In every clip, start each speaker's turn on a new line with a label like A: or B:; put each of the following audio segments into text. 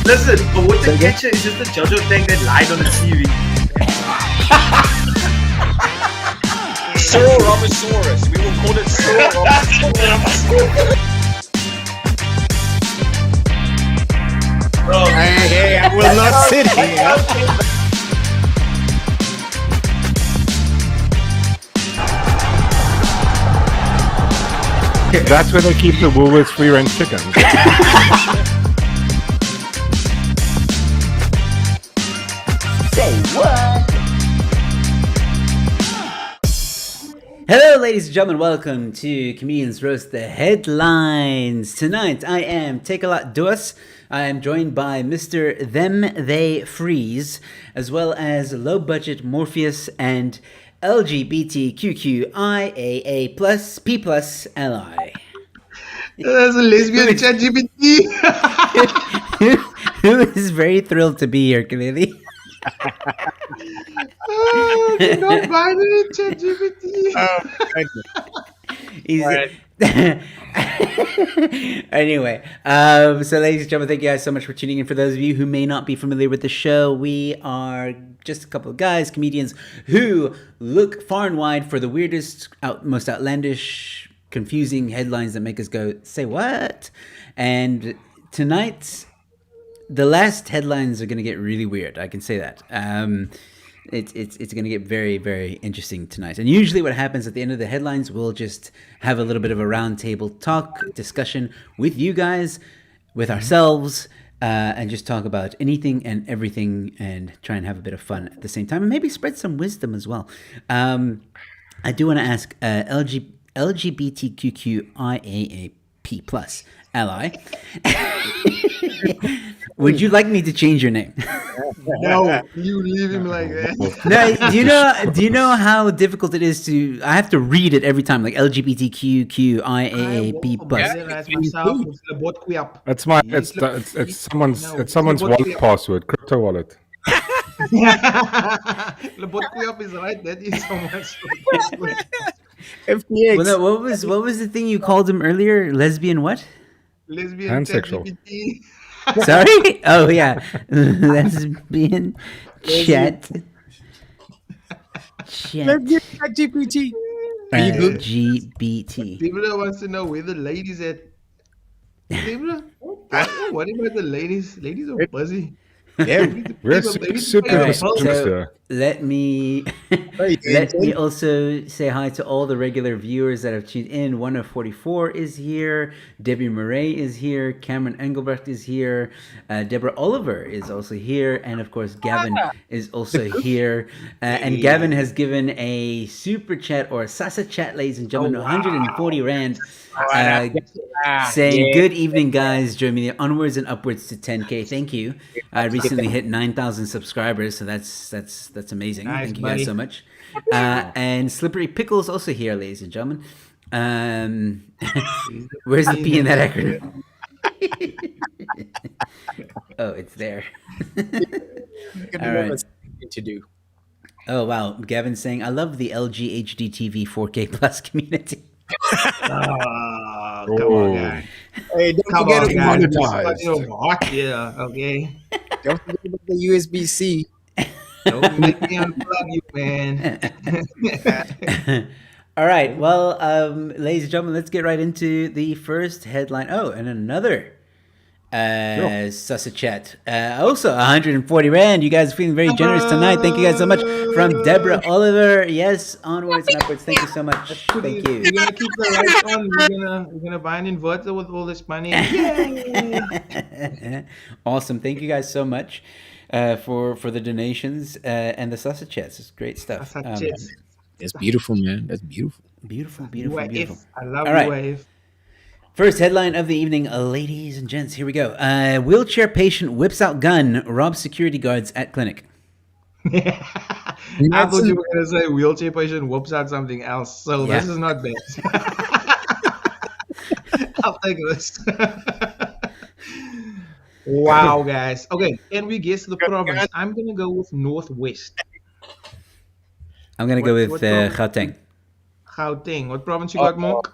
A: Listen, but what the
B: Say again?
A: catcher is just the JoJo thing that lied on the TV.
C: Sauromosaurus. We will call it Sauromosaurus.
A: Bro,
B: Hey, I will not sit here.
D: That's where they keep the Woolworths free range chickens.
B: Say what?
E: Hello, ladies and gentlemen. Welcome to Comedians Roast the Headlines. Tonight, I am Take a Lot Duas. I am joined by Mr. Them They Freeze, as well as Low Budget Morpheus and LGBTQIAA plus P plus LI.
A: there's a lesbian ChatGPT.
E: Who is very thrilled to be here, clearly.
A: Oh, you're not binary ChatGPT.
E: He's anyway, so ladies and gentlemen, thank you guys so much for tuning in. For those of you who may not be familiar with the show, we are just a couple of guys, comedians, who look far and wide for the weirdest, most outlandish, confusing headlines that make us go, say what? And tonight, the last headlines are going to get really weird. I can say that. It's going to get very, very interesting tonight. And usually what happens at the end of the headlines, we'll just have a little bit of a roundtable talk, discussion with you guys, with ourselves, and just talk about anything and everything and try and have a bit of fun at the same time and maybe spread some wisdom as well. I do want to ask LGBTQIAA+ ally. Would you like me to change your name?
A: No, you leave him like that.
E: No, do you know how difficult it is to? I have to read it every time, like LGBTQIAAB+.
D: That's my. It's someone's wallet password, crypto wallet.
A: Lebotquiap is right. That is so much.
B: FTX.
E: Well, no, what was the thing you called him earlier? Lesbian what?
A: Lesbian
D: Pansexual.
A: ChatGPT.
E: Sorry? Oh yeah, lesbian chat.
B: Let's get ChatGPT.
E: LGBT.
A: Dibra wants to know where the ladies at. Dibra, what about the ladies? Ladies are buzzy.
B: Yeah.
D: We're super
E: Alright,
D: misogynist
E: so
D: here.
E: let me also say hi to all the regular viewers that have tuned in. 144 is here, Debbie Murray is here, Cameron Engelbrecht is here, Deborah Oliver is also here, and of course Gavin is also here. And Gavin has given a super chat or a Sasa chat, ladies and gentlemen, 140 rand. Saying good evening, guys. Join me onwards and upwards to 10K. Thank you. I recently hit 9,000 subscribers, so that's amazing.
A: Nice,
E: Thank you
A: buddy.
E: guys so much. And Slippery Pickles also here, ladies and gentlemen. Where's the P in that acronym? Oh, it's there. All right.
B: To do.
E: Oh wow, Gavin's saying I love the LGHDTV 4K plus community.
A: Oh, come on, guy.
B: Hey, don't
A: Come
B: forget
A: on,
B: about
A: guy.
D: monetized.
A: Yeah, okay.
B: don't forget about the USB-C.
A: Don't make me unplug you, man.
E: All right, well, ladies and gentlemen, let's get right into the first headline. Oh, and another Sussa chat. Also 140 rand. You guys are feeling very generous tonight. Thank you guys so much. From Deborah Oliver. Yes, onwards and upwards. Thank you so much. Thank you.
A: We're gonna keep the lights on. We're gonna buy an inverter with all this money. Yay!
E: Awesome. Thank you guys so much for the donations and the Sussa chats. It's great stuff.
B: That's beautiful, man. That's beautiful.
E: Beautiful, beautiful,
A: UAF.
E: beautiful.
A: I love
E: All right.
A: UAF.
E: First headline of the evening, ladies and gents. Here we go. Wheelchair patient whips out gun, robs security guards at clinic.
A: I thought you were gonna say wheelchair patient whoops out something else. So
E: Yeah.
A: this is not bad. I'll take this. Wow, guys. Okay, can we guess the province? I'm gonna go with Northwest.
E: I'm gonna go
A: What-
E: with
A: what province?
E: Gauteng.
A: Gauteng. What province you got, Monk?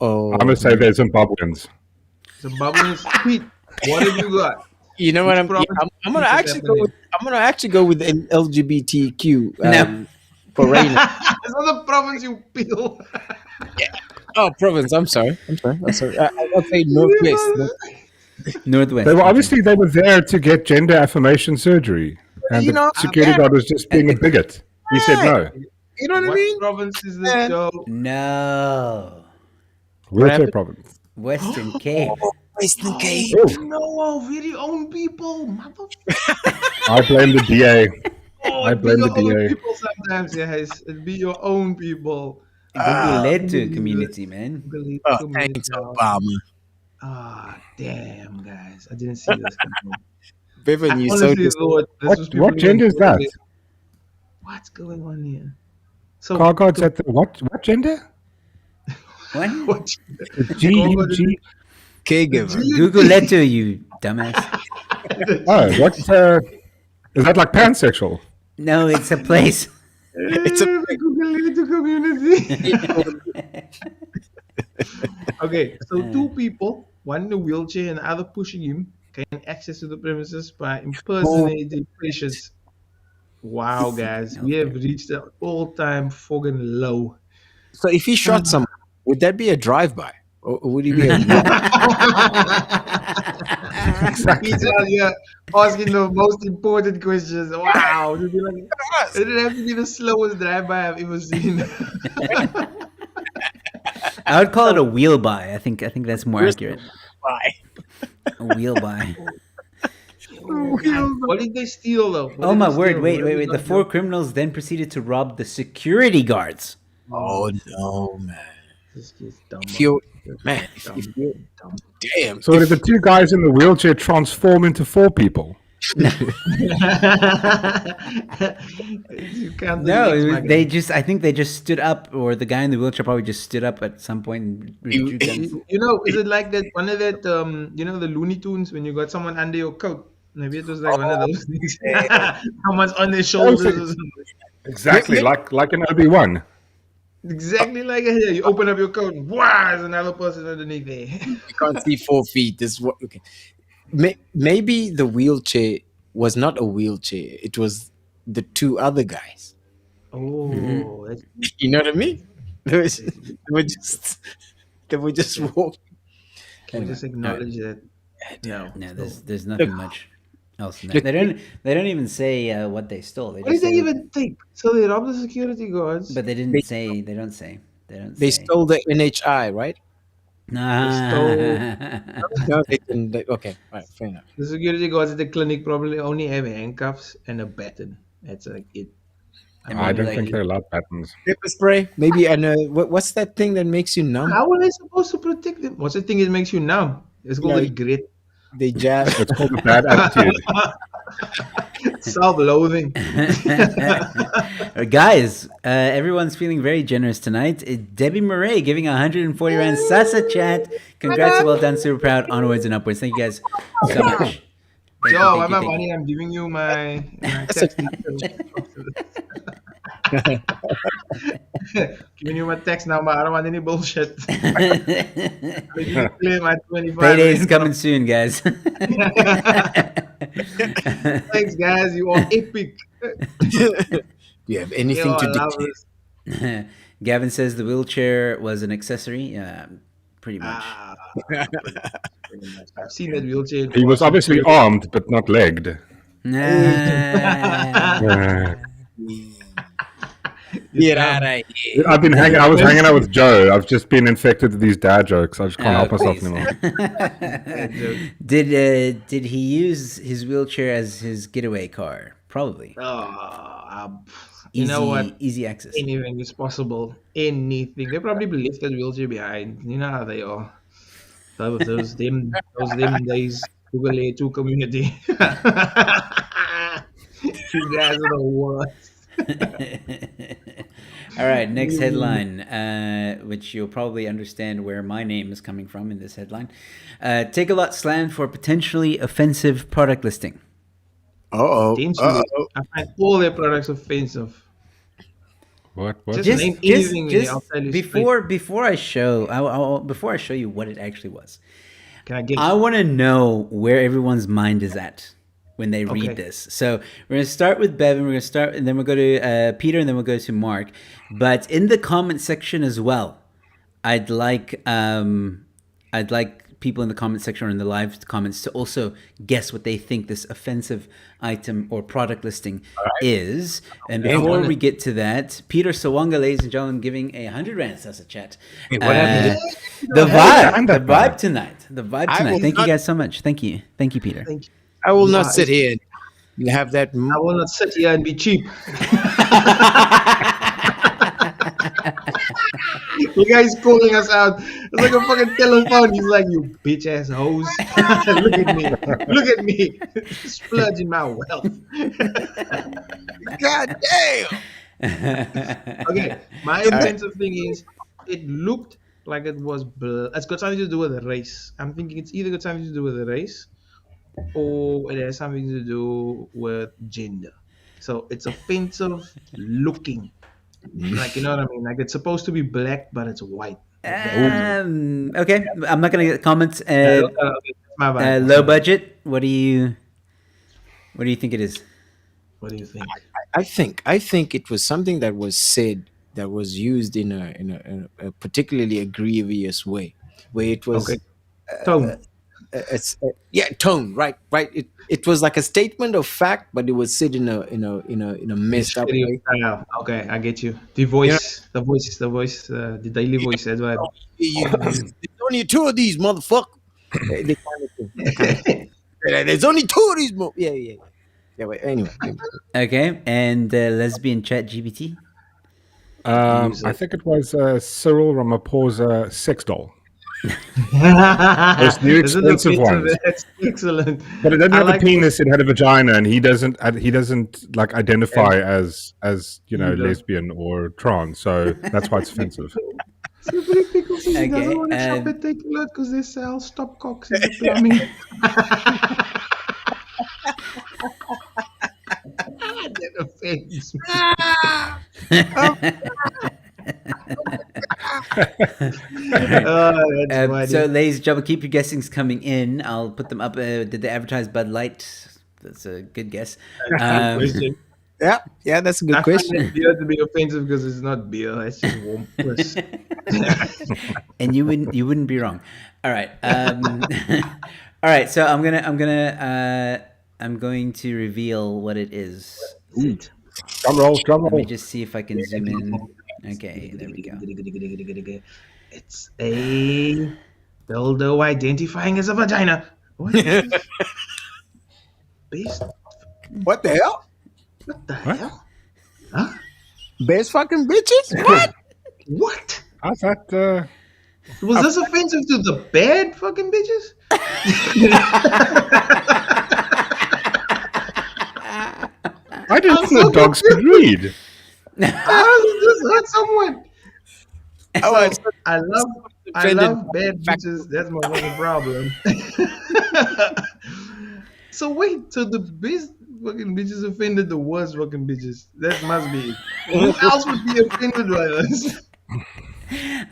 B: Oh,
D: I'm gonna say they're Zimbabweans.
A: Zimbabweans. Pete, what have you got?
B: You know what?
A: Which
B: I'm gonna
A: province
B: actually
A: is
B: go with. I'm gonna actually go with an LGBTQ.
E: No.
B: For Reina.
A: It's not a province, you peel.
B: Oh, province. I'm sorry. I'll say northwest.
E: Northwest.
D: They were there to get gender affirmation surgery, and
B: You
D: the
B: know,
D: security
B: yeah.
D: guard was just being a bigot. He said no.
B: You know what I
A: What
B: mean?
A: province is this,
B: Man.
A: Joe?
E: No.
D: Wheelchair
B: happened?
D: province.
E: Western Cape.
B: Western Cape.
D: Oh,
A: No, our very own people, motherfucker.
D: I blame the DA.
A: Oh,
D: I
A: it be
D: blame
A: your
D: the
A: own
D: DA.
A: people sometimes, guys. It be your own people.
E: Google led to
A: unbelievable.
E: community, man.
A: Believe
B: Oh,
A: community
B: thanks,
A: house.
B: Obama.
A: Ah, damn, guys. I didn't see this coming.
B: Bevan,
A: I
B: you so
A: honestly thought this was people
D: What gender is
A: who
D: that?
A: were- What's going on here? So,
D: Car guards at the what gender?
E: What?
A: what?
D: G.
B: caregiver.
E: Google led to you, dumbass.
D: Oh, what? Is that like pansexual?
E: No, it's a place.
B: It's a
A: to community. Okay, so two people, one in a wheelchair and the other pushing him, gain access to the premises by impersonating patients. Wow, guys, we have reached an all-time fucking low.
B: So if he shot someone, would that be a drive-by? Or would he be a
A: He's out here asking the most important questions. Wow, it'd be like, it didn't have to be the slowest drive-by I've ever seen.
E: I would call it a wheel by. I think that's more accurate.
B: Why?
E: A wheel by.
A: What did they steal though? What
E: Oh
A: did
E: my
A: they
E: word!
A: steal?
E: Wait.
A: What did
E: The
A: they
E: four
A: do?
E: criminals then proceeded to rob the security guards.
B: Oh no, man!
A: This kid's dumb.
B: If you, man,
A: Dumb,
B: if you,
A: dumb.
B: damn.
D: So did the two guys in the wheelchair transform into four people?
A: You can't do
E: No,
A: this,
E: it was,
A: my guy.
E: they just. I think they just stood up, or the guy in the wheelchair probably just stood up at some point. And drew guns.
A: You know, is it like that one of that you know, the Looney Tunes when you got someone under your coat? Maybe it was like one of those things. Someone's on their shoulders. or something.
D: Exactly, like an Obi-Wan.
A: Exactly like here. You open up your coat, and wow, there's another person underneath there.
B: You can't see 4 feet. This is what. Okay, maybe the wheelchair was not a wheelchair. It was the two other guys.
A: Oh, that's
B: You know what I mean? They were just walking.
A: we just acknowledge that. No.
E: No, there's nothing much else in that. They don't even say what they stole. They
A: What
E: just
A: did they
E: say,
A: even think? So they robbed the security guards.
E: But they didn't say. They don't say.
B: They stole the NHI, right?
E: Nah.
B: No, they didn't. Okay, all right, fair enough.
A: The security guards at the clinic probably only have handcuffs and a baton. That's like it.
D: I don't
E: like-
D: think they're allowed patterns.
B: Pepper spray, maybe. And what's that thing that makes you numb?
A: How are they supposed to protect them? What's the thing that makes you numb? It's called
B: Yeah.
A: regret.
B: They jab.
D: It's called a bad attitude.
A: Self-loathing.
E: Guys, everyone's feeling very generous tonight. Debbie Murray giving 140 rand Sasa chat. Congrats, well done, super proud. Onwards and upwards. Thank you guys so much. Thank you,
A: Yo,
E: thank
A: I'm
E: you,
A: not
E: thank
A: money. I'm giving you my text. Giving you my text number. I don't want any bullshit.
E: you.
A: Clear my 25.
E: Payday is coming soon, guys.
A: Thanks, guys. You are epic.
B: Do you have anything
A: Yo,
B: to
A: I love
B: do?
A: this.
E: Gavin says the wheelchair was an accessory. Pretty much.
A: Pretty much. I've seen that wheelchair.
D: He was obviously armed, but not legged.
E: Nah.
B: Get out of here.
D: I was hanging out with Joe. I've just been infected with these dad jokes. I just can't help myself
E: please.
D: anymore.
E: Did he use his wheelchair as his getaway car? Probably.
A: You know what?
E: Easy access.
A: Anything is possible. Anything. They probably left that wheelchair behind. You know how they are. Those them days. Google A two community. You guys are the worst.
E: All right, next headline, which you'll probably understand where my name is coming from in this headline. Take a lot slammed for potentially offensive product listing.
A: Potentially, I find all their products offensive.
D: What?
A: Just name anything and I'll tell you
E: before I show you what it actually was.
A: Can I get it?
E: I want to know where everyone's mind is at when they read
A: Okay.
E: this. So we're gonna start with Bevan. We're gonna start, and then we'll go to Peter, and then we'll go to Mark. But in the comment section as well, I'd like people in the comment section or in the live comments to also guess what they think this offensive item or product listing is. And before we get to that, Peter Sawanga, ladies and gentlemen, giving 100 rands as a chat.
B: What happened?
E: The
D: I'm
E: vibe
D: that
E: tonight. The vibe
B: I
E: tonight.
B: will
E: Thank you
B: not-
E: guys so much. Thank you, Peter.
A: Thank you.
B: I will not
A: Wow.
B: sit here and have that.
A: I will not sit here and be cheap. The guy's calling us out. It's like a fucking telephone. He's like, you bitch ass hoes. Look at me. Look at me. Splurging my wealth.
B: God damn!
A: Okay. My offensive thing is it looked like it was it's got something to do with a race. I'm thinking it's either got something to do with a race or it has something to do with gender. So it's offensive looking. Like, you know what I mean? Like, it's supposed to be black, but it's white.
E: Okay, I'm not gonna get comments.
A: Okay, that's my vibe.
E: Low budget. What do you think it is?
A: What do you think?
B: I think it was something that was said that was used in a particularly grievous way, where it was
A: Okay. Tone.
B: tone, right. It was like a statement of fact, but it was said in a messed up way.
A: Okay, I get you. The voice, the daily voice. That's what
B: There's only two of these, motherfucker. They kind of thing. There's only two of these. Yeah. Wait. Anyway.
E: Okay, and lesbian chat GBT.
D: I think it was Cyril Ramaphosa sex doll.
A: Those
D: new expensive ones.
A: That's excellent.
D: But it didn't
A: I
D: have
A: like
D: a penis; it had a vagina, and he doesn't like identify as
A: Either.
D: lesbian or trans. So that's why it's offensive.
A: Somebody pickles says he
E: Okay,
A: doesn't want to shop at Take a Look because they sell stopcocks in the plumbing. That offends me. That's funny.
E: So, ladies and gentlemen, keep your guessings coming in. I'll put them up. Did they advertise Bud Light? That's a good guess.
A: Question.
B: Yeah, that's a good
A: I find
B: question.
A: that beer to be offensive because it's not beer; it's just warm piss.
E: And you wouldn't be wrong. All right. All right. So I'm going to reveal what it is.
D: Drum roll.
E: Let me just see if I can zoom in. Okay, there we go.
A: It's a dildo identifying as a vagina. What is this? Based?
B: What the hell?
A: What the hell? Huh?
B: Best fucking bitches? What?
A: What?
D: I thought
A: Was this offensive to the bad fucking bitches?
D: I didn't
A: I'm
D: know
A: so
D: dogs could read.
A: How did this hurt someone?
B: Oh,
A: So, I love bad bitches. That's my fucking problem. So wait, so the best fucking bitches offended the worst fucking bitches. That must be it. Who else would be offended by this?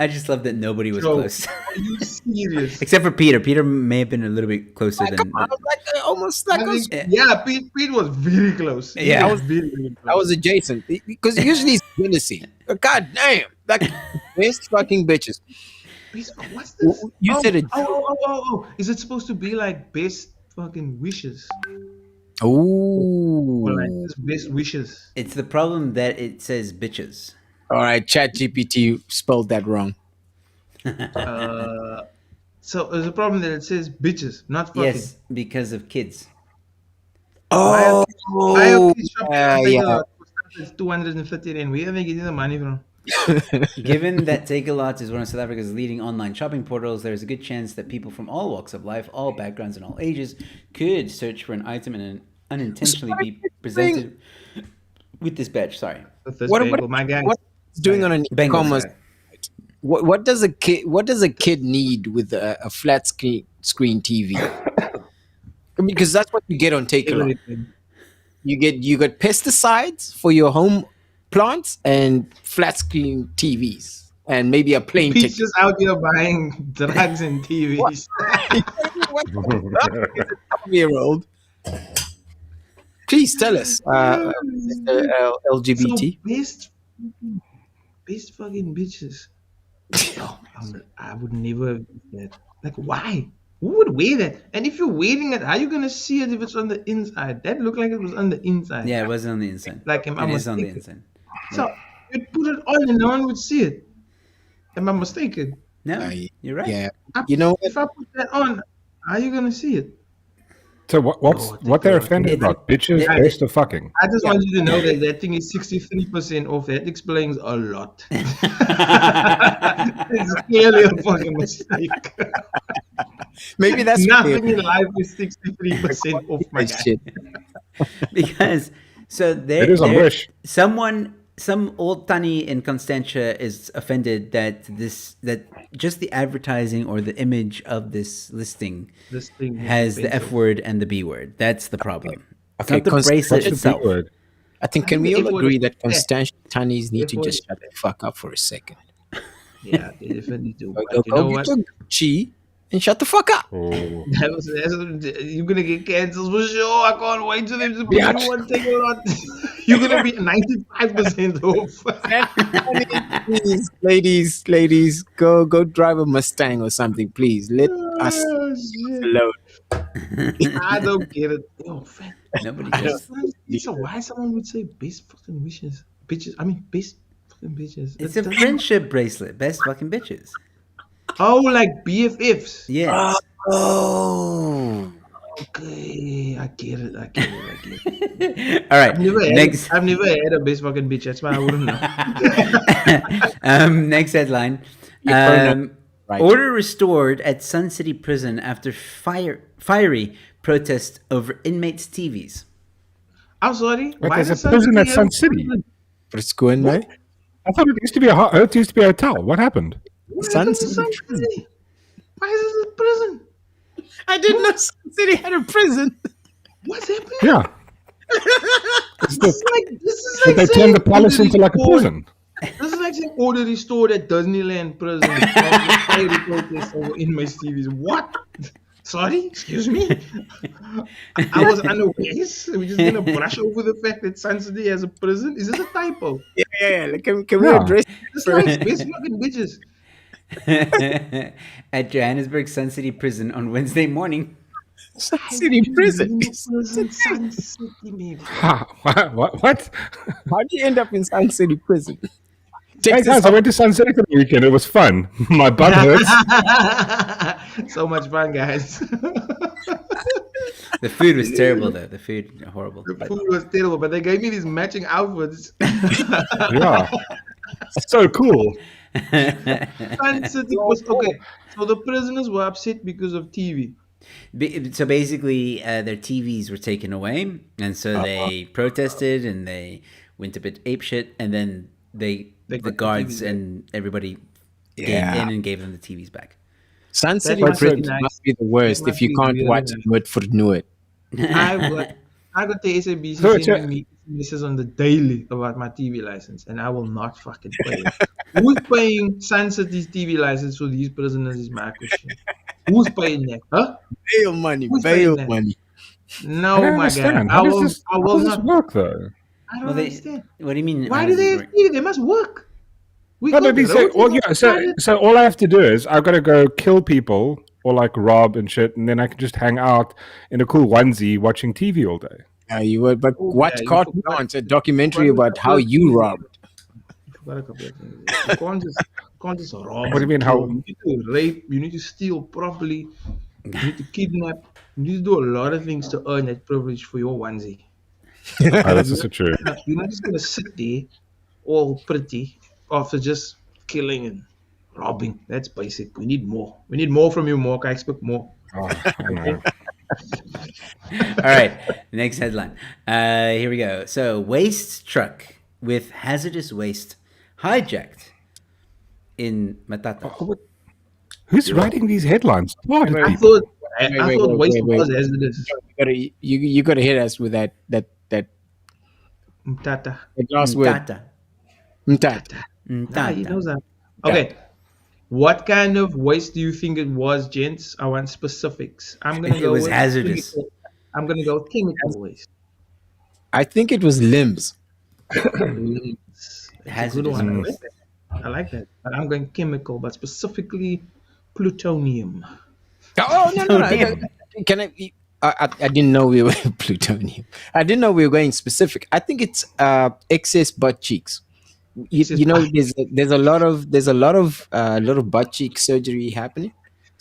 E: I just love that nobody was
A: Bro,
E: close,
A: are you serious?
E: except for Peter. Peter may have been a little bit closer than.
B: I was like almost like
A: I think, yeah, Pete was very close. He
E: Yeah.
A: was very, very close.
B: I was adjacent because usually it's jealousy. God damn, like best fucking bitches.
A: What's this?
B: You said it.
A: Oh. Is it supposed to be like best fucking wishes?
B: Ooh.
A: Or like just best wishes?
E: It's the problem that it says bitches.
B: All right, ChatGPT spelled that wrong.
A: So there's a problem that it says bitches, not fucking.
E: Yes, because of kids.
B: Oh,
A: I have kids shopping
B: yeah,
A: on
B: yeah.
A: Takealot for stuff that's 250 and where are they getting the money from?
E: Given that Takealot is one of South Africa's leading online shopping portals, there is a good chance that people from all walks of life, all backgrounds, and all ages could search for an item and unintentionally be presented with this badge. Sorry.
A: With this
B: What
A: Bengal, my guy.
B: what it's doing on an
E: Bengals.
B: e-commerce? What does a kid need with a flat screen TV? Because that's what you get on Takealot. You get pesticides for your home plants and flat screen TVs. and maybe a plane
A: He's
B: ticket.
A: just out here buying drugs and TVs.
B: What the fuck is a 12-year-old? Please tell us, LGBT.
A: So best fucking bitches. I would never do that. Like, why? Who would wear that? And if you're wearing it, how are you gonna see it if it's on the inside? That looked like it was on the inside.
E: Yeah, it wasn't on the inside.
A: Like, am I
E: It is on the
A: mistaken?
E: inside.
A: So you'd put it on and no one would see it. Am I mistaken?
E: No, you're right.
B: Yeah, you know what?
A: If I put that on, how are you gonna see it?
D: So what they're offended about? Bitches,
A: Yeah.
D: best of fucking.
A: I just want you to know that that thing is 63% off. That explains a lot. It's clearly a fucking mistake.
B: Maybe that's
A: Nothing in life is 63% off, my guy.
B: shit.
E: Because so
D: It is on Wish.
E: some old Tani in Constantia is offended that just the advertising or the image of this listing
A: This thing
E: has the F word and the B word. That's the problem. It's
B: Okay,
E: not the
B: Const-
E: bracelet
B: what's the B
E: itself.
D: Word.
B: I think can we
A: It
B: all
A: would-
B: agree that
A: yeah.
B: Constantia Tanis need to
A: would-
B: just shut the fuck up for a second?
A: Yeah, they definitely do.
B: Go,
A: But you know
B: go
A: what?
B: get your Gucci and shut the fuck up.
D: Oh.
A: You're gonna get cancelled for sure. I can't wait till them to put
B: Biatch.
A: you on take a lot. You're gonna be 95% off.
B: ladies, go drive a Mustang or something, please. Let us
A: Oh, shit.
B: alone.
A: I don't get it. Yo, fam.
E: Nobody
B: I
E: does.
A: So why someone would say best fucking wishes, bitches? I mean, best fucking bitches.
E: It's
A: It
E: a
A: doesn't-
E: friendship bracelet. Best fucking bitches.
A: Oh, like BFFs.
E: Yes.
B: Oh,
A: Okay, I get it.
E: All right.
A: I've never
E: Next.
A: had a best fucking bitch. That's why I wouldn't know.
E: Next headline.
B: fair right.
E: Order restored at Sun City Prison after fiery protest over inmates' TVs.
A: I'm sorry.
D: But
A: why
D: there's
A: does
D: a
A: Sun
D: prison at
A: City
D: Sun
A: have-
D: City.
B: Frisco and right?
D: I thought it used to be it used to be a hotel. What happened?
A: What
B: Sun
A: happened to
B: City
A: Sun
B: prison.
A: City? Why is this a prison?
B: I didn't know Sun City had a prison.
A: What's happening?
D: Yeah.
A: This is
D: But
A: like
D: they
A: saying
D: turned the palace
A: order
D: into like a
A: restored-
D: prison.
A: This is like saying order restored at Disneyland prison. Fiery protest over inmates' TVs. What? Sorry? Excuse me? I was unaware. We're just gonna brush over the fact that Sun City has a prison. Is this a typo?
B: Yeah. Like, can we
D: Yeah.
B: address
A: It's like best fucking bitches.
E: At Johannesburg Sun City Prison on Wednesday morning.
B: Sun City prison?
A: Sun City, baby.
D: Ha, what?
B: How do you end up in Sun City prison?
D: Hey
B: Texas,
D: guys, I went to Sun City for the weekend. It was fun. My butt hurts.
A: So much fun, guys.
E: The food was terrible, though. The food horrible.
A: The
E: But
A: food was terrible, but they gave me these matching outfits.
D: Yeah. So cool.
A: Sun City was okay. So the prisoners were upset because of TV.
E: So basically, their TVs were taken away, and so they protested and they went a bit apeshit, and then the
A: got the
E: guards
A: TVs
E: and everybody came
B: Yeah.
E: in and gave them the TVs back.
B: Sun City
A: must be
B: prison
A: nice.
B: must be the worst
A: That
B: if you
A: must be
B: can't
A: really
B: watch
A: nice.
B: Nuit for Nuit.
A: I got the SABC
D: So it's
A: sending me messages on the daily about my TV license, and I will not fucking pay it. Who's paying Sun City's TV license for these prisoners is my question. Who's paying that? Huh?
B: Bail money,
A: Who's
B: bail
A: paying that?
B: money.
A: No,
D: I don't
A: my guy.
D: understand.
A: I
D: How
A: will
D: does this
A: not.
D: work though?
A: I don't
E: Well, they,
A: understand.
E: what do you mean?
A: Why
E: how
A: do
E: does
A: they
E: it
A: have
E: work?
A: TV? They must work. We
D: No,
A: got
D: they say,
A: roaches
D: well, yeah.
A: outside.
D: So all I have to do is I've got to go kill people or like rob and shit, and then I can just hang out in a cool onesie watching TV all day.
B: You would, but
A: Oh,
B: watch
A: yeah, you
B: Cartoon
A: forgot-
B: Dance, a documentary
A: forgot
B: about how
A: about
B: you
A: TV.
B: robbed.
A: I forgot a couple of things. You can't just rob.
D: What do you mean, how-
A: You need to rape. You need to steal properly. You need to kidnap. You need to do a lot of things to earn that privilege for your onesie.
D: Oh, this is so true.
A: You're not just gonna sit there all pretty after just killing and robbing. That's basic. We need more. We need more from you, Mork. I expect more.
D: Oh, I know.
E: All right, next headline. Here we go. So, waste truck with hazardous waste hijacked in Matata.
D: Who's writing these headlines? What?
B: Wait,
A: I thought
B: wait,
A: waste
B: wait.
A: was hazardous.
B: You gotta hit us with that
A: Mtata.
B: last word.
E: Mtata.
B: Mtata.
A: Nah, he knows that. Okay. What kind of waste do you think it was, gents? I want specifics. I'm gonna
E: It
A: go
E: was
A: with
E: hazardous.
A: chemical. I'm gonna go chemical waste.
B: I think it was limbs.
A: It's a good
E: Hazardous
A: one. I
E: waste.
A: like that. I like that. But I'm going chemical, but specifically plutonium.
B: Oh no!
E: Plutonium.
B: Can I didn't know we were plutonium. I didn't know we were going specific. I think it's excess butt cheeks. You know, there's a lot of butt cheek surgery happening.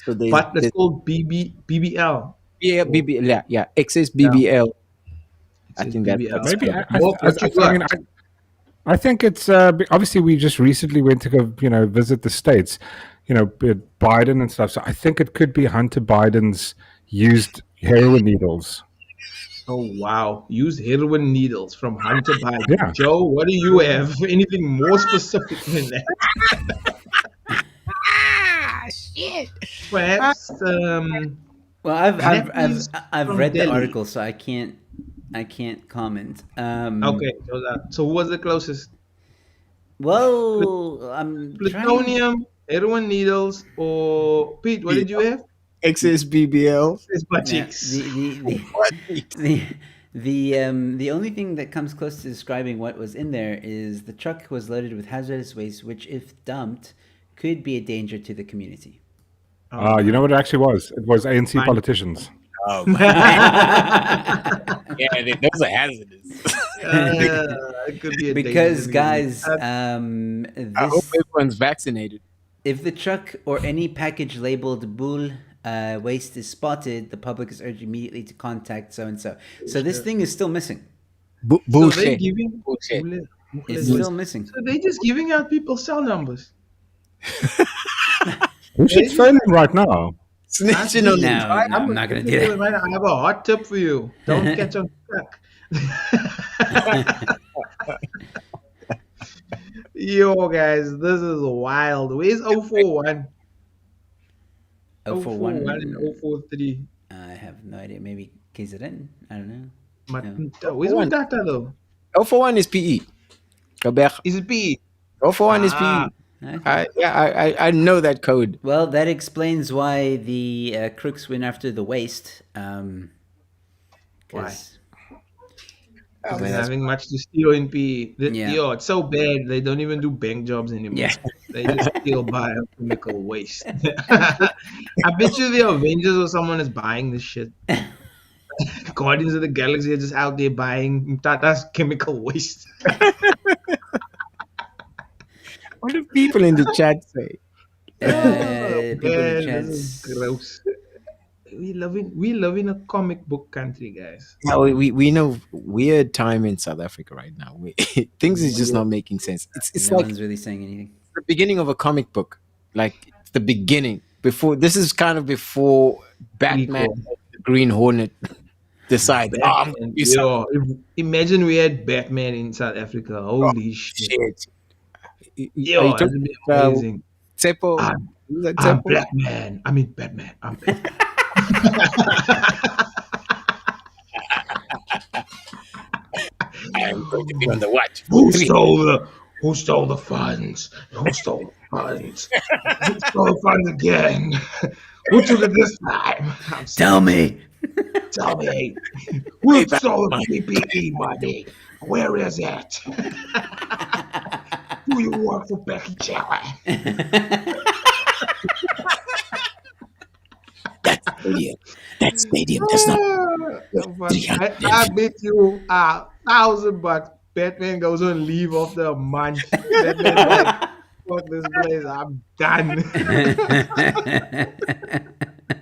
B: So
A: But
B: there's
A: it's called BBL.
B: yeah, BBL, yeah, excess BBL. I think that's
D: Maybe
A: What you got?
D: I think it's obviously we just recently went to go visit the States, Biden and stuff. So I think it could be Hunter Biden's used heroin needles.
A: Oh wow! Use heroin needles from Hunter Biden.
D: Yeah.
A: Joe, what do you have? Anything more specific than that?
B: shit.
A: Perhaps
E: Well,
A: Nephews
E: I've
A: from
E: read the
A: Delhi.
E: article, so I can't comment.
A: okay. So who was the closest?
E: Well, I'm trying.
A: Plutonium, heroin needles, or Pete? What did you have?
B: Excess BBL.
A: It's butt
E: Yeah,
A: cheeks.
E: the only thing that comes close to describing what was in there is the truck was loaded with hazardous waste, which, if dumped, could be a danger to the community.
D: You know what it actually was? It was ANC politicians.
B: Oh, yeah, those are hazardous.
A: It could be a
E: Because,
A: danger.
E: guys,
B: I hope
E: this
B: everyone's vaccinated.
E: if the truck or any package labeled bull waste is spotted, the public is urged immediately to contact so and so. So this thing is still missing.
A: So they're
B: Bullshit.
A: giving.
B: Bullshit.
E: It's still missing.
A: So they're just giving out people's cell numbers.
D: We should phone them right now.
B: Snitching on
E: No,
B: them.
E: I'm not gonna do that.
A: I have a hot tip for you. Don't catch on crack. Yo, guys, this is wild. Where's 041?
E: 041.
A: and 043.
E: I have no idea. Maybe KZN? I don't know.
A: Matunda. Where's my data though?
B: 041 is PE. Go back.
A: Is it P?
B: 041 is
A: Ah.
B: PE. I know that code.
E: Well, that explains why the crooks went after the waste. 'Cause-
B: Oh,
A: They're
B: man, that's-
A: having much to steal in P.
E: Yeah.
A: Yo, it's so bad they don't even do bank jobs anymore.
E: Yeah.
A: They just steal biochemical waste. I bet you the Avengers or someone is buying this shit. Guardians of the Galaxy are just out there buying Tata's chemical waste.
B: What do people in the chat say?
E: people in the
A: Man,
E: chats-
A: this is gross. We live in a comic book country, guys.
B: Yeah, we know weird time in South Africa right now. Things is just not making sense. It's
E: no
B: like
E: one's really saying anything.
B: the beginning of a comic book. Like it's the beginning. Before this is kind of before Batman, the Green Hornet decided. Oh, I'm gonna do something.
A: Yo, imagine we had Batman in South Africa. Holy shit.
B: Shit.
A: Yo,
B: Are you
A: that'd
B: talking
A: be
B: about,
A: amazing.
B: Tsepo?
A: I'm-
B: Is that
A: I'm
B: Tsepo?
A: Batman. I mean Batman. I'm Batman.
B: I'm going to be on the watch.
A: Who stole the funds? Who stole the funds? Who stole the funds again? Who took it this time?
E: Tell me.
A: Tell me. Who stole the PPE money? Where is it? Do you work for Becky Jelly?
B: That stadium does not.
A: I bet you $1,000 Batman goes on leave after a month. Batman's like, fuck this place, I'm done.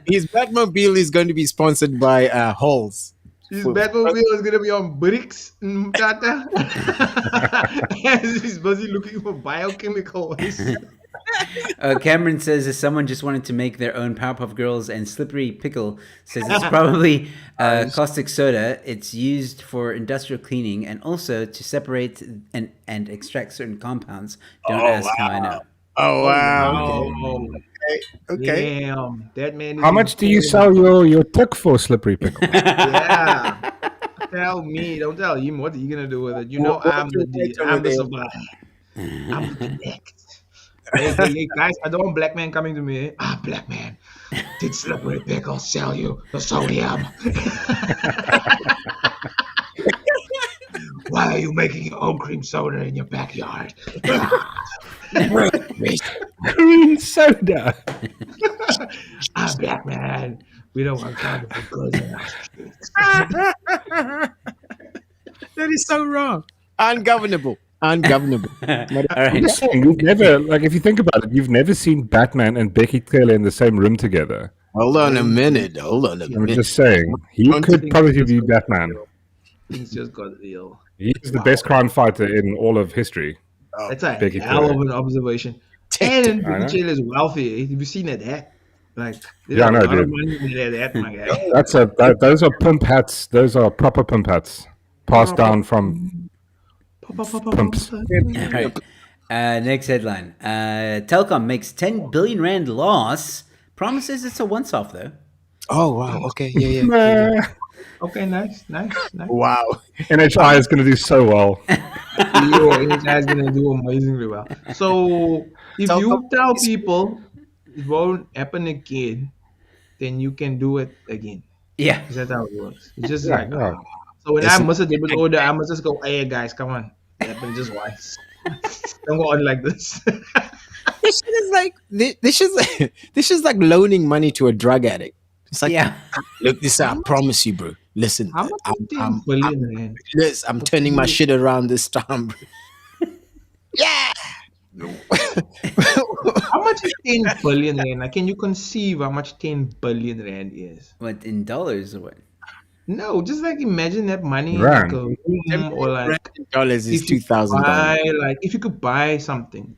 B: His Batmobile is going to be sponsored by Halls.
A: His Batmobile is gonna be on bricks, Tata. He's busy looking for biochemical waste.
E: Cameron says if someone just wanted to make their own Powerpuff Girls, and Slippery Pickle says it's probably caustic soda. It's used for industrial cleaning and also to separate and extract certain compounds. Don't ask how I know.
B: Oh wow!
A: Oh,
B: Okay.
A: damn, that man. Is
D: How much do you
A: insane.
D: sell your tick for, Slippery Pickle?
A: Yeah. Tell me, don't tell him. What are you gonna do with it? You know,
B: What-
A: I'm
B: what's your
A: the
B: rate over
A: I'm the
B: there?
A: supplier. I'm the connect. Hey, guys, I don't want black man coming to me. Black man, did Slippery Pickle sell you the sodium? Why are you making your own cream soda in your backyard?
D: Green soda.
A: Black man, we don't want counterfeit goods in our streets.
B: That is so wrong. Ungovernable. Ungovernable.
E: All
D: I'm
E: right.
D: just saying, you've never, like, if you think about it, you've never seen Batman and Becky Taylor in the same room together.
B: Hold on a minute.
D: I'm just saying, he could probably be Batman.
A: Things just got real.
D: He's the best crime fighter in all of history.
A: That's a
D: Becky
A: hell
D: Taylor.
A: of an observation. And
D: I know.
A: Becky Taylor is wealthy. Have you seen that hat? Like, there's
D: Yeah, I
A: a
D: know,
A: lot of
D: dude.
A: money in that hat, my guy.
D: Those are pimp hats. Those are proper pimp hats, passed down from pimps.
E: All right. Next headline. Telkom makes 10 billion rand loss. Promises it's a once-off though.
B: Oh wow. Okay. Yeah.
D: Nah,
A: Okay, nice.
B: Wow.
D: NHI is going to do so well.
A: This guy's gonna do amazingly well. So if you tell people it won't happen again, then you can do it again.
E: Yeah.
A: Is that how it works? It's just
D: Yeah,
A: like
D: yeah.
A: so when
B: Listen,
A: I miss a debit order, I must just go, hey guys, come on. It happened just once. Don't go on like this.
B: This shit is like this is like loaning money to a drug addict. It's like,
E: Yeah.
B: look, this I promise you, bro. Listen,
A: How much is 10
B: I'm,
A: billion rand?
B: I'm turning my shit around this time, bro. Yeah.
A: How much is 10 billion rand? Like, can you conceive how much 10 billion rand is?
E: What, in dollars or what?
A: No, just like imagine that money in
D: Rand.
A: like a room or like
B: Dollars is
A: if you
B: $2,000.
A: buy, like if you could buy something,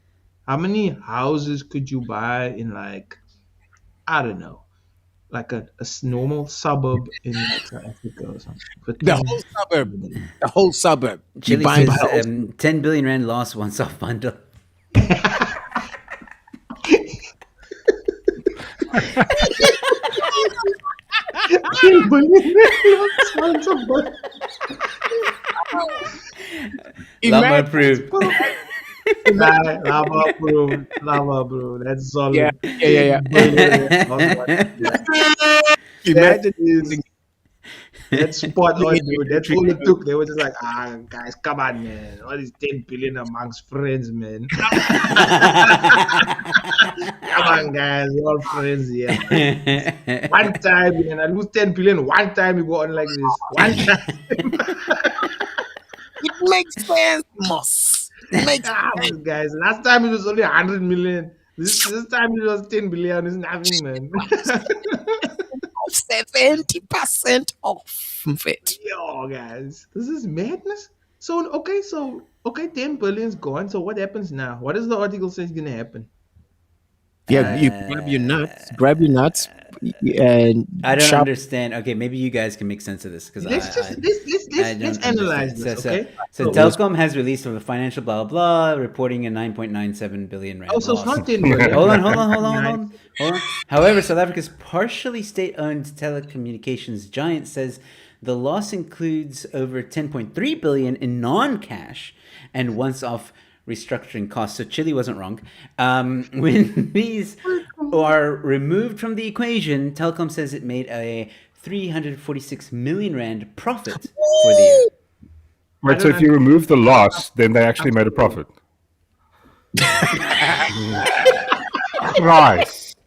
A: how many houses could you buy in like I don't know, like a normal suburb in like South Africa or something? For
B: The
A: 10
B: whole suburb. The whole suburb. You
E: Chile
B: buy
E: says 10 billion rand loss once-off bundle. Lama approved.
A: Lava bro. That's solid.
B: Yeah. Imagine
A: That's spot on, dude. That's all it took. They were just like, guys, come on, man. All these 10 billion amongst friends, man. Come on, guys. We're all friends here. One time, man, I lose 10 billion. One time you go on like this. One time.
B: it makes sense, Moss. It makes
A: Guys, last time it was only 100 million. This time it was 10 billion. It's nothing, man.
B: 70% off it.
A: Yo, guys, this is madness. So, okay, 10 billion's gone. So what happens now? What does the article say is going to happen?
B: Yeah, you grab your nuts, and
E: I don't
B: shop.
E: understand. Okay, maybe you guys can make sense of this because
A: Let's
E: don't
A: analyze
E: understand.
A: this, okay?
E: So Telkom has released a financial blah blah blah, reporting a 9.97 billion rand
A: Oh, so
E: loss.
A: it's not 10 billion.
E: Hold on. However, South Africa's partially state-owned telecommunications giant says the loss includes over 10.3 billion in non-cash and once-off restructuring costs. So Chile wasn't wrong. When these are removed from the equation, Telkom says it made a 346 million rand profit for the year.
D: Right, so if you remove the loss, then they actually made a profit. Christ.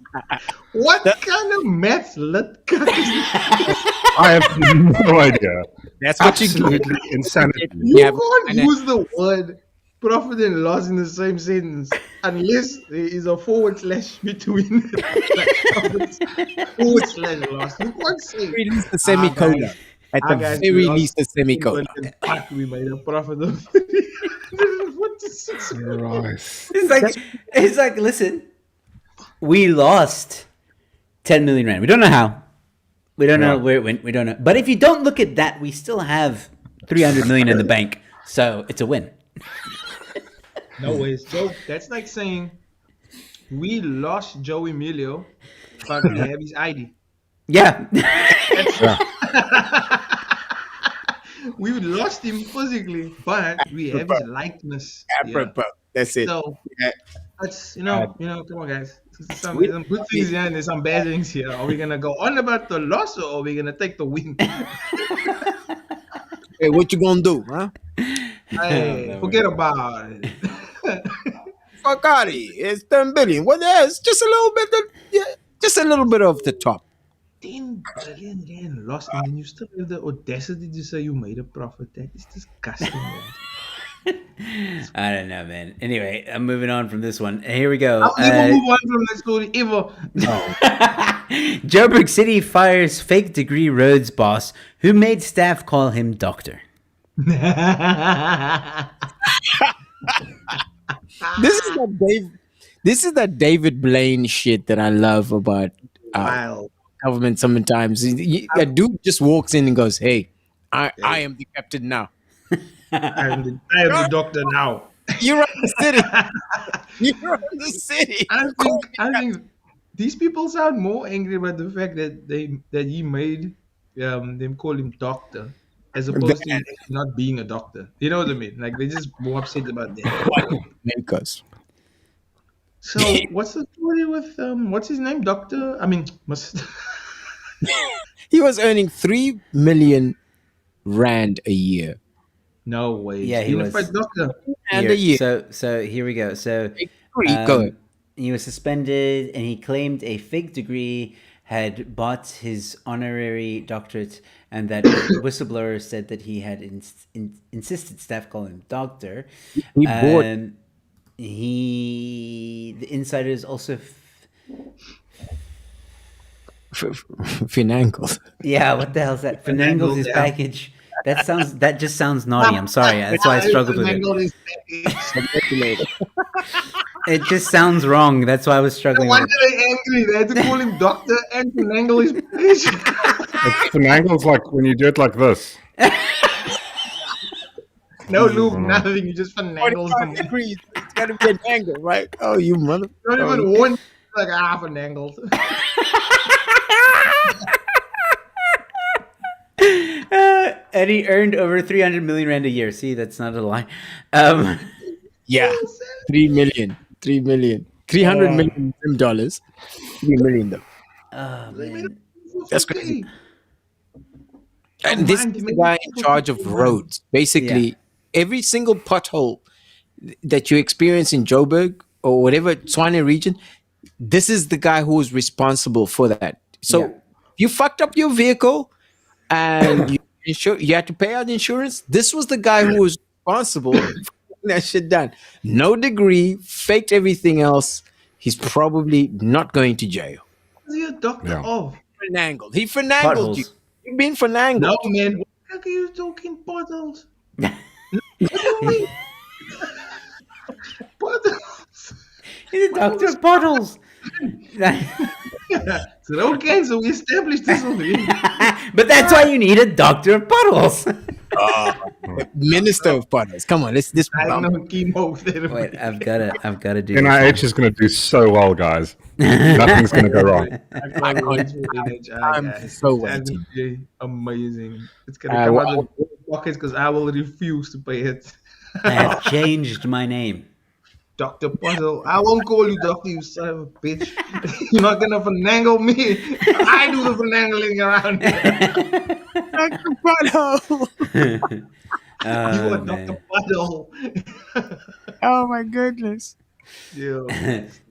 A: What kind of maths lit guy is that?
D: I have no idea.
B: That's what you
D: Absolutely insanity.
A: You
B: Yeah,
A: can't
B: and
A: use the word profit and loss in the same sentence unless there is a forward slash between forward slash loss. You can't say
B: Release the semicolon.
A: guys.
B: At the
A: guys,
B: very
A: we lost
B: least, the semicolon.
A: but we made a profit of 346 million.
D: Christ.
E: It's like, listen, we lost 10 million rand. We don't know how. We don't know where it went. We don't know. But if you don't look at that, we still have 300 million in the bank. So it's a win.
A: No ways. So that's like saying we lost Joe Emilio, but we have his ID.
E: Yeah.
A: We lost him physically, but we have his likeness. Yeah.
B: Apropos. That's it.
A: So Let's, come on, guys. There's some good things here and there's some bad things here. Are we gonna go on about the loss or are we gonna take the win?
B: Hey, what you gonna do, huh?
A: Hey, forget about it.
B: Fuck out of here. It's 10 billion. Well, there's just a little bit just a little bit of the top.
A: 10 billion rand lost, and then you still have the audacity to say you made a profit. That is disgusting, man.
E: I don't know, man. Anyway, I'm moving on from this one. Here we go.
A: I'll never move on from that story ever.
E: Joburg City fires fake degree Rhodes boss who made staff call him doctor.
B: This is that David Blaine shit that I love about
A: Wow.
B: government sometimes. A dude just walks in and goes, "Hey, I am the captain now.
A: I am the doctor now.
B: You run the city. You run the city."
A: I think these people sound more angry about the fact that he made them call him doctor as opposed to actually not being a doctor. You know what I mean? Like they're just more upset about that.
B: Because
A: So what's the story with what's his name? Doctor? I mean,
B: he was earning 3 million rand a year.
A: no way.
E: Yeah, he was.
A: Unified doctor.
B: And a year.
E: So here we go. So
B: Go.
E: he was suspended, and he claimed a fake degree had bought his honorary doctorate, and that whistleblower said that he had insisted staff call him doctor.
B: He bought.
E: The insiders also.
B: Finangled.
E: Yeah, what the hell is that? Finangled his
A: yeah.
E: package. That just sounds naughty. I'm sorry. That's why I struggled with it. It just sounds wrong. That's why I was
A: No
E: struggling with
A: wonder
E: it.
A: they're angry. They had to call him doctor and finagle his page.
D: Finagle's like when you do it like this.
A: No lube, nothing. You just finagle
B: 45
A: them.
B: degrees. It's got to be an angle, right? Oh, you mother.
A: Don't even warn. Like finagled.
E: And he earned over 300 million rand a year. See, that's not a lie.
B: Yeah. 3 million. 3 million. 300 million dollars. 3 million though.
E: Oh, man.
B: That's crazy. And this is the guy in charge of roads. Basically, every single pothole that you experience in Joburg or whatever Tshwane region, this is the guy who is responsible for that. So you fucked up your vehicle and you had to pay out insurance. This was the guy who was responsible for getting that shit done. No degree, faked everything else. He's probably not going to jail.
A: Is he a doctor
D: Yeah.
A: of?
B: Finangled. He finangled
E: Potholes.
B: you. You've been finangled.
A: No, man. What are you talking bottles? Bottles.
E: He's a doctor of bottles.
A: So okay, so we established this already.
E: But that's why you need a doctor of bottles.
B: Minister of Partners. Come on, let's this.
A: I don't know chemo therapy.
E: Wait, I've got to do
D: NIH is going to do so well, guys. Nothing's going to go wrong.
A: I can't wait for NHI,
B: I'm
A: guys.
B: so
A: It's
B: waiting.
A: gonna be amazing. It's gonna come out of the pockets because I will refuse to pay it.
E: I have changed my name.
A: Dr. Puzzle, I won't call you Doctor, you son of a bitch. You're not gonna finagle me. I do the finagling around here. You
E: Oh,
A: are
E: man.
A: Dr. Puzzle.
B: Oh my goodness.
A: Yeah.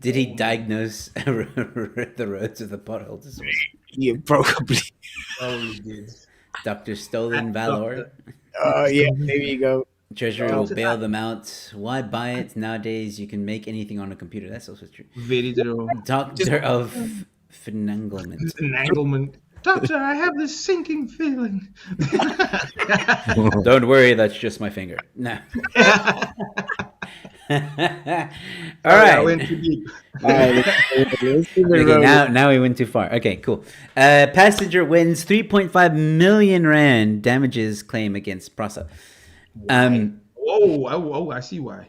E: Did he diagnose the roads of the pothole disorder?
B: Yeah, probably.
A: Probably did.
E: Dr. Stolen Valor.
B: Oh yeah, there you go.
E: Treasury will bail them out. Why buy it? Nowadays, you can make anything on a computer. That's also true.
A: Very true.
E: Doctor of Finanglement.
A: Finaglement. Doctor, I have this sinking feeling.
E: Don't worry, that's just my finger. No. All
A: I
E: right.
A: went too deep.
B: All right, let's keep it
E: Okay,
B: rolling.
E: now we went too far. Okay, cool. Passenger wins 3.5 million rand damages claim against Prasa.
A: Oh, I see why.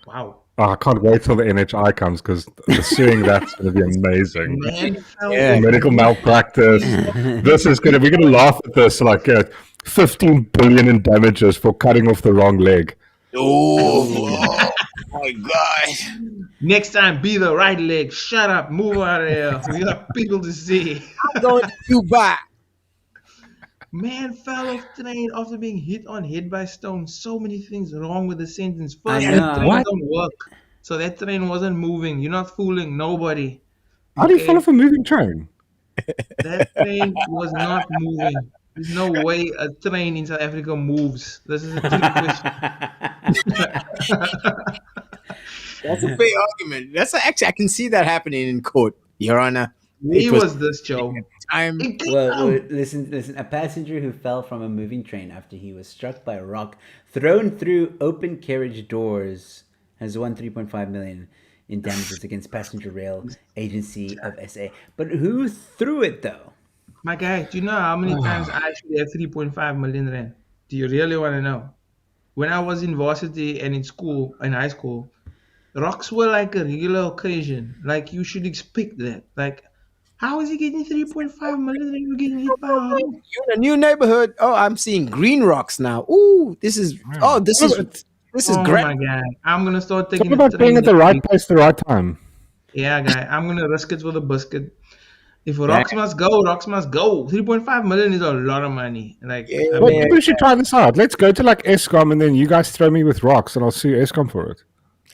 A: Wow.
D: Oh, I can't wait till the NHI comes because suing that's going to be amazing.
A: Man,
B: Yeah.
D: Medical malpractice. We're going to laugh at this like 15 billion in damages for cutting off the wrong leg.
B: Oh, my God.
A: Next time, be the right leg. Shut up. Move out of here. We got people to see.
B: I'm going to Cuba.
A: Man fell off train after being hit on head by stone. So many things wrong with the sentence.
E: I
A: First,
E: know.
A: that train
D: What?
A: don't work. So that train wasn't moving. You're not fooling nobody.
D: How do you
A: Okay.
D: fall off a moving train?
A: That train was not moving. There's no way a train in South Africa moves. This is a trick question.
B: That's a fair argument. That's actually I can see that happening in court, Your Honor.
A: He was this, Joe.
B: time.
E: Well, listen. A passenger who fell from a moving train after he was struck by a rock thrown through open carriage doors has won 3.5 million in damages against Passenger Rail Agency of SA. But who threw it though?
A: My guy, do you know how many times I actually have 3.5 million rand? Do you really want to know? When I was in varsity and in school, in high school, rocks were like a regular occasion. Like you should expect that. Like, how is he getting 3.5 million rand? You're getting hit by a rock?
B: You're in a new neighborhood. Oh, I'm seeing green rocks now. Ooh, this is this is
A: Oh
B: great.
A: my guy, I'm gonna start
D: It's
A: taking
D: all about
A: the
D: being
A: train
D: at the
A: next
D: right
A: week.
D: place, the right time.
A: Yeah, guy, I'm gonna risk it for the biscuit. If rocks must go, rocks must go. 3.5 million is a lot of money. Like,
B: Yeah,
A: I
D: But
A: mean,
D: we should try this out. Let's go to like ESCOM and then you guys throw me with rocks and I'll sue ESCOM for it.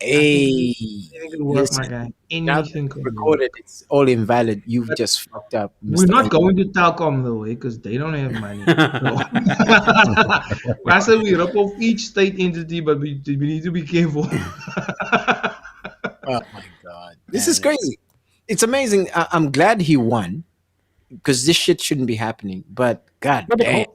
B: Hey,
A: anything could work, my guy.
B: now
A: Anything
B: that
A: could
B: it's
A: work.
B: recorded, it's all invalid. You've just fucked up.
A: We're
B: Mr.
A: not going to Telkom though, because they don't have money. So, I said we rip off each state entity, but we need to be careful.
B: Oh my god, this is crazy. It's amazing. I'm glad he won because this shit shouldn't be happening. But god
D: No, but-
B: damn,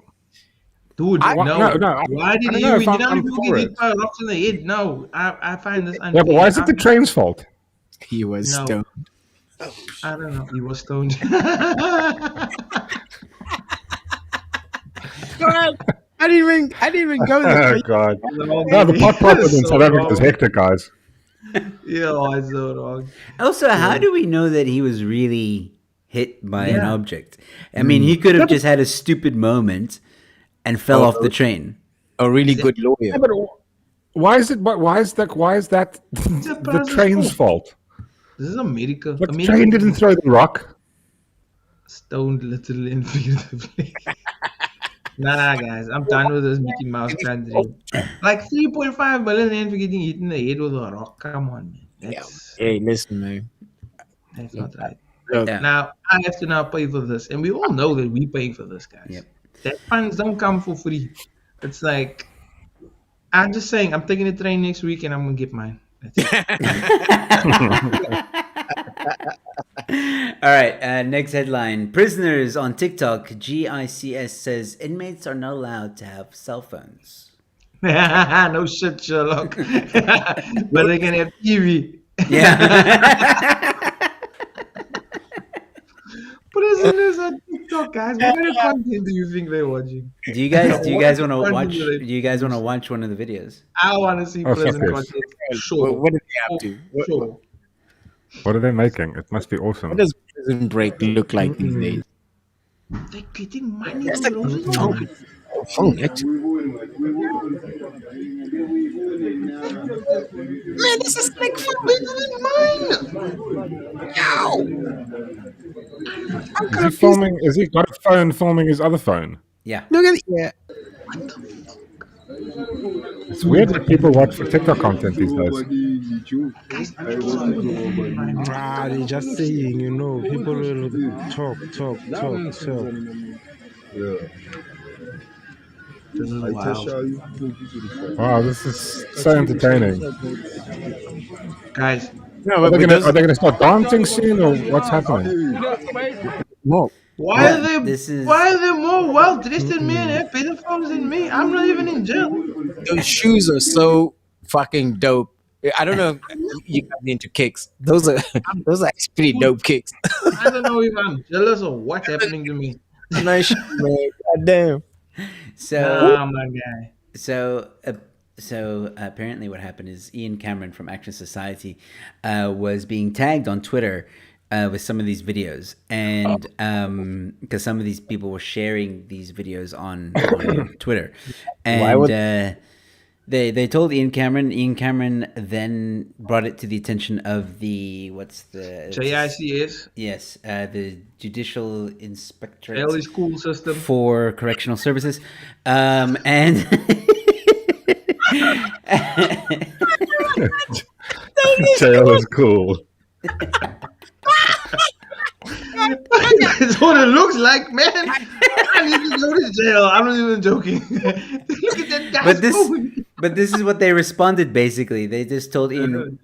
A: Dude,
D: No,
A: no.
D: no,
A: Why did
D: I don't
A: you
D: know
A: win?
D: if
A: You
D: I'm
A: know people
D: for
A: get
D: it.
A: hit by rocks in the head. No, I find this unfair.
D: Yeah, but why is it the train's fault?
B: he was
A: No.
B: stoned.
A: I don't know. He was stoned.
B: God, I didn't even go
D: Oh,
B: there.
D: God.
A: No,
D: No, the pot
A: That's
D: in
A: so
D: South Africa is
A: wrong.
D: hectic, guys.
A: Yeah, it's so wrong.
E: Also, how do we know that he was really hit by an
A: Yeah.
E: object? I mean, he could have just had a stupid moment and fell off the train.
B: A really good lawyer.
D: Yeah, but why is it? Why is that the
A: person's
D: train's fault?
A: This is America.
D: But the
A: America
D: train didn't throw the rock.
A: stoned literally and figuratively. Nah, guys, I'm done with this Mickey Mouse country. Like 3.5 million rand for getting hit in the head with a rock. Come on, man. That's
B: Hey, listen, man.
A: not right.
B: Look,
E: Yeah.
A: Now I have to now pay for this, and we all know that we pay for this, guys.
E: Yep.
A: That funds don't come for free. It's like I'm just saying, I'm taking a train next week, and I'm gonna get mine. That's it.
E: All right, next headline. Prisoners on TikTok, GICS says inmates are not allowed to have cell phones.
A: No shit, Sherlock. But they can have TV.
E: Yeah.
A: Prisoners on TikTok, guys. What kind of content do you think they're watching?
E: do you guys want to
A: What
E: watch
A: do they-
E: do you guys want to watch one of the videos?
A: I want to see
D: Oh,
A: prison
D: fuck
A: content.
B: what,
A: Sure.
B: what do they have to? What,
A: Sure.
D: What are they making? It must be awesome.
B: what does prison break look like these days?
A: They're getting money.
B: That's
A: bro.
B: the phone. Man, this is like bigger than mine.
D: Is he filming? Is he got a phone filming his other phone?
E: Yeah.
B: Look at yeah.
D: It's weird that people watch for TikTok content these days.
F: Ah, they just saying, you know, people will talk.
D: Wow, this is so entertaining.
A: Guys,
B: No,
D: Are
B: but
D: they gonna start dancing soon, or what's happening?
B: no.
A: why are they?
E: This is-
A: Why are they more well dressed than me and have better phones than me? I'm not even in jail.
B: Those shoes are so fucking dope. I don't know if you got into kicks. Those are actually pretty dope kicks.
A: I don't know if I'm jealous or what's happening to me.
B: Nice shit, man. God damn.
E: So
A: Oh my guy.
E: So apparently what happened is Ian Cameron from Action Society was being tagged on Twitter with some of these videos, and because some of these people were sharing these videos on Twitter, and
B: Why would-
E: They told Ian Cameron. Ian Cameron then brought it to the attention of the
A: JICS,
E: Yes, the Judicial Inspectorate
A: early school system.
E: for Correctional Services, and
D: Jail is cool.
A: That's what it looks like, man. I need to go to jail. I'm not even joking. Look at that guy.
E: but this is what they responded. Basically, they just told Ian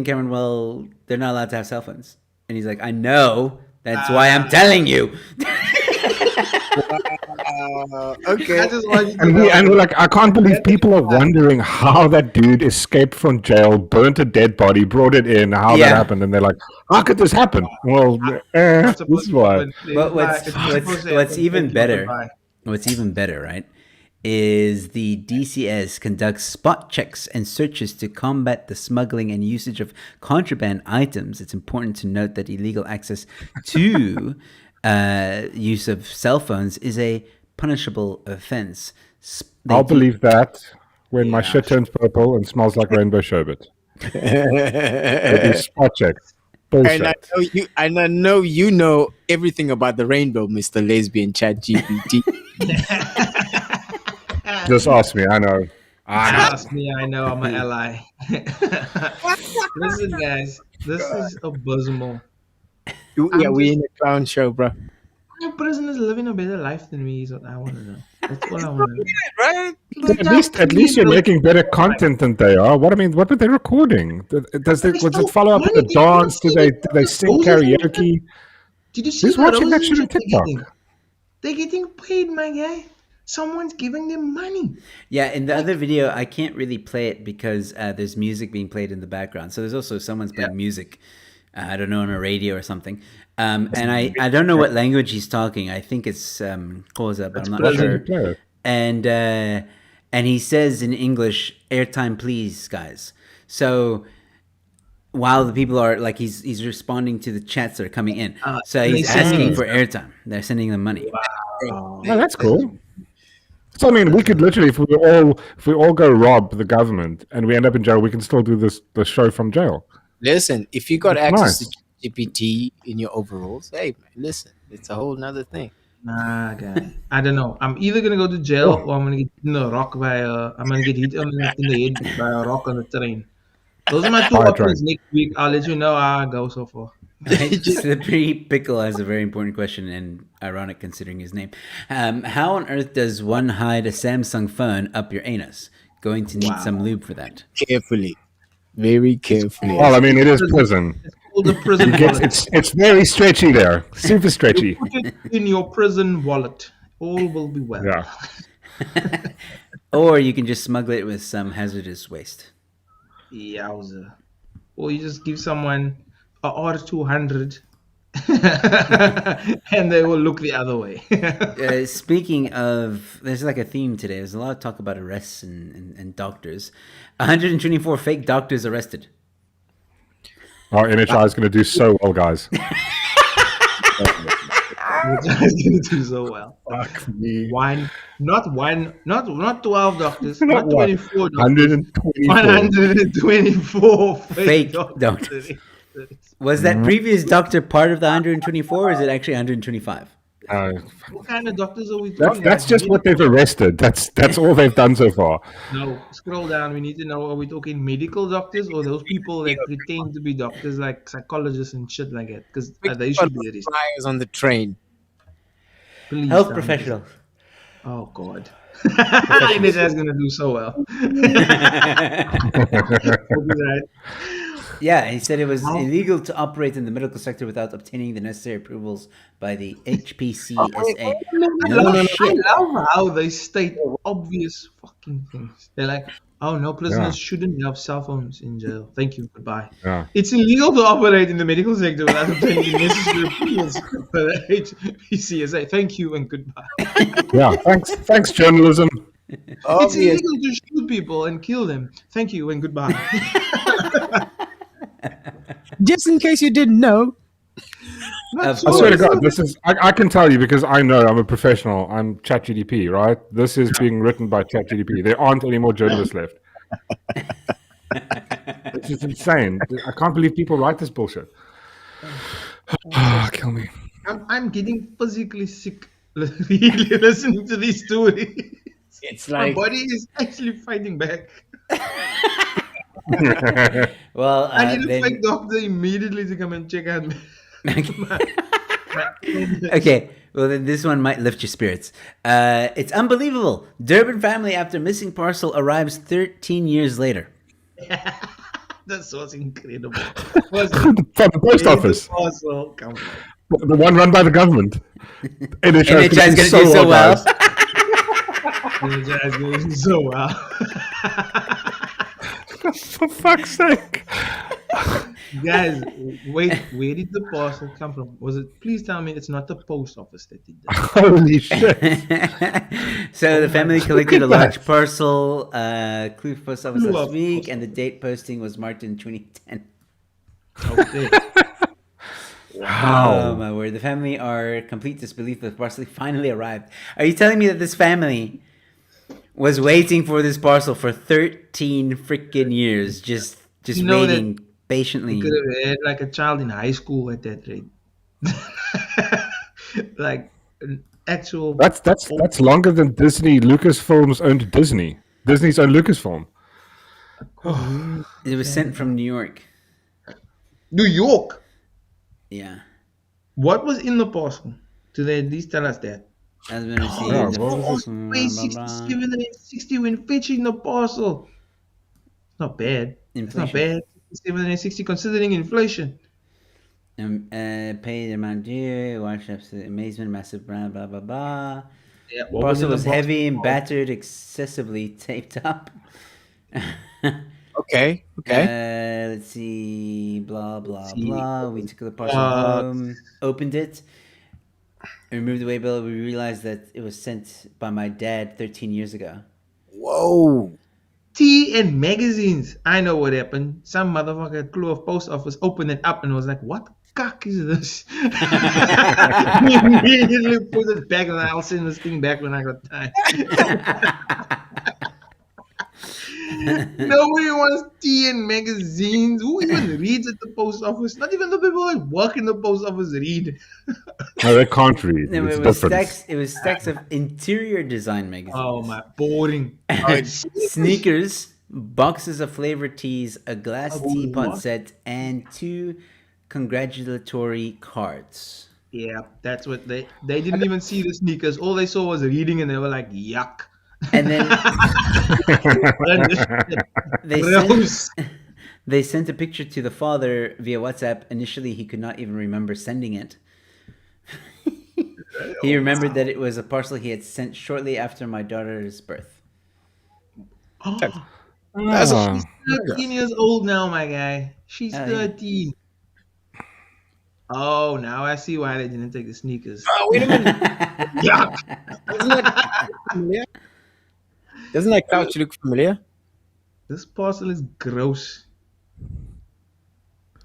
E: Cameron, well, they're not allowed to have cell phones, and he's like, I know. That's why I'm telling you.
B: Okay.
A: I just want you to
D: And
A: know.
D: we're like, I can't believe people are wondering how that dude escaped from jail, burnt a dead body, brought it in, how
E: Yeah.
D: that happened, and they're like, how could this happen? Well,
A: It's
D: this is why.
E: But what's even better,
A: Goodbye.
E: what's even better, right, is the DCS conducts spot checks and searches to combat the smuggling and usage of contraband items. It's important to note that illegal access to use of cell phones is a punishable offense.
D: I'll believe that when my shit turns purple and smells like rainbow sherbet. It'll be spot check. Bullshit.
B: And I know you know everything about the rainbow, Mr. Lesbian Chat GPT.
D: Just ask me. I know.
A: Trust me, I know I'm an ally. Listen, guys, this is abysmal.
B: Yeah, we in a clown show, bro.
A: How prisoners living a better life than me is what I want to know. That's all I want to know.
B: Right?
D: At least you're making better content than they are. What were they recording? Was it follow up with a dance? Do they sing karaoke?
A: Did you see
D: Who's
A: the
D: watching that
A: roses
D: shit on
A: they're
D: TikTok?
A: getting? They're getting paid, my guy. Someone's giving them money.
E: Yeah, in the other video, I can't really play it because there's music being played in the background. So there's also someone's playing music. I don't know, on a radio or something. And I don't know what language he's talking. I think it's Koza, but I'm not sure. And he says in English, "Airtime, please, guys." So while the people are like, he's responding to the chats that are coming in. So he's asking for airtime. They're sending them money.
D: Oh, that's cool. So I mean, we could literally, if we all go rob the government and we end up in jail, we can still do the show from jail.
B: Listen, if you got
D: That's
B: access
D: nice.
B: to GPT in your overalls, hey, man, listen, it's a whole nother thing.
A: Nah, guy. I don't know. I'm either gonna go to jail or I'm gonna get hit in the rock by I'm gonna get hit in the head by a rock on the train. Those are my two
D: Fire
A: options next week. I'll let you know how I go so far.
E: Slippery Pickle has a very important question, and ironic considering his name. How on earth does one hide a Samsung phone up your anus? Going to need some lube for that.
B: Carefully. Very carefully.
D: Well, I mean, it is prison.
A: It's called the prison wallet.
D: It's very stretchy there, super stretchy.
A: Put it in your prison wallet. All will be well.
D: Yeah.
E: Or you can just smuggle it with some hazardous waste.
A: Yowza. Or you just give someone a R200 and they will look the other way.
E: Speaking of, there's like a theme today. There's a lot of talk about arrests and doctors. 124 fake doctors arrested.
D: Our NHI is going to do so well, guys.
A: It's going to do so well.
D: Fuck me.
A: Not 12 doctors,
D: Not
A: not 24 doctors.
D: 124.
A: 124
E: Fake doctors. Was that previous doctor part of the 124, or is it actually 125?
A: What kind of doctors are we talking
D: That's
A: about?
D: just what they've arrested. That's all they've done so far.
A: No, scroll down. We need to know, are we talking medical doctors or those people that pretend to be doctors like psychologists and shit like that? Because they should be arrested.
B: Flyers on the train.
A: Please
E: Health
A: tell me.
E: professionals.
A: Oh, God. NHS going to do so well. Hope you're right.
E: Yeah, he said it was illegal to operate in the medical sector without obtaining the necessary approvals by the HPCSA.
A: I love how they state obvious fucking things. They're like, oh, no, prisoners shouldn't have cell phones in jail. Thank you. Goodbye.
D: Yeah.
A: It's illegal to operate in the medical sector without obtaining the necessary approvals by the HPCSA. Thank you and goodbye.
D: Yeah. Thanks, journalism.
A: It's illegal to shoot people and kill them. Thank you and goodbye.
B: Just in case you didn't know.
E: Of
D: I swear to
E: course.
D: God, this is. I can tell you because I know I'm a professional. I'm ChatGDP, right? This is being written by ChatGDP. There aren't any more journalists left. This is insane. I can't believe people write this bullshit. Kill me.
A: I'm getting physically sick really listening to these stories.
B: It's
A: My
B: like
A: body is actually fighting back.
E: Well,
A: I need a
E: then
A: fake doctor immediately to come and check out me.
E: okay. Well, then this one might lift your spirits. It's unbelievable. Durban family after missing parcel arrives 13 years later.
A: That was incredible.
D: From the post office,
A: Also, come on.
D: the one run by the government. NHS
E: NHS is going to do so well.
D: guys.
A: You guys doing so well.
D: For fuck's sake!
A: Guys, wait, where did the parcel come from? Was it? Please tell me it's not the post office that did that.
D: Holy shit!
E: So the family collected a
D: Look at
E: large
D: that.
E: parcel, Kloof post office
A: Kloof
E: last
A: post
E: week, and the date posting was marked in 2010.
A: Okay.
E: Oh my word! The family are complete disbelief that the parcel finally arrived. Are you telling me that this family was waiting for this parcel for 13 freaking years, just
A: You know
E: waiting patiently?
A: You could have had like a child in high school at that rate. Like an actual.
D: That's longer than Disney. Lucasfilms owned Disney. Disney's owned Lucasfilm.
E: It was sent from New York.
A: New York.
E: Yeah,
A: What was in the parcel? Do they at least tell us that?
E: has been received.
D: yeah,
E: The
D: what
E: parcel-
A: Pay
E: blah, blah, blah.
A: 6760 when fetching the parcel. It's not bad. It's not
E: Inflation.
A: bad. 760 considering inflation.
E: Pay the amount due. Watch up to amazement, massive brand, blah blah blah.
A: Yeah,
E: The parcel was heavy and battered, excessively taped up.
B: okay.
E: Let's see. Blah blah
A: See.
E: blah. We took the parcel home, opened it, removed the way bill. We realized that it was sent by my dad 13 years ago.
B: Whoa.
A: Tea and magazines. I know what happened. Some motherfucker at Kloof post office opened it up and was like, "What the cock is this?" He immediately put it back, and I'll send this thing back when I got time. Nobody wants tea and magazines. Who even reads at the post office? Not even the people that work in the post office read.
D: No, they can't read.
E: No,
D: It's
E: it was
D: different.
E: stacks. It was stacks of interior design magazines.
A: Oh my, boring.
E: Sneakers, boxes of flavored teas, a glass teapot
A: what?
E: set, and 2 congratulatory cards.
A: Yeah, that's what they didn't even see the sneakers. All they saw was reading, and they were like, "Yuck."
E: And then they sent,
A: Gross.
E: they sent a picture to the father via WhatsApp. Initially, he could not even remember sending it. He remembered that it was a parcel he had sent shortly after my daughter's birth.
B: That's
D: Ah.
A: 13 years old now, my guy. She's
E: Oh, yeah.
A: 13. Oh, now I see why they didn't take the sneakers.
B: Oh, wait a minute.
A: Yuck.
B: Doesn't that familiar? Doesn't that couch look familiar?
A: This parcel is gross.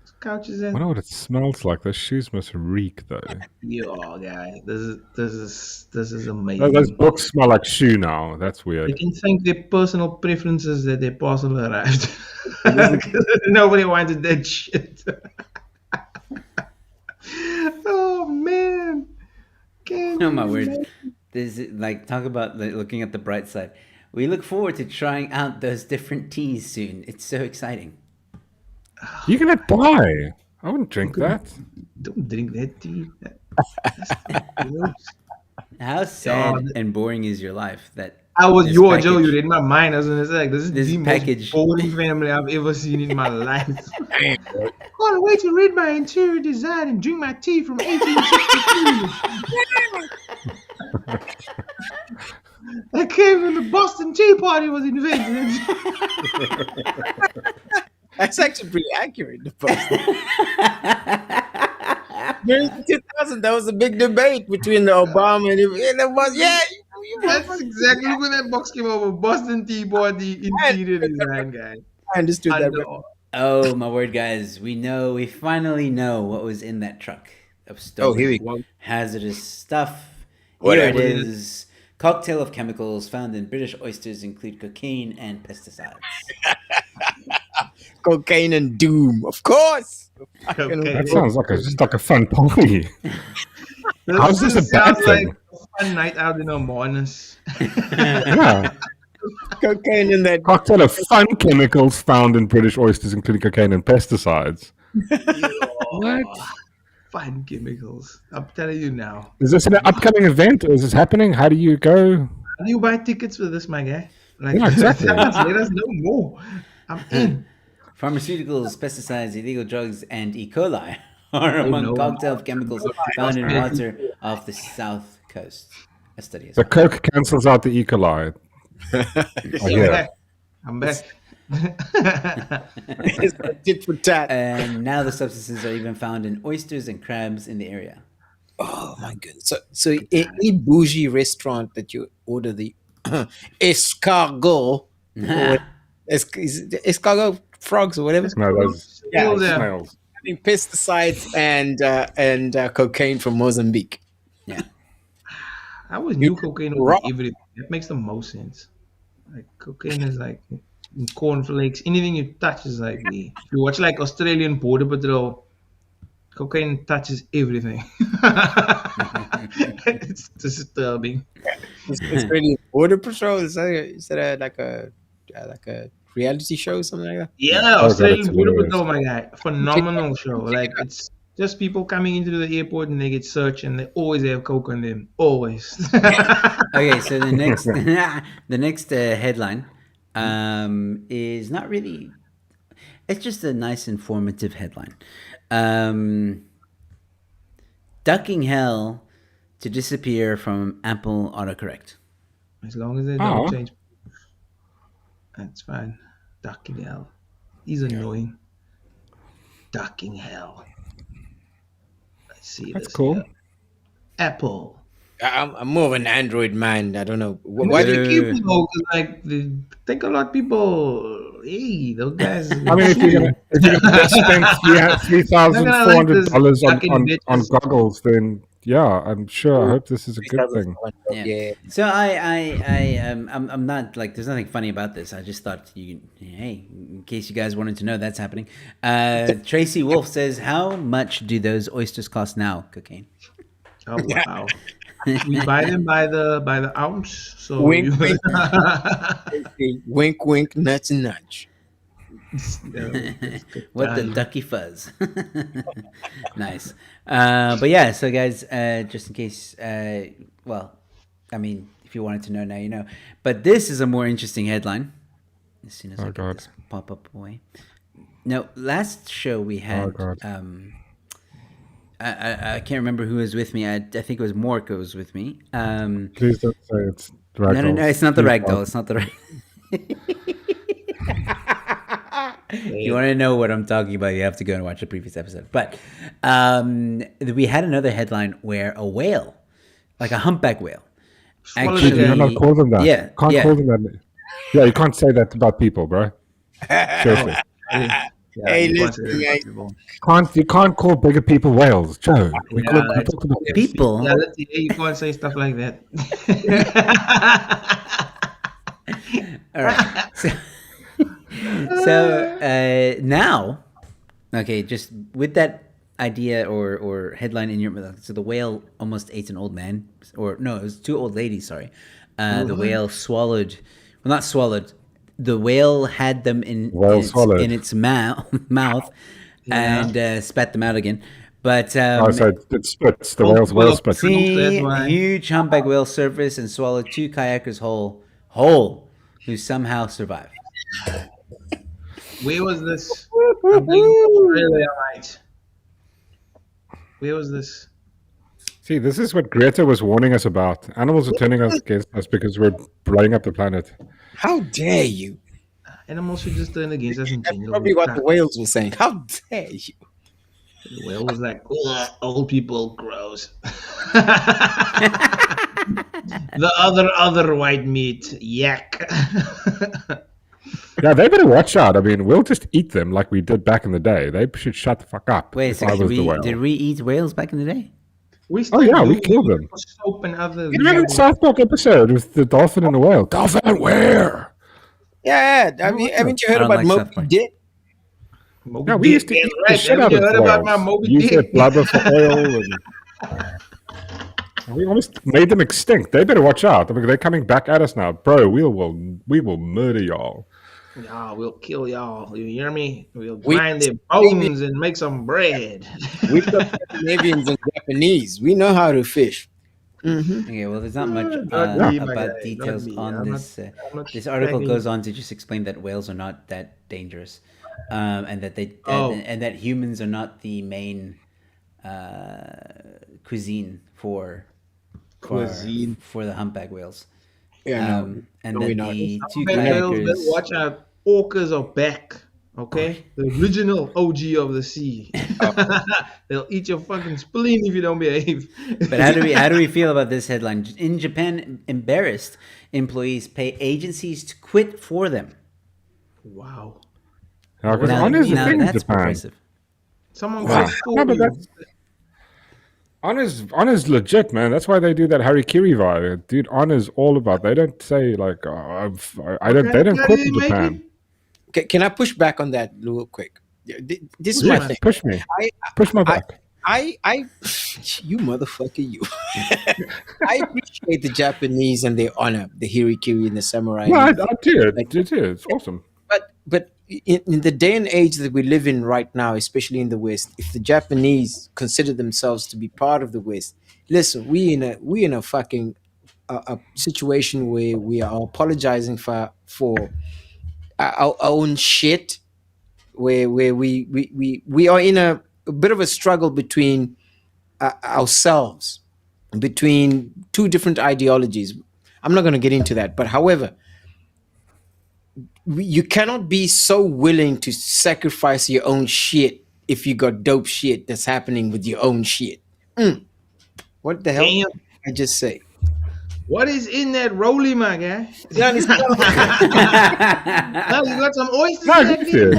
A: This couch is
D: I
A: in.
D: wonder what it smells like. Those shoes must reek, though.
A: Yo, guy, this is amazing.
D: Those books smell like shoe now. That's
A: They
D: weird.
A: can thank their personal preferences that their parcel arrived. Nobody wanted that shit. Oh man.
E: Oh my word! This is like talk about looking at the bright side. We look forward to trying out those different teas soon. It's so exciting.
D: You can buy. I wouldn't drink that.
A: Don't drink that tea. That's gross.
E: How sad and boring is your life that
A: I was
E: this
A: Joe. You
E: package-
A: read my mind. I was gonna say, like, this is
E: This
A: the
E: package-
A: most boring family I've ever seen in my life. Can't wait to read my interior design and drink my tea from 1862. I came when the Boston Tea Party was invented.
B: That's actually pretty accurate. The post. During 2000, there was a big debate between the Obama and it was
A: That's exactly when that box came over. Boston Tea Party interior design guy.
B: I understood
A: I
B: that.
A: know.
E: Oh my word, guys! We finally know what was in that truck. of stolen
B: here we go.
E: hazardous stuff.
B: Whatever
E: Here
B: it
E: it is. Cocktail of chemicals found in British oysters include cocaine and pesticides.
B: Cocaine and doom, of course.
A: Okay.
D: That sounds like just like a fun party. How's this a bad
A: sounds
D: thing?
A: like a fun night out in Omanus.
D: Yeah.
B: Cocaine in that.
D: Cocktail of fun chemicals found in British oysters, including cocaine and pesticides.
A: What? Fun chemicals. I'm telling you now.
D: Is this an upcoming event? Is this happening? How do you go?
A: How do you buy tickets for this, my guy? Like,
D: Yeah, exactly.
A: let us know more. I'm in.
E: Pharmaceuticals, pesticides, illegal drugs, and E. coli are among
A: no.
E: cocktail of chemicals found in water off the south coast. A study has
D: The Coke cancels out the E. coli.
A: I'm back.
B: It's a tit for tat.
E: And now the substances are even found in oysters and crabs in the area.
B: Oh my goodness! So any bougie restaurant that you order the escargot, or is it escargot frogs or whatever,
D: No, those
B: Yeah,
A: Still there.
D: snails.
B: having pesticides and cocaine from Mozambique.
E: Yeah.
A: I always knew cocaine was
B: Rock.
A: in everything. That makes the most sense. Like cocaine is like in cornflakes. Anything you touch is like if you watch like Australian Border Patrol, cocaine touches everything. It's disturbing.
B: It's really Border Patrol. Is that like a reality show or something like that?
A: Yeah,
D: God,
A: Australian
D: it's
A: Border
D: hilarious.
A: Patrol, my guy. Phenomenal show. Like it's just people coming into the airport and they get searched and they always have coke on them. Always.
E: Okay, so the next the next headline is not really. It's just a nice informative headline. Ducking hell to disappear from Apple autocorrect.
A: As long as they don't
D: Oh.
A: change, that's fine. Ducking hell. He's annoying. Ducking hell. Let's see.
D: That's
A: this
D: cool.
A: here. Apple.
B: I'm more of an Android man. I don't know why do you
A: Why do people though? 'Cause, like, they think a lot of people. Hey, those guys.
D: I mean, if you're gonna spend $3,400 on goggles, then yeah, I'm sure. I hope this is a good thing.
B: Yeah.
E: So I'm not like there's nothing funny about this. I just thought hey, in case you guys wanted to know, that's happening. Tracy Wolf says, how much do those oysters cost now? Cocaine.
A: Oh wow. We buy them by the ounce. So
B: Wink, wink. Wink, wink, nudge, nudge.
E: What the ducky fuzz. Nice. But yeah, so guys, just in case, well, I mean, if you wanted to know now, you know. But this is a more interesting headline. As soon as I get
D: God.
E: this pop up away. No, last show we had,
D: God.
E: I can't remember who was with me. I think it was Mork who was with me.
D: Please don't say it's ragdoll.
E: No, it's not the ragdoll. It's not the rag. If you want to know what I'm talking about, you have to go and watch the previous episode. But we had another headline where a whale, like a humpback whale,
A: Swallowed
E: actually,
A: it
D: You cannot call them that.
E: Yeah,
D: Can't
E: yeah.
D: call them that. Yeah, you can't say that about people, bro. Seriously.
B: Hey,
A: you can't
B: listen,
A: say
B: guys.
A: that.
D: You can't call bigger people whales, Joe. We
A: Yeah,
D: talk about
E: people.
A: Yeah, you can't say stuff like that.
E: All right. So now, okay, just with that idea or headline in your, so the whale almost ate an old man, or no, it was two old ladies. Sorry, the whale swallowed. Well, not swallowed. The whale had them in its mouth and spat them out again. But
D: Oh, so it spits. The whale's whale spits.
E: see,
A: That's why.
E: a huge humpback whale surfaced and swallowed two kayakers whole, who somehow survived.
A: Where was this? I'm thinking Australia, right? Where was this?
D: See, this is what Greta was warning us about. Animals are turning us against us because we're blowing up the planet.
B: How dare you?
A: Animals should just turn against us in
B: That's
A: general.
B: probably what the whales were saying. How dare you?
A: The whale was like, "Ugh, old people, gross. The other white meat, yak.
D: Yeah, they better watch out. I mean, we'll just eat them like we did back in the day. They should shut the fuck up.
E: Wait a
D: if I
E: second.
D: was the whale.
E: Did we eat whales back in the day?
A: We still
D: yeah,
A: do
D: we killed them.
A: for soap and other.
D: You remember the South Park episode with the dolphin and the whale? Dolphin, where?
B: Yeah, I mean, haven't you heard
E: I don't
B: about
E: like South
B: Moby
E: Park.
B: Dick?
A: Moby
D: Yeah, we used to
A: Dick,
D: eat
A: yeah,
D: the shit
A: Haven't
D: out
A: you
D: of
A: heard about my
D: whales.
A: Moby
D: Use their
A: Dick?
D: blubber for oil. And we almost made them extinct. They better watch out. I mean, they're coming back at us now, bro. We will murder y'all.
A: Nah, we'll kill y'all. You hear me? We'll
B: We-
A: grind their bones and make some bread.
B: We've got Scandinavians and Japanese. We know how to fish.
E: Okay, well, there's not much
A: Not me, my
E: about
A: guy,
E: details
A: not me.
E: on
A: I'm
E: this.
A: I'm not
E: This article
A: bragging.
E: goes on to just explain that whales are not that dangerous, and that they
A: Oh.
E: and that humans are not the main cuisine for the humpback whales.
B: Yeah, no.
E: And
B: No,
E: that
B: we're not.
E: the two
A: Humpback whales,
E: kayakers.
A: better watch out. Orcas are back. Okay, the original OG of the sea. They'll eat your fucking spleen if you don't behave.
E: But how do we feel about this headline? In Japan, embarrassed employees pay agencies to quit for them.
A: Wow.
D: Because
E: Now,
D: honor's the
E: now
D: thing in
E: that's
D: Japan.
E: progressive.
A: Someone
D: Wow.
A: quit for
D: No, but
A: you.
D: that's honor's legit, man. That's why they do that harikiri vibe. Dude, honor's all about. They don't say like, I don't. They don't
A: How
D: quit
A: do
D: in
A: you make
D: Japan.
B: Can I push back on that real quick? This is my
D: Yes,
B: thing.
D: push me.
B: I,
D: Push my back.
B: you motherfucker, you. I appreciate the Japanese and their honor, the Hirikiri and the samurai.
D: No, I do. I do. It's awesome.
B: But in the day and age that we live in right now, especially in the West, if the Japanese consider themselves to be part of the West, listen, we in a fucking a situation where we are apologizing for our own shit, where we are in a bit of a struggle between ourselves, between two different ideologies. I'm not going to get into that, but however, you cannot be so willing to sacrifice your own shit if you got dope shit that's happening with your own shit. What the hell
A: Damn.
B: did I just say?
A: What is in that rolly, my guy?
B: Yeah, it's-
A: Oh, you got some oysters
D: No,
A: in that
D: good.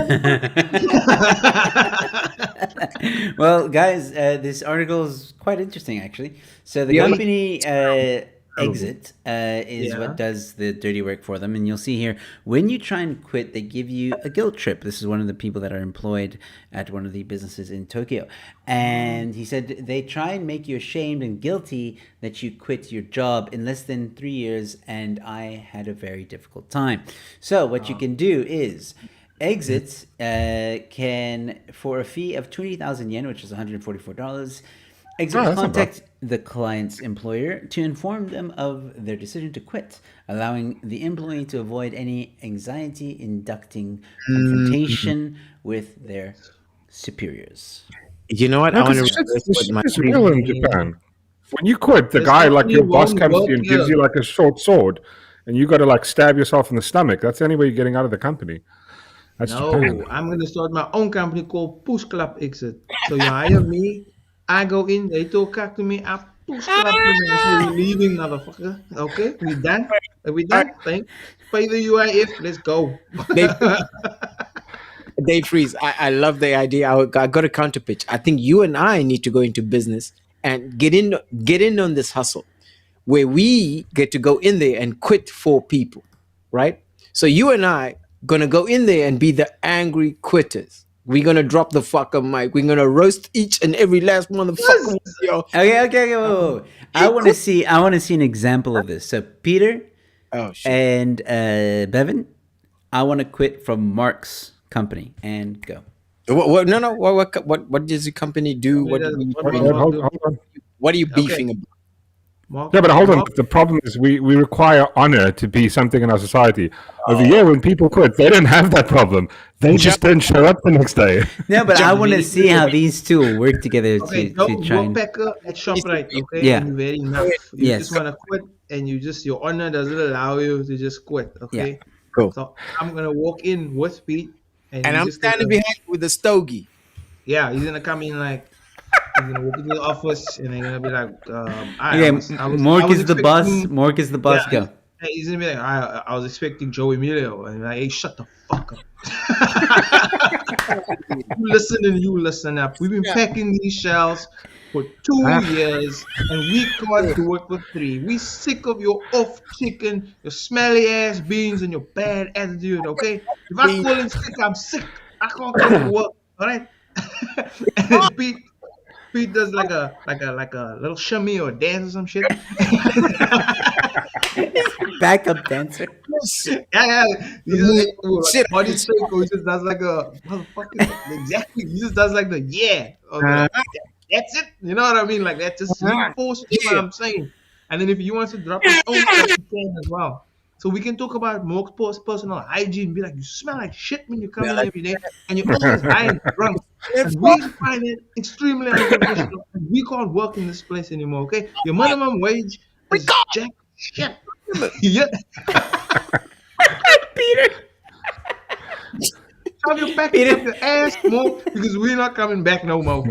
A: thing?
E: Well, guys, this article is quite interesting, actually. So the
B: Yeah.
E: company Exit is
A: Yeah.
E: what does the dirty work for them. And you'll see here, when you try and quit, they give you a guilt trip. This is one of the people that are employed at one of the businesses in Tokyo. And he said they try and make you ashamed and guilty that you quit your job in less than 3 years. And I had a very difficult time. So what you can do is... Exit can, for a fee of 20,000 yen, which is $144, Exit
D: Oh,
E: will
D: that's not
E: contact the client's employer to inform them of their decision to quit, allowing the employee to avoid any anxiety-inducing confrontation with their superiors.
B: You know what?
D: No,
B: I want to
D: 'cause
B: reverse
D: the
B: what
D: shit
B: my
D: is real in Japan. When you quit, the
A: This
D: guy, like
A: company
D: your boss,
A: won't
D: comes to you
A: work
D: and gives
A: here.
D: you like a short sword, and you got to like stab yourself in the stomach. That's the only way you're getting out of the company. That's
A: No,
D: Japan.
A: I'm going to start my own company called Push Club Exit. So you hire me, I go in, they talk to me, I push club them and say, we're leaving, motherfucker. Okay, we done? Are we done? Thanks. Pay the UIF, let's go.
B: Dave Freeze, I love the idea. I got a counter pitch. I think you and I need to go into business and get in on this hustle where we get to go in there and quit for people, right? So you and I gonna go in there and be the angry quitters. We're gonna drop the fucker mic. We're gonna roast each and every last motherfucker. Yo.
E: Okay. Whoa. I want to see an example of this. So Peter
B: Oh shit.
E: and Bevan, I want to quit from Mark's company and go.
B: What? No. What does the company do? What are
D: Hold on.
B: you beefing about?
A: Mark,
D: Yeah, but hold on.
A: Mark,
D: The problem is we require honor to be something in our society. Over here, when people quit, they don't have that problem. They just don't show up the next day.
E: No, but I want to
B: Japanese
E: see how these two will work together
A: Okay,
E: to
A: don't
E: try
A: go
E: and...
A: back at ShopRite, okay?
E: Yeah.
A: And you've had enough. You
E: Yes.
A: just want to quit and your honor doesn't allow you to just quit, okay?
B: Cool.
A: So I'm going to walk in with Pete.
B: And
A: he's
B: I'm
A: just
B: standing
A: gonna-
B: behind you with a stogie.
A: Yeah, he's going to come in like, he's going to walk into the office and they're going to be like,
E: Okay, Mork is the boss.
A: expecting-
E: Mork is the boss.
A: Yeah,
E: Go.
A: Hey, he's gonna be like, I was expecting Joe Emilio, and like, hey, shut the fuck up. You listen up. We've been packing these shells for 2 years, and we can't do it for 3. We sick of your off chicken, your smelly ass beans, and your bad attitude. Okay, if I call in sick, I'm sick. I can't come to work. All right. And then Pete does like a little shimmy or dance or some shit.
E: Backup dancer.
A: Yeah. He just
B: Shit.
A: body straight. He just does like a motherfucker. Exactly. He just does like the or the, that's it. You know what I mean? Like that just reinforces what I'm saying. And then if you want to drop his own stuff, you can as well. So we can talk about more personal hygiene. Be like, you smell like shit when you come in every day, and you're always high and drunk. And we find it extremely unprofessional. And we can't work in this place anymore. Okay, your minimum wage is jack shit. Yeah.
E: Peter.
A: Shove your back up your ass more because we're not coming back no more.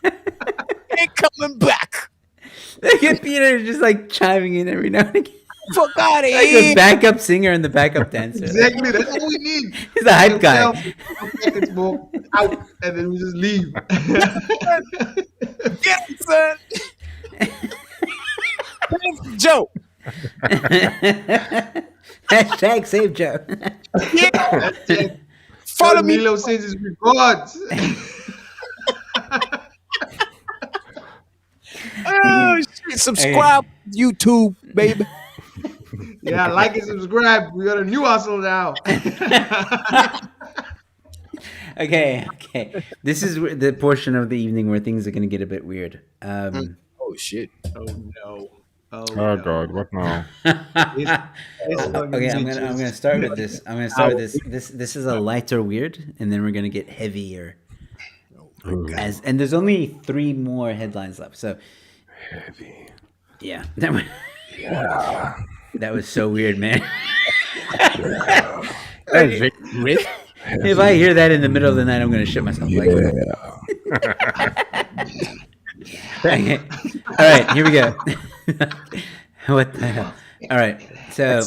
B: Ain't coming back.
E: Look at Peter just like chiming in every now and again.
B: Fuck out of
E: Like
B: here.
E: the backup singer and the backup dancer.
A: Exactly, that's what we need.
E: He's a hype guy.
A: It's more out, and then we just leave.
B: Get him, son. Joe.
E: Hashtag save Joe.
B: Yeah. Follow me.
A: Milo sends his regards.
B: Oh, shit. Subscribe YouTube, baby.
A: Yeah, like and subscribe. We got a new hustle now.
E: Okay. This is the portion of the evening where things are going to get a bit weird.
B: Oh, shit.
A: Oh no.
D: Oh God, what now?
E: Okay, I'm gonna start with this. This is a lighter weird, and then we're gonna get heavier. And there's only 3 more headlines left. So
D: Heavy.
E: yeah, that was so weird, man. If I hear that in the middle of the night, I'm gonna shit myself. Okay. All right, here we go. What the hell? All right, so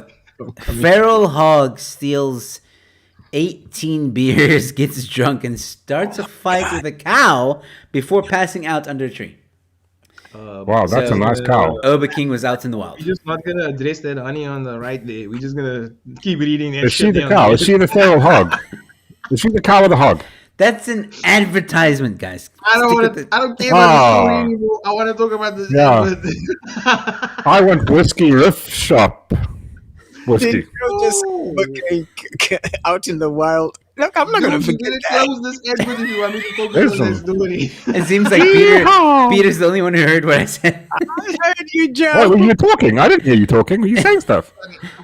E: feral hog steals 18 beers, gets drunk, and starts a fight with a cow before passing out under a tree.
D: Wow, that's a nice cow.
E: Oba King was out in the wild.
A: We're just not gonna address that honey on the right day. We're just gonna keep reading that
D: Is she
A: shit
D: the
A: down
D: cow?
A: there.
D: Is she the feral hog? Is she the cow or the hog?
E: That's an advertisement, guys.
A: I don't
E: Stick
A: want
E: with
A: to.
E: it.
A: I don't care about the story anymore. I want to talk about this.
D: Yeah. I want whiskey riff shop. Whiskey.
B: You're just fucking out in the wild. Look, I'm not gonna forget
A: Gonna
B: that.
A: close this advert if you want me to focus
D: There's
A: on
D: some-
A: this story.
E: It seems like Peter's the only one who heard what I said.
B: I heard you,
D: Wait,
B: Joe.
D: were you talking? I didn't hear you talking. Were you saying stuff?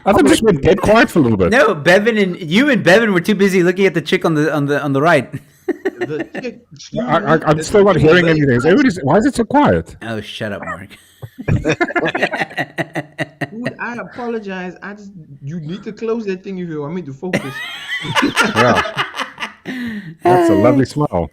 D: I thought you just went dead quiet for a little bit.
E: No, Bevan and Bevan were too busy looking at the chick on the right.
D: I'm still not hearing anything. Why is it so quiet?
E: Oh, shut up, Mark.
A: Dude, I apologize. You need to close that thing if you want me to focus.
D: Yeah. That's a lovely smell.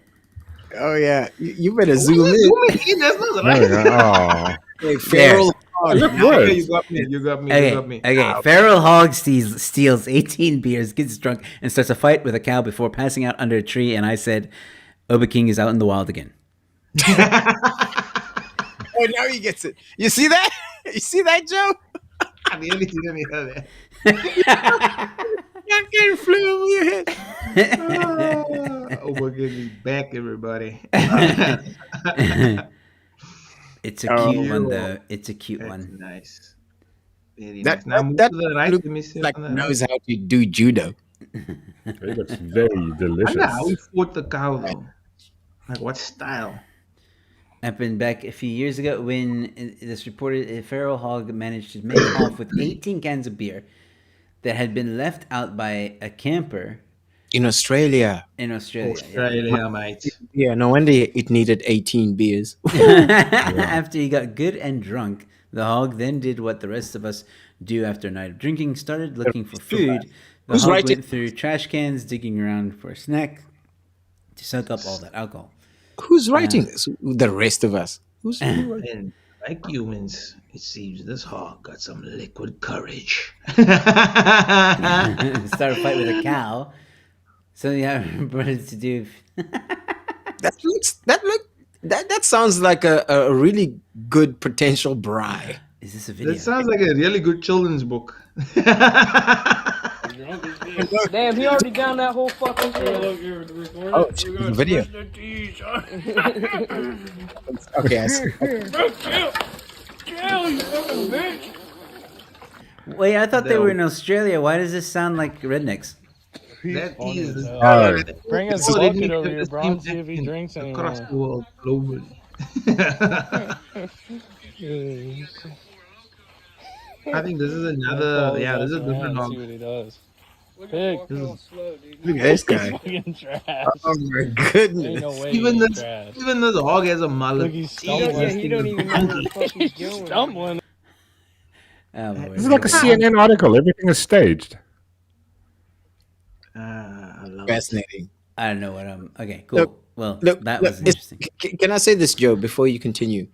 B: Oh yeah, you better zoom in.
A: That's not
D: There you
A: right.
D: go. Oh.
B: Hey, feral hog.
D: Look
A: Okay,
D: good.
A: you got me. You got me.
E: Okay,
A: You got me.
E: okay. Feral hog steals 18 beers, gets drunk, and starts a fight with a cow before passing out under a tree. And I said, Oba King is out in the wild again.
B: Oh, now he gets it. You see that? You see that, Joe?
A: I really didn't hear that.
B: That game flew over your head.
A: Oh my goodness, back everybody.
E: It's a cute one, though. It's a cute
A: That's
E: one.
A: nice. Very
B: That-
A: nice. Now move
B: that
A: to the right.
B: look
A: Let me see.
B: Like
A: on the
B: knows how to do judo.
D: It looks very
A: I
D: delicious.
A: wonder how we fought the cow though. Like what style?
E: Happened back a few years ago when this reported a feral hog managed to make off with 18 cans of beer that had been left out by a camper
B: In Australia.
E: in Australia.
A: Australia, mate.
B: Yeah, no wonder it needed 18 beers.
E: After he got good and drunk, the hog then did what the rest of us do after a night of drinking, started looking for food. The
B: Who's
E: hog
B: writing-
E: went through trash cans, digging around for a snack to soak up all that alcohol.
B: Who's writing this? The rest of us. Who's
A: And Like humans, it seems this hog got some liquid courage.
E: Start a fight with a cow. So yeah, what is to do?
B: That sounds like a really good potential braai.
E: Is this a video?
A: That sounds like a really good children's book.
G: Damn, he already down that whole fucking thing.
B: Oh, video. Okay, I see.
E: Wait, I thought they were in Australia. Why does this sound like rednecks?
A: That is
G: Bring us
A: so they
G: bucket
A: need
G: over
A: to
G: here,
A: the
G: bro.
A: same
G: See if he
A: accent
G: drinks
A: across
G: anymore.
A: the world globally. I think this is another. Yeah, this is a different
G: See
A: hog.
G: what he does. Pig.
B: Look at this guy.
G: Fucking trash.
B: Oh my
G: Ain't
B: goodness.
G: no way
A: Even
G: he's
A: this,
G: trash.
A: even this hog has a
G: Look,
A: mullet.
G: he's stumbling. stumbling.
A: He don't even know where the fuck
G: he's going. Stumbling.
E: Oh, Lord.
D: This is like a CNN article. Everything is staged.
A: I love it.
B: Fascinating.
E: I don't know what I'm. Okay, cool.
B: Look,
E: Well,
B: Look,
E: that
B: look,
E: was
B: it's-
E: interesting.
B: can I say this, Joe, before you continue?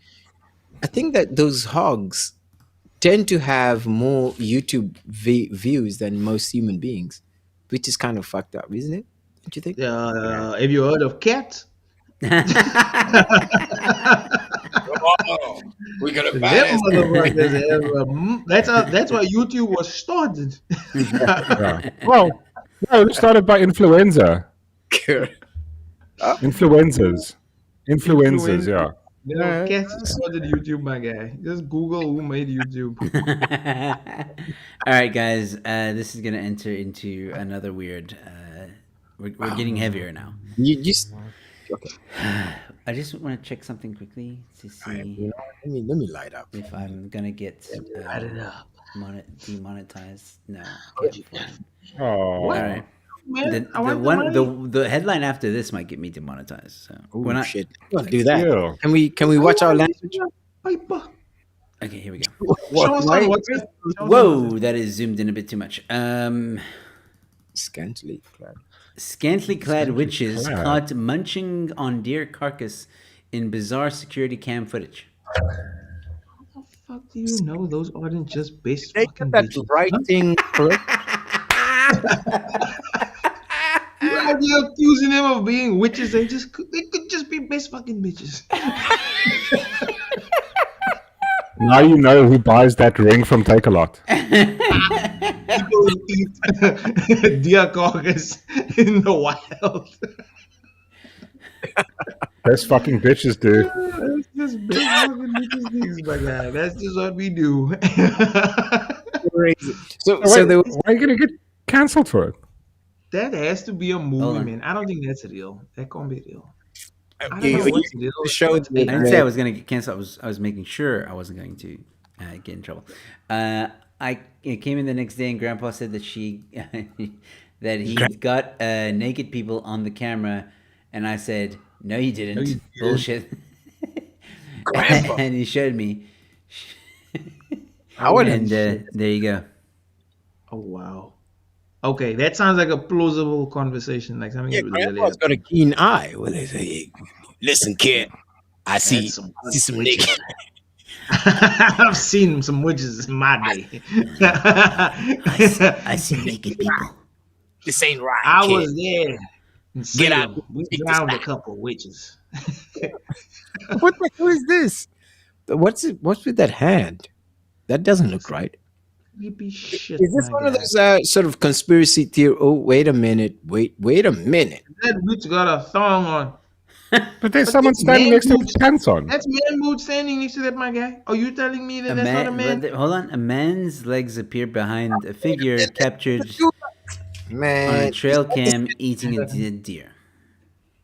B: I think that those hogs tend to have more YouTube views than most human beings, which is kind of fucked up, isn't it? Don't you think?
A: Have you heard of cats?
B: We got
A: Them motherfuckers that's why YouTube was started.
D: Yeah. Well, no, it started by influenza. Influenzas. Influenzas, yeah.
A: No, cats started YouTube, my guy. Just Google who made YouTube.
E: All right, guys. This is gonna enter into another weird. We're getting heavier now.
B: You just
E: I just want to check something quickly to see
B: let me light up.
E: if I'm gonna get
A: Light it up.
E: demonetized. No.
D: Oh,
E: All right.
A: Man, I
E: The
A: want
E: one
A: the money.
E: the headline after this might get me demonetized. So we're not.
B: Shit. Don't do that.
D: yeah.
B: Can we watch our language?
A: Paper.
E: Okay, here we go.
A: Show us on what's
E: Whoa, that is zoomed in a bit too much.
B: Scantily clad.
E: Scantily clad witches
D: clad.
E: caught munching on deer carcass in bizarre security cam footage.
A: How the fuck do you know those aren't just best
B: They
A: fucking
B: got that
A: bitches?
B: writing correct.
A: Why are you accusing them of being witches? They could just be best fucking bitches.
D: Now you know who buys that ring from Take a Lot.
A: People who eat deer carcass in the wild.
D: Best fucking bitches, dude.
A: That's just best fucking bitches things, my guy. That's just what we do.
B: So
D: Why,
B: there was,
D: why are you going to get cancelled for it?
A: That has to be a
E: Hold
A: movie,
E: on.
A: man. I don't think that's real. That can't be real. I don't
B: you-
A: know
B: you-
A: what's real.
B: the show
A: what's
B: that-
E: I
A: fake.
E: didn't say I was gonna get canceled. I was making sure I wasn't going to get in trouble. It came in the next day, and Grandpa said that that he got naked people on the camera, and I said, "No, you didn't.
A: you didn't."
E: Bullshit."
B: Grandpa.
E: And he showed me.
B: I wouldn't.
E: And there you go.
A: Oh wow. Okay, that sounds like a plausible conversation, like something you would really
B: Grandpa's got a keen eye. Well, they say, "Listen, kid, I see
A: That's some
B: some nigga."
A: I've seen some witches in my day.
E: I see naked people.
B: This ain't right.
A: I
B: kid.
A: was there. In
B: Get out.
A: Salem. We
B: Kick this
A: found a
B: back.
A: couple witches.
B: What the hell is this? What's it? What's with that hand? That doesn't look right.
A: Creepy shit.
B: Is this
A: my
B: one of
A: guy.
B: those sort of conspiracy theory? Oh, wait a minute. Wait a minute.
A: That witch got a thong on.
D: But there's someone standing
A: man
D: next to
A: boots.
D: with pants on.
A: That's man mood standing next to that, my guy. Are you telling me that that's not a man?
E: Hold on. A man's legs appear behind a figure captured on a
B: Man,
E: trail cam eating a dead deer.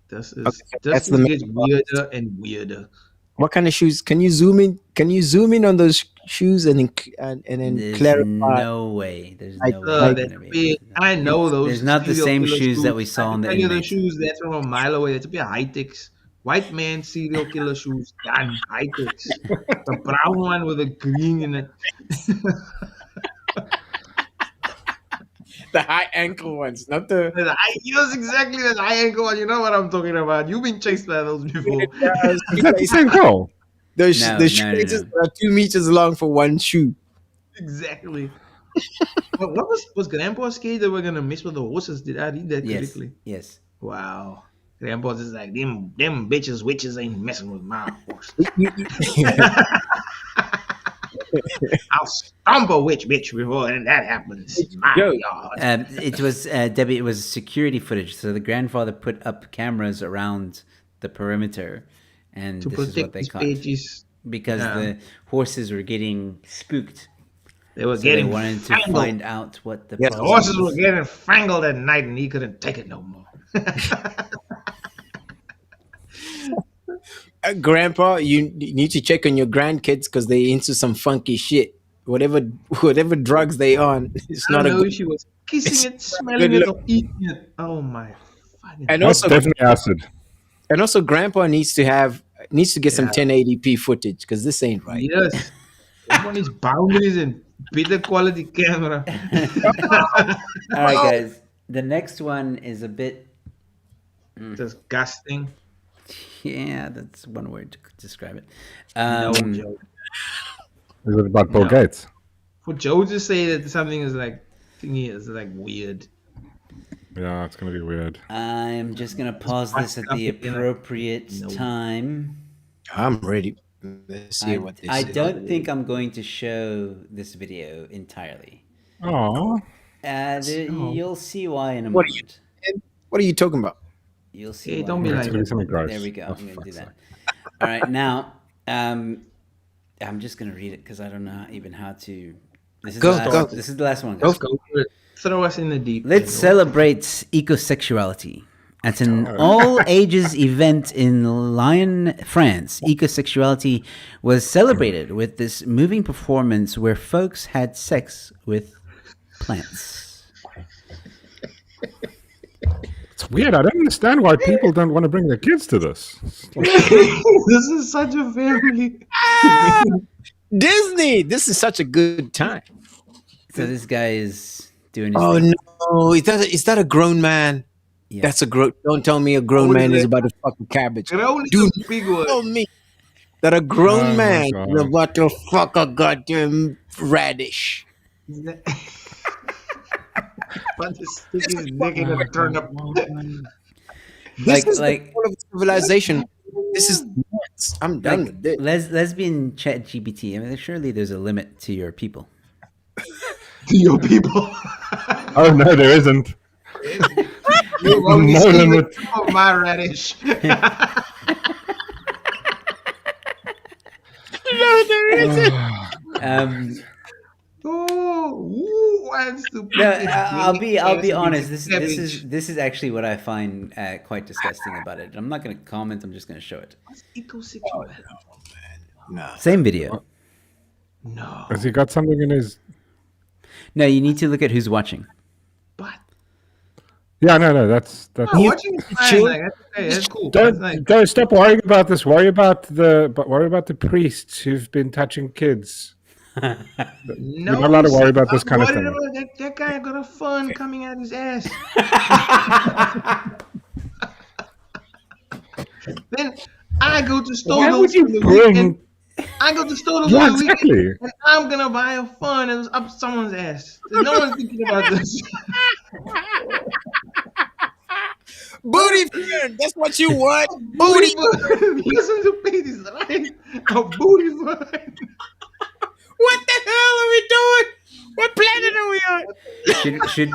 A: This is
B: that's
A: this
B: the
A: gets weirder and weirder.
B: what kind of shoes? Can you zoom in? Can you zoom in on those shoes and then
E: There's
B: clarify?
E: no way. There's
B: Like-
E: no
A: Oh,
E: way.
A: that's
E: gonna be
A: big.
E: able to-
A: I know those.
E: There's not the
A: serial
E: same
A: killer
E: shoes that we saw
A: I
E: on the
A: can tell you the
E: internet.
A: shoes that's from a mile away. That's a bit high techs. White man serial killer shoes. Done. High techs. The brown one with a green in it.
B: The high ankle ones, not the.
A: Yes, exactly that high ankle one. You know what I'm talking about. You've been chased by those before.
D: Is that the same girl?
B: The
E: No,
B: shoelaces
E: no.
B: are 2 meters long for one shoe.
A: Exactly. What was Grandpa scared that we're gonna mess with the horses? Did I read that
E: Yes,
A: correctly?
E: yes.
A: Wow. Grandpa's just like them bitches, witches ain't messing with my horse. I'll stomp a witch bitch before that happens in my
B: Yo.
A: yard.
E: It was Debbie. It was security footage. So the grandfather put up cameras around the perimeter, and
A: To
E: this is what
A: protect
E: they
A: his
E: caught
A: pages.
E: because
A: Yeah.
E: the horses were getting spooked.
A: They were
E: So they
A: getting
E: wanted to
A: fangled.
E: find out what the
B: Yes,
A: The
E: problem
A: horses
E: was.
A: were getting fangled at night and he couldn't take it no more.
B: Grandpa, you need to check on your grandkids because they into some funky shit. Whatever drugs they on, it's
A: I
B: not a
A: know
B: good.
A: she was kissing
B: it's
A: it, smelling
B: good
A: it, or eating it. Oh my fucking
B: And
D: That's
B: also,
D: definitely acid.
B: Grandpa needs to get some
A: Yeah.
B: 1080p footage because this ain't right.
A: Yes. Everyone needs boundaries and better quality camera.
E: All right, guys. The next one is a bit.
A: Disgusting.
E: Yeah, that's one word to describe it.
A: No joke.
D: Is it about Bill
A: No.
D: Gates?
A: For Joe to say that something is like thingy is like weird.
D: Yeah, it's gonna be weird.
E: I'm just gonna pause this at the appropriate
A: No.
E: time.
B: I'm ready. Let's see what this
E: I
B: is.
E: don't think I'm going to show this video entirely.
D: Oh,
E: You'll see why in a
B: What are you-
E: moment.
B: What are you talking about?
E: You'll see.
A: Hey,
E: why
A: don't
E: in
A: be
E: a
A: like
D: it's
E: moment.
D: gonna be something gross.
E: There we go.
D: Oh,
E: I'm going to do
D: fuck's
E: that.
D: sake.
E: All right, now, I'm just going to read it because I don't know even how to. This is
B: Go,
E: the last,
B: go.
E: This is the last one.
B: Go.
E: Guys.
A: Go for it. Throw us in the deep.
E: Let's
A: end.
E: celebrate ecosexuality. At an all ages event in Lyon, France, ecosexuality was celebrated with this moving performance where folks had sex with plants.
D: It's weird. I don't understand why people don't want to bring their kids to this.
A: This is such a family.
B: Disney. This is such a good time.
E: So this guy is doing his
B: Oh
E: thing.
B: no! Is that a grown man?
E: Yeah.
B: That's a grown. Don't tell me a grown
A: What is
B: man is
A: it?
B: about to fuck a cabbage.
A: Grown is
B: Dude,
A: a big word.
B: tell me that a grown
D: Oh, my
B: man
D: God.
B: is about to fuck a goddamn radish.
A: But to stick his dick in a turnip.
B: This is
E: like-
B: the whole of civilization. This is nuts. I'm done with this.
E: Lesbian chat GPT. I mean, surely there's a limit to your people.
A: To your people.
D: Oh no, there isn't.
A: You've only
D: No
A: seen the
D: limit.
A: tip of my radish. Oh, ooh, and stupid.
E: No, I'll be honest. This is actually what I find quite disgusting about it. I'm not going to comment. I'm just going to show it.
A: Ecosexual.
B: No.
E: Same video.
A: No,
D: Has he got something in his?
E: No, you need to look at who's watching.
A: but
D: Yeah, no, that's.
A: watching is fine. Like, that's okay. That's cool. That's nice.
D: Don't stop worrying about this. Worry about the priests who've been touching kids.
A: No,
D: You're not allowed to worry about this
A: I'm
D: kind of
A: worried
D: thing.
A: about that guy got a fun coming out his ass. Then I go to
D: Why
A: Stolos
D: would you
A: for the
D: bring?
A: weekend. I go to Stolos
D: Yeah,
A: for the
D: exactly.
A: weekend, and I'm gonna buy a fun and it's up someone's ass. No one's thinking about this.
B: Booty fern. That's what you want. Booty.
A: Booty. Listen to Petey's right. A booty fun.
B: What the hell are we doing? What planet are we on?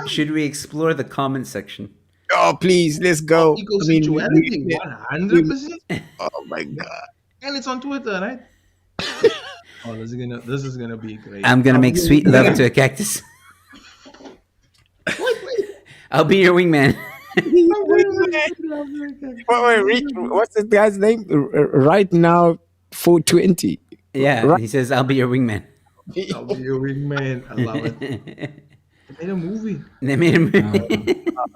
E: Should we explore the comment section?
B: Oh, please, let's go.
A: Ecosexuality, 100%.
B: Oh my god.
A: And it's on Twitter, right? Oh, this is gonna be great.
E: I'm gonna make sweet love to a cactus. I'll be your wingman.
B: Wait, what's this guy's name? Right now, 420.
E: Yeah,
B: Right.
E: he says I'll be your wingman.
A: I'll be your wingman. I love it. They made a movie.
E: They made a movie.
B: Oh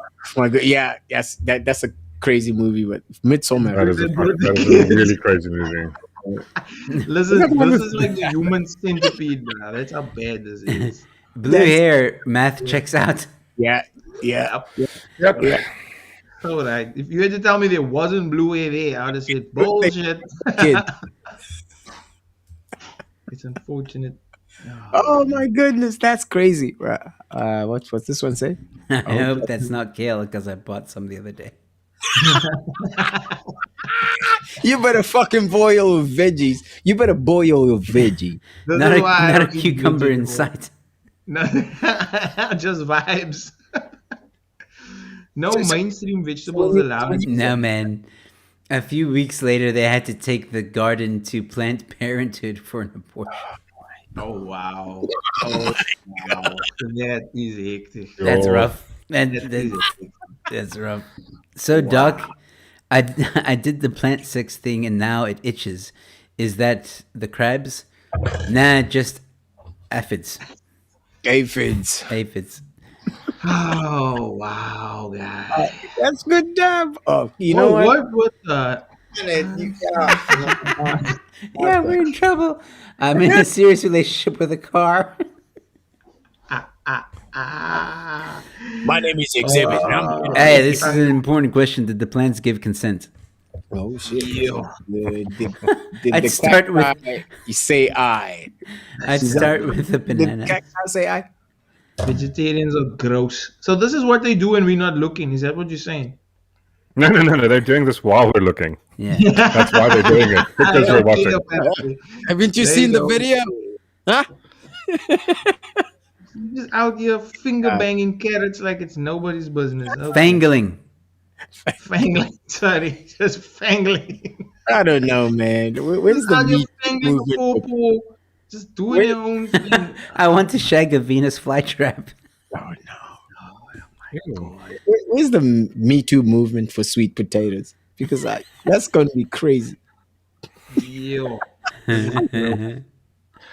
B: my god, yeah, yes, that's a crazy movie, but Midsommar.
D: That is a really crazy movie.
A: Listen, this is like the human centipede, bro. That's how bad this is.
E: Blue hair, math checks out.
B: Yeah.
D: Yep.
A: All right. If you had to tell me there wasn't blue hair there, I would have said bullshit.
B: Kid.
A: It's unfortunate.
B: Oh my goodness, that's crazy. What's this one say?
E: I hope that's not kale because I bought some the other day.
B: You better fucking boil your veggies. You better boil your veggie.
A: This
E: Not
A: is
E: a,
A: why I
E: not a
A: don't eat
E: cucumber in
A: vegetable.
E: sight.
A: No, just vibes. No mainstream vegetables allowed.
E: No, man. A few weeks later, they had to take the garden to Planned Parenthood for an abortion.
A: Oh wow. Oh wow. That is hectic.
E: That's
D: Oh.
E: rough.
A: That is hectic.
E: That's rough. So, Doc, I did the plant sex thing and now it itches. Is that the crabs? Nah, just aphids.
B: Aphids.
E: Aphids.
A: Oh wow, guys.
B: That's good, Dab. Oh, you know what?
A: What was
E: Yeah, we're in trouble. I'm in a serious relationship with a car.
B: My name is Exhibit.
E: Hey, this is an important question. Did the plants give consent?
B: Oh shit! Did
E: I'd
B: the
E: start with-
B: cacti- you say I.
E: I'd start with the
B: Did
E: banana.
B: cacti say I?
A: Vegetarians are gross. So this is what they do when we're not looking. Is that what you're saying?
D: No. They're doing this while we're looking.
E: Yeah.
D: That's why they're doing it. Because we're watching.
B: Haven't you
A: There
B: seen
A: you
B: the
A: go.
B: video? Huh?
A: Just out here finger banging carrots like it's nobody's business. Okay.
E: Fangling.
A: Fangling. Sorry, just fangling.
B: I don't know, man. Where's the
A: Out here
B: meat
A: fangling
B: movement?
A: pawpaw. Just doing your own thing.
E: I want to shag a Venus flytrap.
B: Oh no! Where's the Me Too movement for sweet potatoes? Because that's going to be crazy.
A: Yo.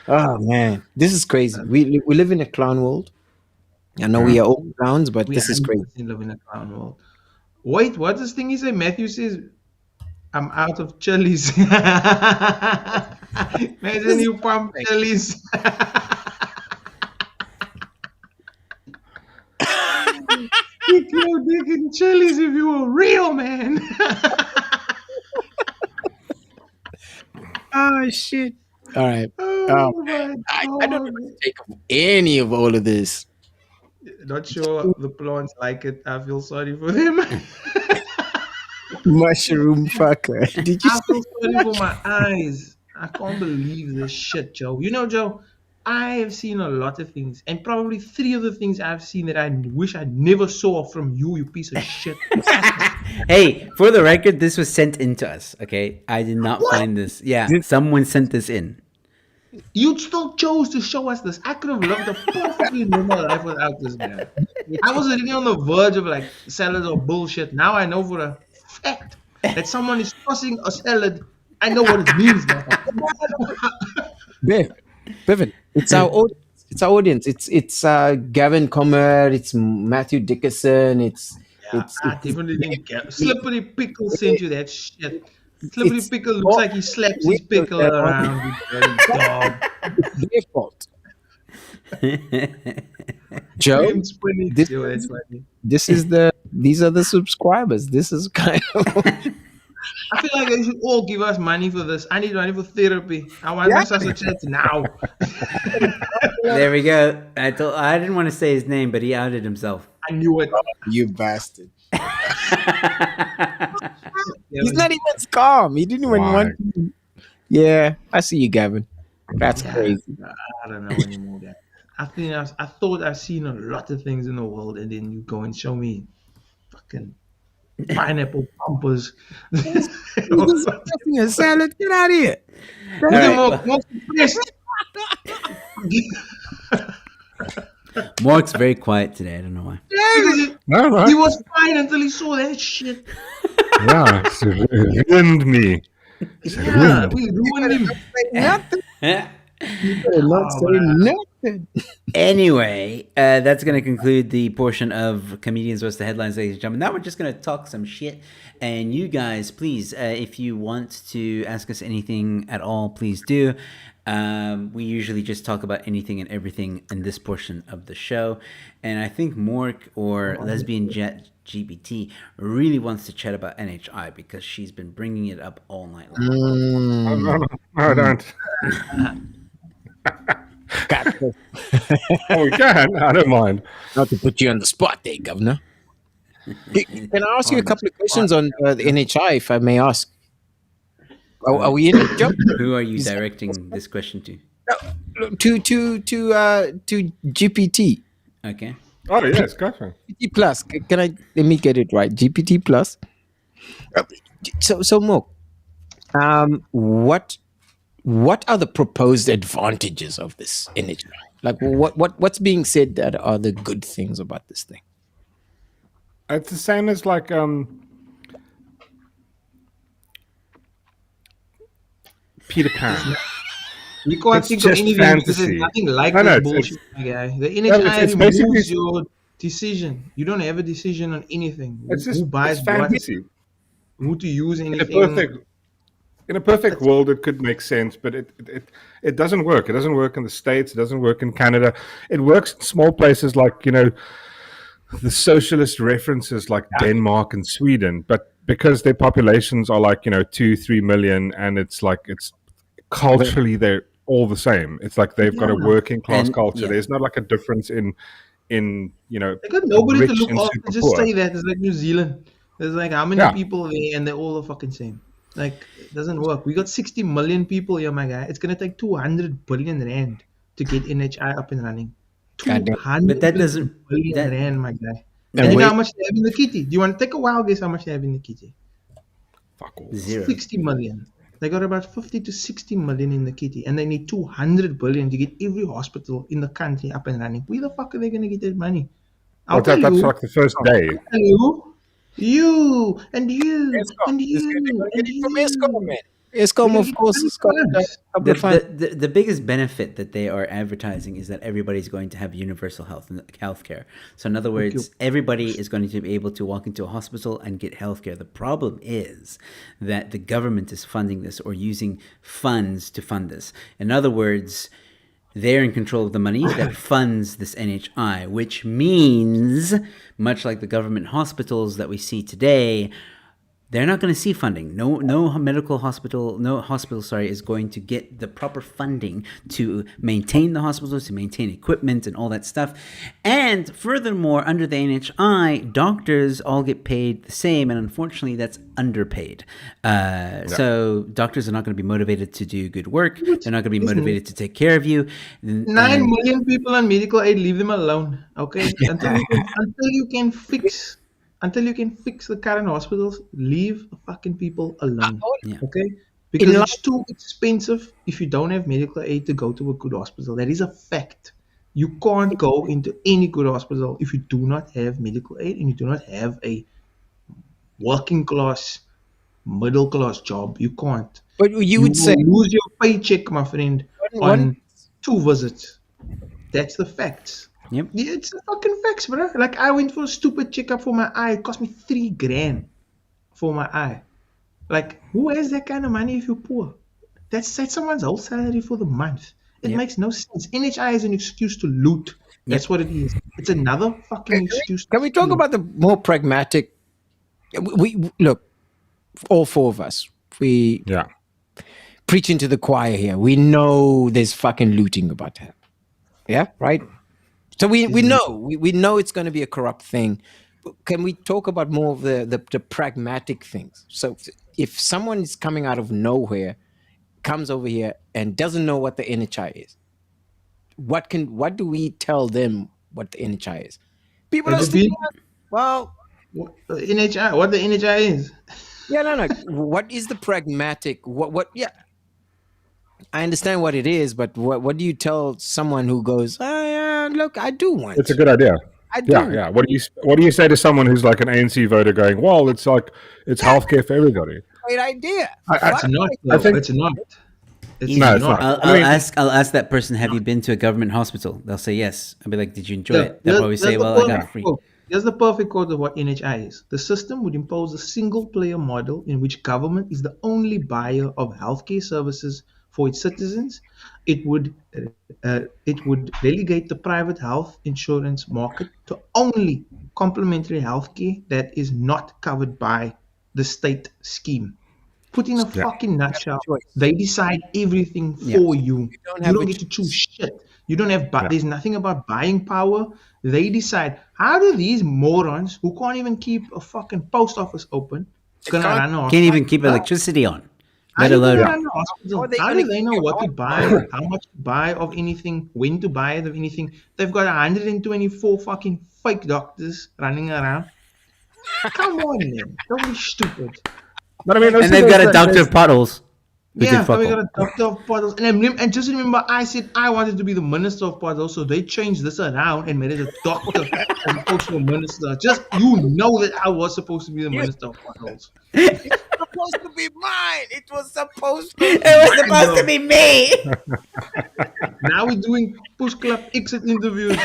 B: Oh man, this is crazy. We live in a clown world. I know we are all clowns, but this is crazy.
A: 100% live in a clown world. Wait, what's this thing he said? Matthew says, I'm out of chilies. Imagine you pump chilies. Stick your dick in chilies if you were real, man.
B: Oh shit! All right,
A: Oh my
B: I don't know
A: God.
B: what to take of any of all of this.
A: Not sure the plants like it. I feel sorry for them.
B: Mushroom fucker. Did you?
A: I feel sorry for my eyes. I can't believe this shit, Joe. You know, Joe, I have seen a lot of things, and probably 3 of the things I've seen that I wish I never saw from you, you piece of shit.
E: Hey, for the record, this was sent in to us. Okay, I did not find this. Yeah, someone sent this in.
A: You still chose to show us this. I could have lived a perfectly normal life without this, man. I was already on the verge of like salad or bullshit. Now I know for a fact that someone is tossing a salad. I know what it means, man.
B: Bevan, it's our audience. It's our audience. It's Gavin Comer. It's Matthew Dickerson. It's
A: I definitely didn't care. Slippery Pickle sent you that shit. Slippery Pickle looks like he slaps his pickle around. You dirty dog.
B: their fault. Joe,
A: Him spinning.
B: this-
A: Yo, that's funny.
B: these are the subscribers. This is kind of
A: I feel like they should all give us money for this. I need money for therapy. I want my sausage chats now.
E: There we go. I didn't want to say his name, but he outed himself.
A: I knew it.
B: you bastard. He's not even calm. He didn't even
D: Why?
B: want. Yeah, I see you, Gavin. That's crazy.
A: I don't know anymore, guys. I thought I've seen a lot of things in the world, and then you go and show me fucking pineapple pumpers.
B: A salad. Get out of here.
E: All right.
A: More compressed.
E: Mark's very quiet today. I don't know why.
D: No.
A: He was fine until he saw that shit.
D: Yeah, it's ruined me. It's
A: Yeah,
D: ruined.
A: we ruined him.
B: Nothing. Not say nothing.
E: Anyway, that's going to conclude the portion of Comedians What's the Headlines, ladies and gentlemen. Now we're just going to talk some shit. And you guys, please, if you want to ask us anything at all, please do. We usually just talk about anything and everything in this portion of the show. And I think Mork or Lesbian Jet GBT really wants to chat about NHI because she's been bringing it up all night long.
D: No, I don't.
B: God,
D: Oh, we can. I don't mind.
B: not to put you on the spot there, Governor. Can I ask you a
A: On the
B: couple of questions
A: spot.
B: on the NHI, if I may ask? Are we in it, Joe?
E: Who are you directing this question to?
B: To GPT.
E: Okay.
D: Oh, yes, go for it.
B: GPT plus. Can I let me get it right? GPT plus. So Mo, what are the proposed advantages of this NHI? Like what's being said that are the good things about this thing?
D: It's the same as like Peter Pan.
A: You can't
D: It's
A: think of
D: just
A: anything because there's
D: fantasy.
A: nothing like
D: No, no,
A: this
D: it's-
A: bullshit, my guy. The
D: No,
A: NHI
D: it's
A: removes
D: basically-
A: your decision. You don't have a decision on anything.
D: It's just
A: Who buys
D: it's
A: what,
D: fantasy.
A: who to use
D: In a
A: anything.
D: perfect world, it could make sense, but it doesn't work. It doesn't work in the States. It doesn't work in Canada. It works in small places like the socialist references like Denmark and Sweden, but because their populations are like 2-3 million, and it's culturally they're all the same. It's like they've got a working class
E: And-
D: culture.
E: yeah.
D: There's not like a difference in
A: They got nobody to
D: rich
A: look
D: and
A: after.
D: super
A: Just
D: poor.
A: say that. It's like New Zealand. There's like how many
D: Yeah.
A: people there, and they're all the fucking same. Like it doesn't work. We got 60 million people here, my guy. It's gonna take 200 billion rand to get NHI up and running.
B: Goddamn.
A: 200
E: But that doesn't-
A: billion
E: that-
A: rand, my guy.
B: And
A: You know
B: wait-
A: how much they have in the kitty? Do you want to take a wild guess how much they have in the kitty?
D: Fuck all.
E: 0.
A: 60 million. They got about 50 to 60 million in the kitty, and they need 200 billion to get every hospital in the country up and running. Where the fuck are they going to get that money? I'll
D: But
A: tell
D: that's
A: you,
D: like the first day.
A: you, and you,
B: Eskom.
A: and
B: It's
A: you,
B: gonna
A: and
B: get it from
A: you.
B: Eskom, man. Eskom,
A: We're
B: of
A: gonna
B: course,
A: get
B: has got a
A: funds.
B: couple
E: The,
B: of funds.
E: the biggest benefit that they are advertising is that everybody's going to have universal health care. So in other words, everybody is going to be able to walk into a hospital and get health care. The problem is that the government is funding this or using funds to fund this. In other words, they're in control of the money that funds this NHI, which means, much like the government hospitals that we see today, they're not going to see funding. No hospital, is going to get the proper funding to maintain the hospitals, to maintain equipment and all that stuff. And furthermore, under the NHI, doctors all get paid the same, and unfortunately, that's underpaid. So doctors are not going to be motivated to do good work. They're not going to be motivated to take care of you.
A: 9 million people on medical aid, leave them alone, okay? Until you can fix the current hospitals, leave the fucking people alone,
E: Yeah.
A: okay? Because
B: In
A: it's too expensive if you don't have medical aid to go to a good hospital. That is a fact. You can't go into any good hospital if you do not have medical aid and you do not have a working class, middle class job. You can't.
B: But you would say
A: will lose your paycheck, my friend,
B: One-
A: on 2 visits. That's the facts.
E: Yep.
A: Yeah, it's the fucking facts, bro. Like I went for a stupid checkup for my eye. It cost me 3 grand for my eye. Like who has that kind of money if you're poor? That's someone's whole salary for the month. It
E: Yep.
A: makes no sense. NHI is an excuse to loot. That's what it is. It's another fucking excuse.
B: Can we talk about the more pragmatic? We look, all 4 of us. We
D: Yeah.
B: preaching to the choir here. We know there's fucking looting about to happen. Yeah, right. So we know it's going to be a corrupt thing. Can we talk about more of the pragmatic things? So if someone is coming out of nowhere, comes over here and doesn't know what the NHI is, what do we tell them what the NHI is? People are
A: Has it
B: still,
A: been-
B: well,
A: What the NHI is.
B: yeah, no. What is the pragmatic? What? Yeah, I understand what it is, but what do you tell someone who goes, oh, yeah, look, I do want.
D: It's a good idea.
B: I do.
D: Yeah. What do you say to someone who's like an ANC voter going, well, it's healthcare for everybody?
B: Great idea.
A: It's not.
D: I think-
A: It's not. It's
D: No, it's not.
E: I'll ask that person, have you been to a government hospital? They'll say yes. I'll be like, did you enjoy it? They'll probably say, well, I got it free.
A: Here's the perfect quote of what NHI is. The system would impose a single-player model in which government is the only buyer of healthcare services for its citizens. It would relegate the private health insurance market to only complementary healthcare that is not covered by the state scheme. Put in a
D: Yeah.
A: fucking nutshell.
B: Choice.
A: They decide everything
E: Yeah.
A: for you. You
B: don't have
A: don't
B: a
A: get to choose
B: choice.
A: shit. You don't have.
D: Yeah.
A: There's nothing about buying power. They decide. How do these morons who can't even keep a fucking post office open gonna
B: can't-
A: run a
E: Can't even
A: hospital?
E: keep electricity on,
A: How
E: let
A: do they
E: alone.
A: run a hospital?
B: How are they
A: How
B: gonna
A: do they
B: keep
A: know
B: your
A: what to
B: heart
A: buy, how much to buy of anything, when to buy it of anything? They've got 124 fucking fake doctors running around. Come on, man. Don't be stupid.
D: But I mean,
E: And they've got a doctor of puddles. Who
A: Yeah,
E: did fuck
A: we
E: all.
A: got a doctor of puddles. And just remember, I said I wanted to be the minister of puddles, so they changed this around and made it a doctor as opposed to a minister. Just, you know that I was supposed to be the minister of puddles.
B: Supposed to be mine. It was supposed to.
E: It was supposed to be me.
A: Now we're doing Push Club exit interviews.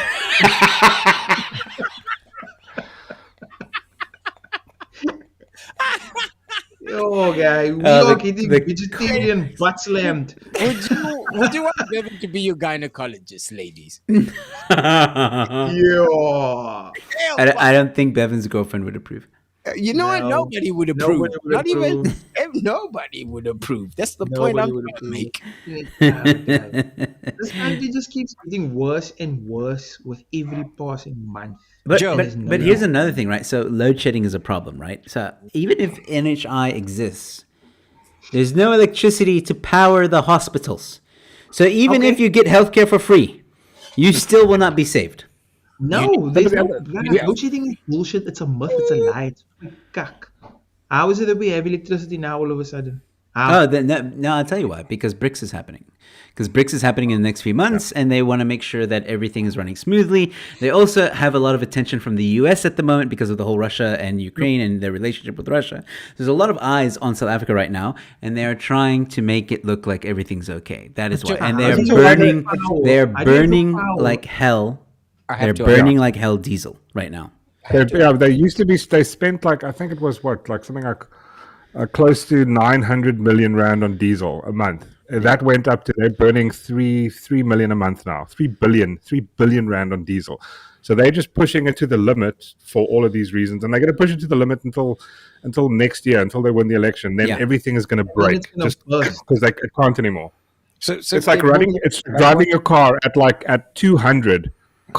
A: Yo, guy, we
E: Oh,
A: are
E: the-
A: getting
E: the-
A: vegetarian butt slammed.
B: Would you want Devin to be your gynecologist, ladies?
A: Yeah.
E: I don't think Bevan's girlfriend would approve.
B: You know what?
A: No.
B: Nobody would approve.
A: Nobody would
B: Not even
A: approve.
B: nobody would approve. That's the point
A: Nobody
B: I'm
A: would
B: trying to
A: approve.
B: make.
A: This country just keeps getting worse and worse with every passing month.
E: But,
B: Joe,
E: but here's another thing, right? So load shedding is a problem, right? So even if NHI exists, there's no electricity to power the hospitals. So even if you get healthcare for free, you still will not be saved.
A: No, there's no.
D: yeah.
A: Load shedding is bullshit. It's a myth. It's a lie. It's cuck. How is it that we have electricity now all of a sudden? How?
E: Oh, then no, I'll tell you why. Because BRICS is happening. Because BRICS is happening in the next few months, and they want to make sure that everything is running smoothly. They also have a lot of attention from the US at the moment because of the whole Russia and Ukraine and their relationship with Russia. There's a lot of eyes on South Africa right now, and they are trying to make it look like everything's okay. That is why. And
A: I
E: they're
A: think
E: burning.
A: power.
E: They're
A: I do have the
E: burning
A: power.
E: like hell.
B: I
E: They're
B: have to.
E: burning like hell diesel right now.
D: They used to be. They spent like, I think it was like something like close to 900 million rand on diesel a month. That went up to, they're burning 3 million a month now. 3 billion rand on diesel. So they're just pushing it to the limit for all of these reasons, and they're going to push it to the limit until next year, until they win the election. Then
E: Yeah.
D: everything is going to break
A: it's gonna
D: just
A: burst.
D: because they can't anymore.
B: So
D: It's like it's driving your car at 200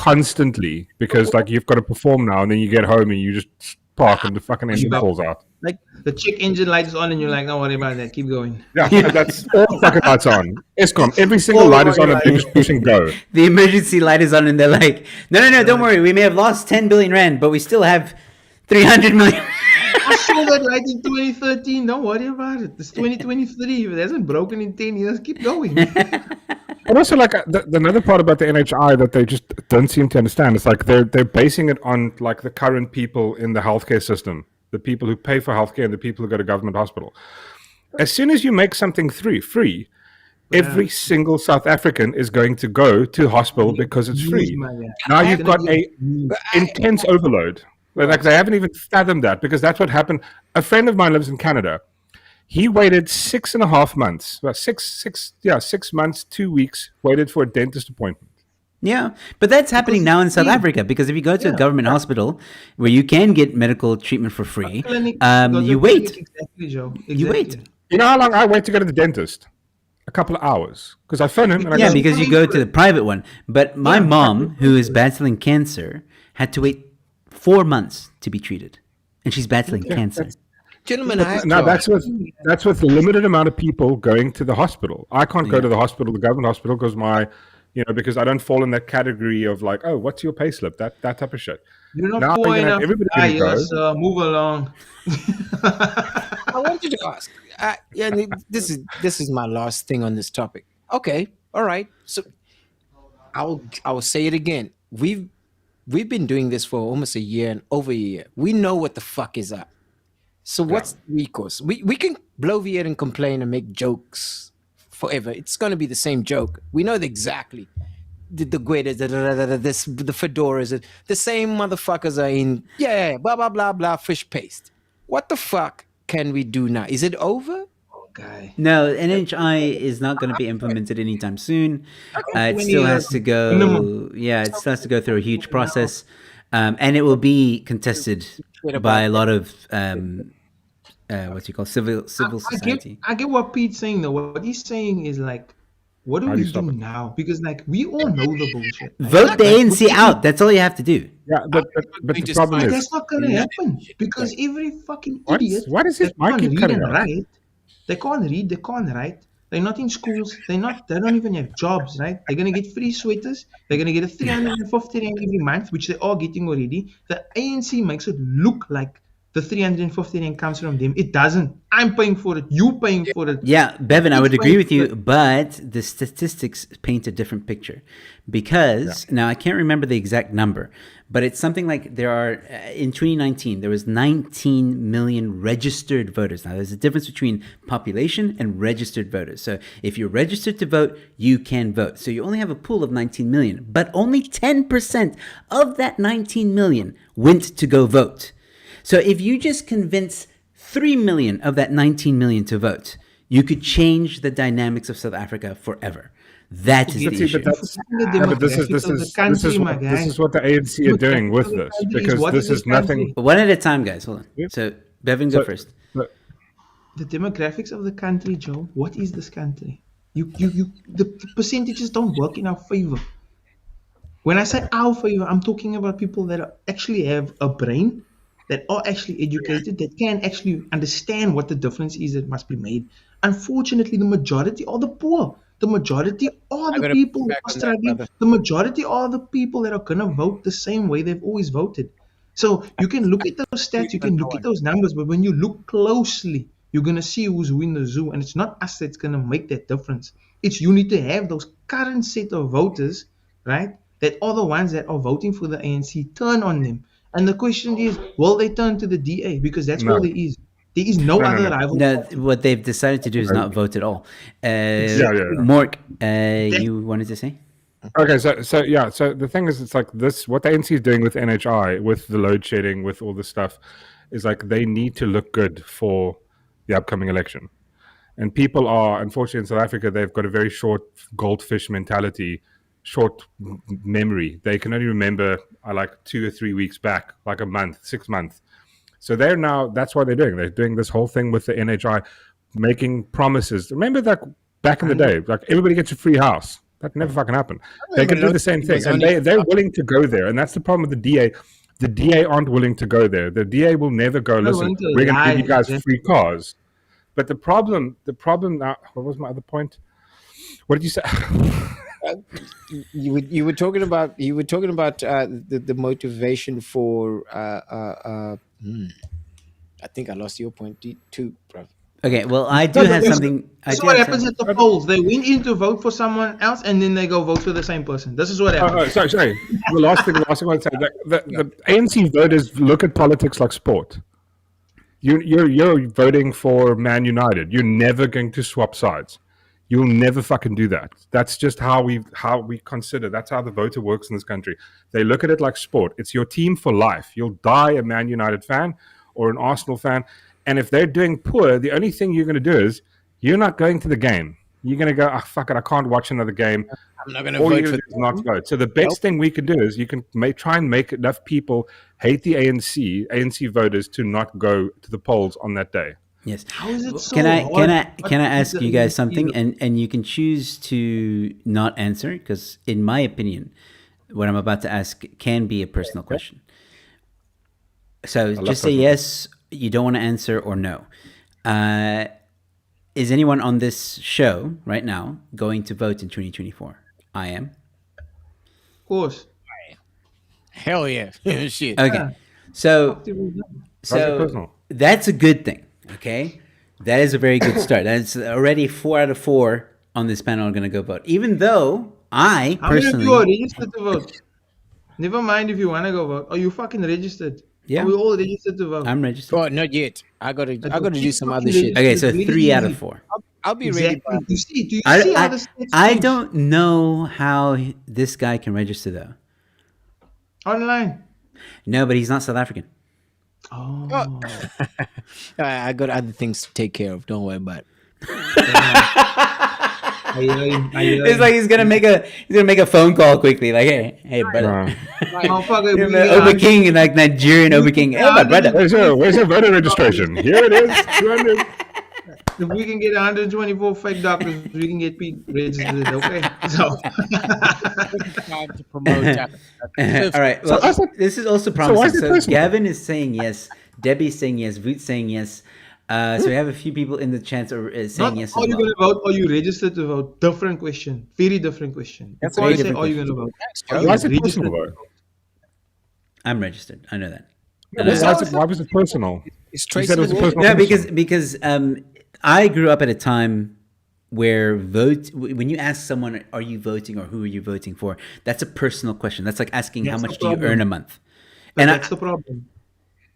D: constantly because like you've got to perform now, and then you get home and you just park and the fucking engine falls out.
A: Like the check engine light is on, and you're like, don't worry about that. Keep going.
D: Yeah, that's all the fucking lights on. Escom, every single light is on and they just push and go.
E: The emergency light is on, and they're like, no, don't worry. We may have lost 10 billion rand, but we still have 300 million.
A: I saw that light in 2013. Don't worry about it. It's 2023. If it hasn't broken in 10 years, keep going.
D: But also, like another part about the NHI that they just don't seem to understand is like they're basing it on like the current people in the healthcare system, the people who pay for healthcare and the people who go to government hospital. As soon as you make something free, every single South African is going to go to hospital because it's free. Now you've got a intense overload. Like they haven't even fathomed that because that's what happened. A friend of mine lives in Canada. He waited 6.5 months, well, 6 months, 2 weeks, waited for a dentist appointment.
E: Yeah, but that's happening now in South Africa because if you go to a government hospital where you can get medical treatment for free, you wait.
A: Exactly, Joe.
E: You wait.
D: You know how long I wait to go to the dentist? A couple of hours. Because I phone him and I
E: Yeah,
D: go,
E: because you go to the private one. But my mom, who is battling cancer, had to wait 4 months to be treated, and she's battling cancer.
B: Gentlemen, I have
D: no,
B: to
D: that's with limited amount of people going to the hospital. I can't go to the hospital, the government hospital, because I don't fall in that category of like, oh, what's your payslip? That type of shit.
A: You're not
D: Now
A: poor
D: you're gonna
A: enough.
D: have everybody go.
A: Yes, move along.
B: I want you to ask. This is my last thing on this topic. Okay, all right. So I will say it again. We've been doing this for almost a year and over a year. We know what the fuck is up. So what's the recourse? We can bloviate and complain and make jokes forever. It's going to be the same joke. We know exactly. The Guedes, the fedoras, the same motherfuckers are in, blah, blah, blah, blah, fish paste. What the fuck can we do now? Is it over?
A: Okay.
E: No, NHI is not going to be implemented anytime soon. It still has to go. It still has to go through a huge process, and it will be contested by a lot of civil society.
A: I get what Pete's saying though. What he's saying is like, what do
D: How do
A: we
D: you stop
A: do
D: it?
A: now? Because like we all know the bullshit. Like,
E: Vote the
A: like,
E: ANC out. That's all you have to do.
D: Yeah, but the
B: just
D: problem
B: find-
D: is,
A: that's not gonna happen because every fucking
D: What?
A: idiot
D: Why does his
A: that
D: mic
A: can't
D: keep
A: read
D: cutting
A: and
D: out?
A: write, they can't read, they can't write. They're not in schools. They don't even have jobs, right? They're gonna get free sweaters. They're gonna get a 350 rand every month, which they are getting already. The ANC makes it look like the 350 rand comes from them. It doesn't. I'm paying for it. You paying for it.
E: Yeah, Bevan, I would
A: It's
E: agree
A: fine,
E: with you,
A: but-
E: but the statistics paint a different picture. Because now I can't remember the exact number, but it's something like there are in 2019 there was 19 million registered voters. Now there's a difference between population and registered voters. So if you're registered to vote, you can vote. So you only have a pool of 19 million, but only 10% of that 19 million went to go vote. So if you just convince 3 million of that 19 million to vote, you could change the dynamics of South Africa forever. That is
A: But
E: the
A: see,
E: issue.
D: but this is what the ANC are doing with this, because this is nothing.
E: One at a time, guys. Hold on.
D: Yep.
E: So Bevan, go
D: So-
E: first.
A: The demographics of the country, Joe. What is this country? The percentages don't work in our favor. When I say our favor, I'm talking about people that actually have a brain, that are actually educated, that can actually understand what the difference is that must be made. Unfortunately, the majority are the poor. The majority are the
B: gotta
A: people
B: back
A: that are
B: on that,
A: struggling.
B: brother.
A: The majority are the people that are going to vote the same way they've always voted. So you can look at those stats, you can look at those numbers, but when you look closely, you're going to see who's who in the zoo. And it's not us that's going to make that difference. It's you need to have those current set of voters, right, that are the ones that are voting for the ANC, turn on them. And the question is, will they turn to the DA? Because that's
D: No.
A: all there is. There is no other rival.
E: No, what they've decided to do is not vote at all.
D: Yeah.
E: Mork, you wanted to say?
D: Okay, so the thing is, it's like this. What the ANC is doing with NHI, with the load shedding, with all this stuff, is like they need to look good for the upcoming election. And people are, unfortunately, in South Africa, they've got a very short goldfish mentality, short memory. They can only remember like 2 or 3 weeks back, like a month, 6 months. So they're now, that's what they're doing. They're doing this whole thing with the NHI, making promises. Remember that back in the day, like everybody gets a free house. That never fucking happened. They can do the same thing. And they're willing to go there. And that's the problem with the DA. The DA aren't willing to go there. The DA will never go, listen,
A: willing to
D: we're going to
A: lie,
D: give you guys
A: yeah.
D: free cars. But the problem now, what was my other point? What did you say?
B: You were talking about the motivation for I think I lost your point too, bro.
E: Okay, well, I do have something. I
A: This is
E: do
A: what
E: have
A: happens
E: some-
A: at the polls. They went in to vote for someone else, and then they go vote for the same person. This is what happens.
D: Sorry. The last thing I want to say, the ANC voters look at politics like sport. You're voting for Man United. You're never going to swap sides. You'll never fucking do that. That's just how we consider. That's how the voter works in this country. They look at it like sport. It's your team for life. You'll die a Man United fan or an Arsenal fan. And if they're doing poor, the only thing you're going to do is you're not going to the game. You're going to go, fuck it, I can't watch another game.
B: I'm not going to
D: All
B: vote
D: you
B: for
D: do is not vote. So the best thing we could do is you can try and make enough people hate the ANC voters to not go to the polls on that day.
E: Yes.
A: How is it so
E: Can I
A: hard?
E: ask
A: What
E: you
A: is
E: guys
A: the-
E: something, and you can choose to not answer, because in my opinion, what I'm about to ask can be a personal question. So just say
D: personal
E: yes, you don't want to answer, or no. Is anyone on this show right now going to vote in 2024? I am.
A: Of course.
B: hell yeah. Shit.
E: Okay.
A: Yeah.
E: So
D: personal?
E: that's a good thing. Okay, that is a very good start. That's already 4 out of 4 on this panel are going to go vote. Even though I
A: How many of you are
E: personally,
A: registered to vote? Never mind if you want to go vote. Are you fucking registered?
E: Yeah.
A: Are we all registered to vote?
E: I'm registered.
B: Oh, not yet. I gotta do some other
A: fucking
B: shit.
E: Okay, so
A: Really
E: 3 out
A: easy.
E: of 4.
B: I'll be ready.
A: Exactly. Do you see
E: I,
A: how
E: I,
A: the stats
E: I
A: change?
E: don't know how this guy can register though.
A: Online.
E: No, but he's not South African.
A: Oh.
B: I got other things to take care of. Don't worry about it.
A: I hear him. I hear
E: It's
A: him.
E: like he's gonna make a phone call quickly, like, hey, brother.
A: Motherfucker, we
E: Oba King, like Nigerian Oba King. Hey, my brother.
D: Where's your voter registration? Here it is. 200.
A: If we can get 124 fake doctors, we can get Pete registered. Okay, so
B: Time to promote that.
E: All right. Well,
D: I said-
E: this is also
D: why is
E: promising.
D: it
E: So,
D: personal?
E: Gavin is saying yes. Debbie's saying yes. Voot's saying yes. So we have a few people in the chance or saying
A: not
E: yes
A: are
E: as
A: you
E: well.
A: going to vote or you registered to vote? Different question. Very different question.
B: That's
A: Before
B: a
A: I
B: very
A: say,
E: different
A: are you going to vote? Are
B: Joe.
A: you
D: Why is it
A: registered
D: personal,
A: to
D: though?
A: vote?
E: I'm registered. I know that.
D: Why was it personal?
B: It's
D: You said it was a
B: traceable.
D: personal
E: No,
D: question.
E: because I grew up at a time where when you ask someone, "Are you voting?" or "Who are you voting for?" That's a personal question. That's like asking, "How
A: That's
E: much
A: the
E: do you
A: problem.
E: earn a month?"
A: But
E: And
A: that's the problem.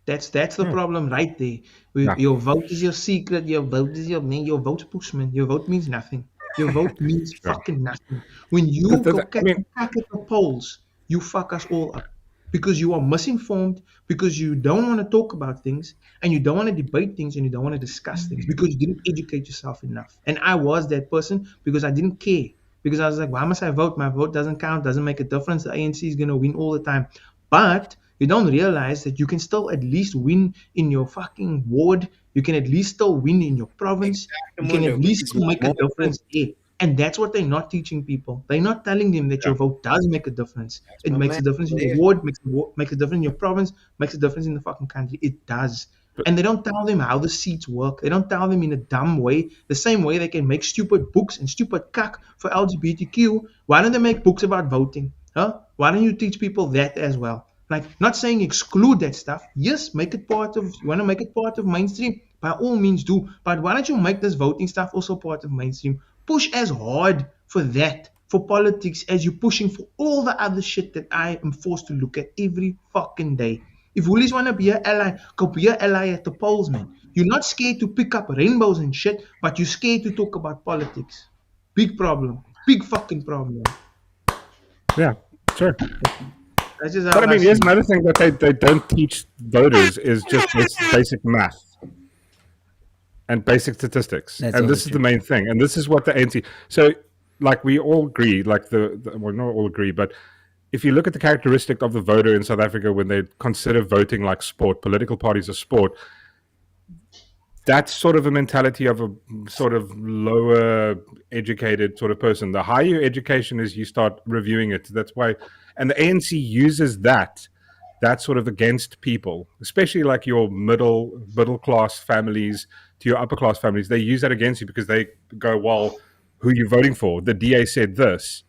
A: That's the problem right there.
D: Yeah.
A: Your vote is your secret. Your vote is your name. Your vote pushman. Your vote means nothing. Your vote means fucking nothing. When you
D: The-
A: go
D: I mean-
A: back at the polls, you fuck us all up because you are misinformed, because you don't want to talk about things, and you don't want to debate things, and you don't want to discuss things because you didn't educate yourself enough. And I was that person because I didn't care. Because I was like, why must I vote? My vote doesn't count, doesn't make a difference. The ANC is going to win all the time. But you don't realize that you can still at least win in your fucking ward. You can at least still win in your province. You can at least still make a difference there. And that's what they're not teaching people. They're not telling them that your vote does make a difference. It makes a difference in your ward, makes a difference in your province, makes a difference in the fucking country. It does. And they don't tell them how the seats work. They don't tell them in a dumb way. The same way they can make stupid books and stupid cuck for LGBTQ. Why don't they make books about voting? Huh? Why don't you teach people that as well? Like, not saying exclude that stuff. Yes, make it part of, you want to make it part of mainstream? By all means do. But why don't you make this voting stuff also part of mainstream? Push as hard for that, for politics, as you're pushing for all the other shit that I am forced to look at every fucking day. If Woolies want to be an ally, go be an ally at the polls, man. You're not scared to pick up rainbows and shit, but you're scared to talk about politics. Big problem. Big fucking problem.
D: Yeah, sure.
A: That's just how
D: But I mean,
A: see
D: here's
A: it.
D: another thing that they don't teach voters is just basic math and basic statistics.
E: That's
D: And
E: always
D: this is
E: true.
D: the main thing. And this is what the ANC. So, like, we all agree, like, well, not all agree, but if you look at the characteristic of the voter in South Africa when they consider voting like sport, political parties are sport, that's sort of a mentality of a sort of lower educated sort of person. The higher your education is, you start reviewing it. That's why, and the ANC uses that sort of against people, especially like your middle class families to your upper class families. They use that against you because they go, well, who are you voting for? The DA said this.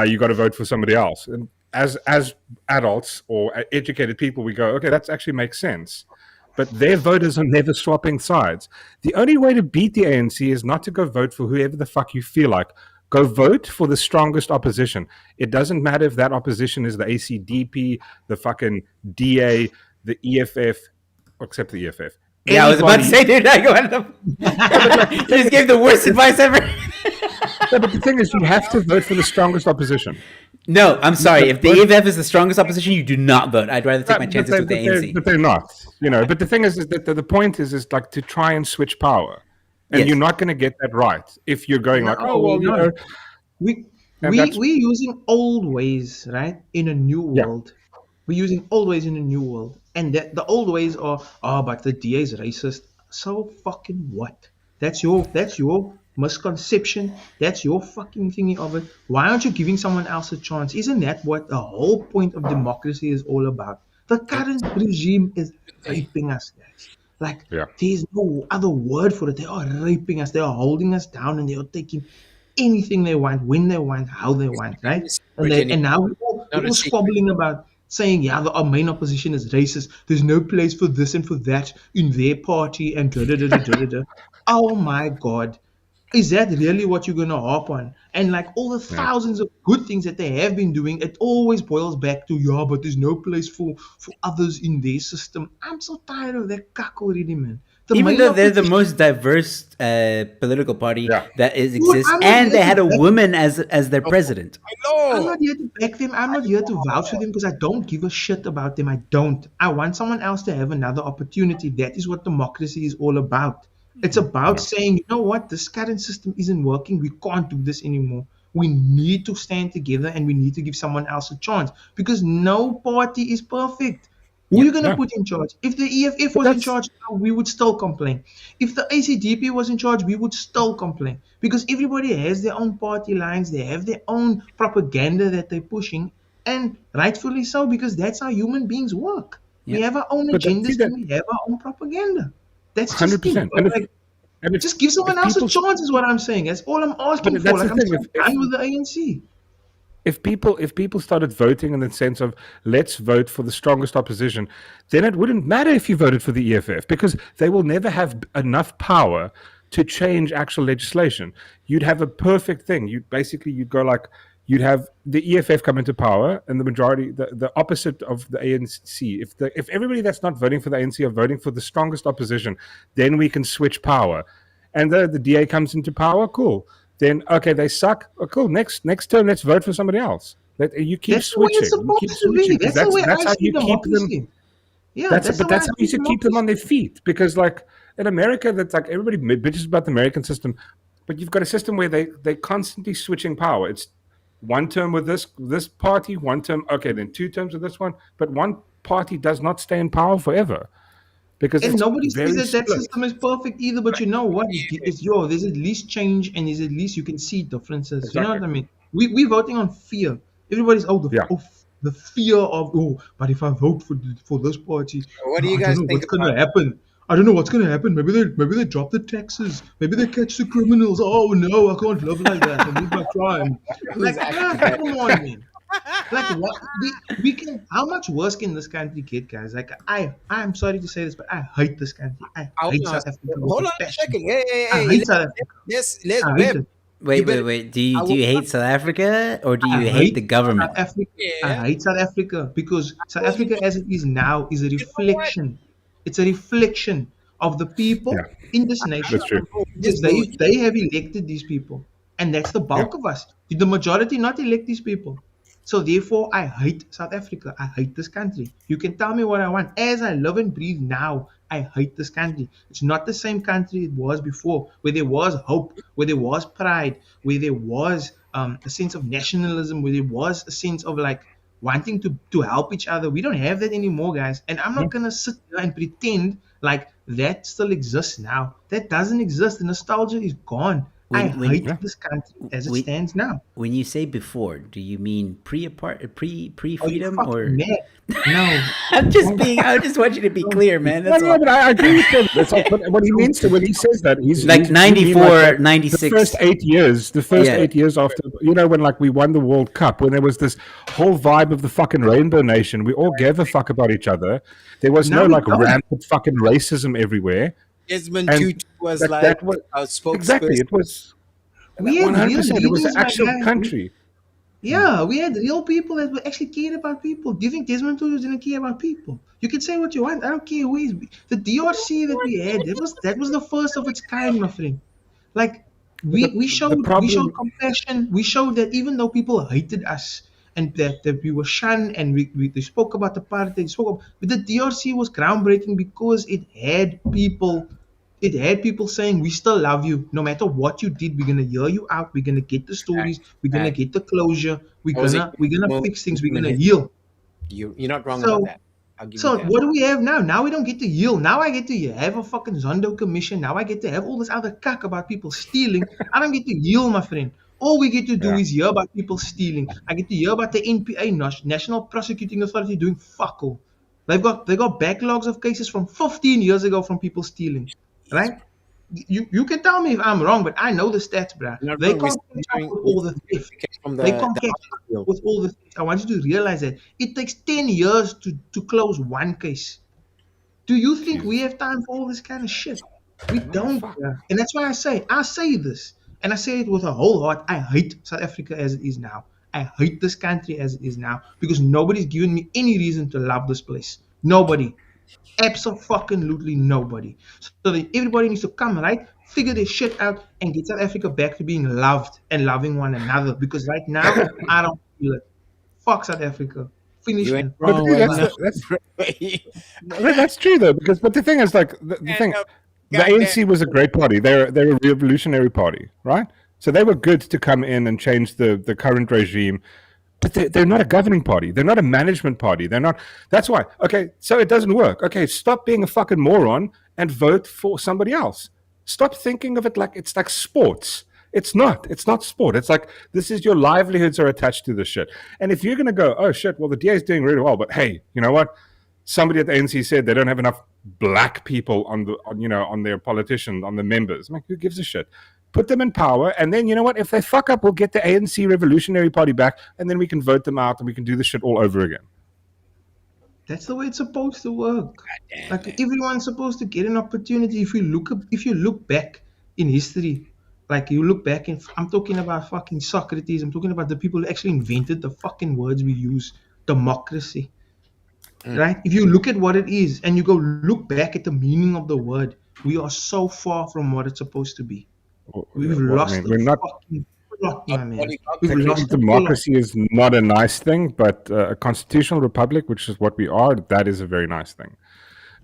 D: You got to vote for somebody else. And as adults or educated people, we go, okay, that actually makes sense. But their voters are never swapping sides. The only way to beat the ANC is not to go vote for whoever the fuck you feel like. Go vote for the strongest opposition. It doesn't matter if that opposition is the ACDP, the fucking DA, the EFF, except the EFF.
E: Yeah, I was about to say, dude, I go at them. You just gave the worst advice ever.
D: No, but the thing is, you have to vote for the strongest opposition.
E: No, I'm sorry. If the EFF is the strongest opposition, you do not vote. I'd rather take my chances with the ANC.
D: But they're not. You know. But the thing is that the point is like to try and switch power, and
E: Yes.
D: you're not going to get that right if you're going like,
A: No,
D: oh well, you
A: no.
D: know.
A: we're
D: that's-
A: using old ways, right, in a new
D: Yeah.
A: world. We're using old ways in a new world, and that the old ways are, but the DA is racist. So fucking what? That's your misconception. That's your fucking thingy of it. Why aren't you giving someone else a chance? Isn't that what the whole point of democracy is all about? The current regime is raping us, guys. Like,
D: Yeah.
A: there's no other word for it. They are raping us. They are holding us down, and they are taking anything they want, when they want, how they want, right? And now we're all squabbling about saying, our main opposition is racist. There's no place for this and for that in their party, and da-da-da-da-da-da. Oh my God. Is that really what you're going to harp on? And like all the thousands of good things that they have been doing, it always boils back to, but there's no place for others in their system. I'm so tired of that cack already, man.
E: Even
A: main
E: though they're the
A: opposition-
E: most diverse political party
D: Yeah.
E: that
A: Dude,
E: exists,
A: I'm not
E: and they
A: here
E: had
A: to
E: a
A: back-
E: woman as their president.
A: I'm not here to back them. I'm not here to vouch for them because I don't give a shit about them. I don't. I want someone else to have another opportunity. That is what democracy is all about. It's about saying, you know what, this current system isn't working. We can't do this anymore. We need to stand together and we need to give someone else a chance because no party is perfect. Who are you going to
D: No.
A: put in charge? If the EFF was in charge, we would still complain. If the ACDP was in charge, we would still complain because everybody has their own party lines. They have their own propaganda that they're pushing, and rightfully so because that's how human beings work. We have our own
D: But see
A: agendas
D: that-
A: and we have our own propaganda. That's just
D: 100%.
A: it.
D: And if-
A: Like,
D: and if-
A: just give someone
D: if
A: else a
D: people-
A: chance is what I'm saying. That's all I'm asking
D: But
A: for.
D: that's
A: Like,
D: the
A: I'm
D: thing,
A: so done with the ANC.
D: If people started voting in the sense of let's vote for the strongest opposition, then it wouldn't matter if you voted for the EFF because they will never have enough power to change actual legislation. You'd have a perfect thing. You'd go like you'd have the EFF come into power and the majority, the opposite of the ANC. If everybody that's not voting for the ANC are voting for the strongest opposition, then we can switch power. And the DA comes into power, cool. Then okay, they suck. Oh, cool. Next term, let's vote for somebody else. You keep
A: That's the way
D: switching.
A: it's
D: You keep
A: supposed to be.
D: switching. 'Cause
A: That's the way
D: that's
A: I
D: how
A: see
D: you keep them.
A: democracy. Yeah,
D: That's
A: the way
D: how
A: I
D: you
A: see
D: should keep them on their
A: democracy.
D: feet because, like in America, that's like everybody bitches about the American system, but you've got a system where they constantly switching power. It's one term with this party, one term okay, then 2 terms with this one, but one party does not stay in power forever because
A: And
D: it's
A: nobody
D: very
A: says that
D: split.
A: system is perfect either, but you know what? There's at least change and there's at least you can see differences. You know what I mean? We're voting on fear. Everybody's the fear of but if I vote for this party,
B: What do you
A: I
B: guys
A: don't know
B: think
A: what's gonna happen. I don't know what's gonna happen. Maybe they drop the taxes. Maybe they catch the criminals. Oh no, I can't live like that. I need my crime. Like, come on, man. Like what we can how much worse can this country get, guys? Like I'm sorry to say this, but I hate this country. I hate South Africa.
B: Hold on a second. Hey,
A: I hate South Africa.
B: let's
A: I hate
B: Web.
A: it.
E: Wait. Do you hate South Africa or do you
A: I
E: hate the government?
A: South Africa. I hate South Africa because South Africa as it is now is a reflection. It's a reflection of the people in this nation.
D: That's true.
A: Because they have elected these people. And that's the bulk of us. The majority not elect these people. So therefore, I hate South Africa. I hate this country. You can tell me what I want. As I live and breathe now, I hate this country. It's not the same country it was before, where there was hope, where there was pride, where there was a sense of nationalism, where there was a sense of like wanting to help each other. We don't have that anymore, guys. And I'm not gonna sit there and pretend like that still exists now. That doesn't exist. The nostalgia is gone. I hate this country as it stands now.
E: When you say before, do you mean pre-freedom or?
A: Mad. No.
E: I just want you to be clear, man. That's
D: No,
E: all.
D: but I agree with him. That's all, but what he means to when he says that he's
E: Like
D: he's
E: 94,
D: like the
E: 96.
D: first 8 years,
E: Yeah.
D: 8 years after, when like we won the World Cup, when there was this whole vibe of the fucking Rainbow Nation, we all gave a fuck about each other. There was
A: Now
D: no
A: we
D: like
A: don't.
D: rampant fucking racism everywhere.
B: Desmond
D: And
B: Tutu was
D: that-
B: like
D: that was-
B: our spokesperson.
D: Exactly, it was
A: We had
D: 100%. It was
A: real
D: an actual
A: leaders, my guy.
D: country.
A: Yeah, we had real people that were actually cared about people. Do you think Desmond Tutu didn't care about people? You can say what you want. I don't care who is. The DRC that we had, that was the first of its kind, my friend. Like we showed compassion. We showed that even though people hated us and that we were shunned and they spoke about the party, but the DRC was groundbreaking because it had people. It had people saying, we still love you. No matter what you did, we're going to hear you out. We're going to get the stories. We're going to get the closure. We're gonna fix things. We're going to heal.
B: You're not wrong about that. I'll give
A: So
B: you that.
A: what do we have now? Now we don't get to heal. Now I get to have a fucking Zondo commission. Now I get to have all this other cuck about people stealing. I don't get to heal, my friend. All we get to do is hear about people stealing. I get to hear about the NPA, National Prosecuting Authority, doing fuck all. They got backlogs of cases from 15 years ago from people stealing. Right? You can tell me if I'm wrong, but I know the stats, bruh. They can't catch up with all the theft. They can't catch up with all the theft. I want you to realize that it takes 10 years to close one case. Do you think we have time for all this kind of shit? We don't, bruh. And that's why I say this, and I say it with a whole heart. I hate South Africa as it is now. I hate this country as it is now because nobody's given me any reason to love this place. Nobody. Absolutely nobody. So that everybody needs to come, right? Figure this shit out and get South Africa back to being loved and loving one another. Because right now, I don't feel it. Fuck South Africa. Finish it.
D: But that's true though, but the thing is like the thing. the ANC was a great party. They're a revolutionary party, right? So they were good to come in and change the current regime. But they're not a governing party. They're not a management party. They're not. That's why. Okay, so it doesn't work. Okay, stop being a fucking moron and vote for somebody else. Stop thinking of it like it's like sports. It's not. It's not sport. It's like this is your livelihoods are attached to this shit. And if you're going to go, oh shit, well the DA is doing really well, but hey, you know what? Somebody at the ANC said they don't have enough black people on their politicians, on the members. I'm like, who gives a shit? Put them in power, and then you know what? If they fuck up, we'll get the ANC Revolutionary Party back, and then we can vote them out, and we can do this shit all over again.
A: That's the way it's supposed to work. Like everyone's supposed to get an opportunity. If you look back in history, like you look back I'm talking about fucking Socrates. I'm talking about the people who actually invented the fucking words we use, democracy. Right? If you look at what it is, and you go look back at the meaning of the word, we are so far from what it's supposed to be. We've lost
D: we're not.
A: fucking plot, my man. We've lost the
D: Democracy is not a nice thing, but a constitutional republic, which is what we are, that is a very nice thing.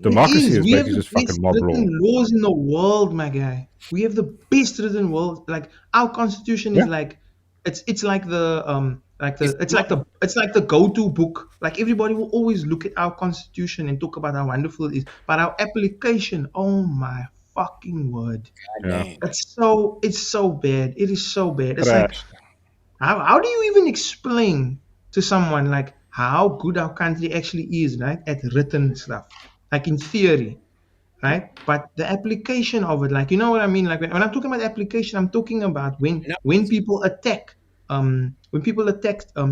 D: Democracy is
A: We have
D: basically
A: the
D: just fucking
A: best
D: mob
A: written
D: rule.
A: laws in the world, my guy. We have the best written world. Like our constitution is like it's like the it's like the go-to book. Like everybody will always look at our constitution and talk about how wonderful it is, but our application, oh my fucking word, it's so bad. It is so bad. It's like how do you even explain to someone like how good our country actually is, right, at written stuff, like in theory, right? But the application of it, like, you know what I mean? Like when I'm talking about application, I'm talking about when people attack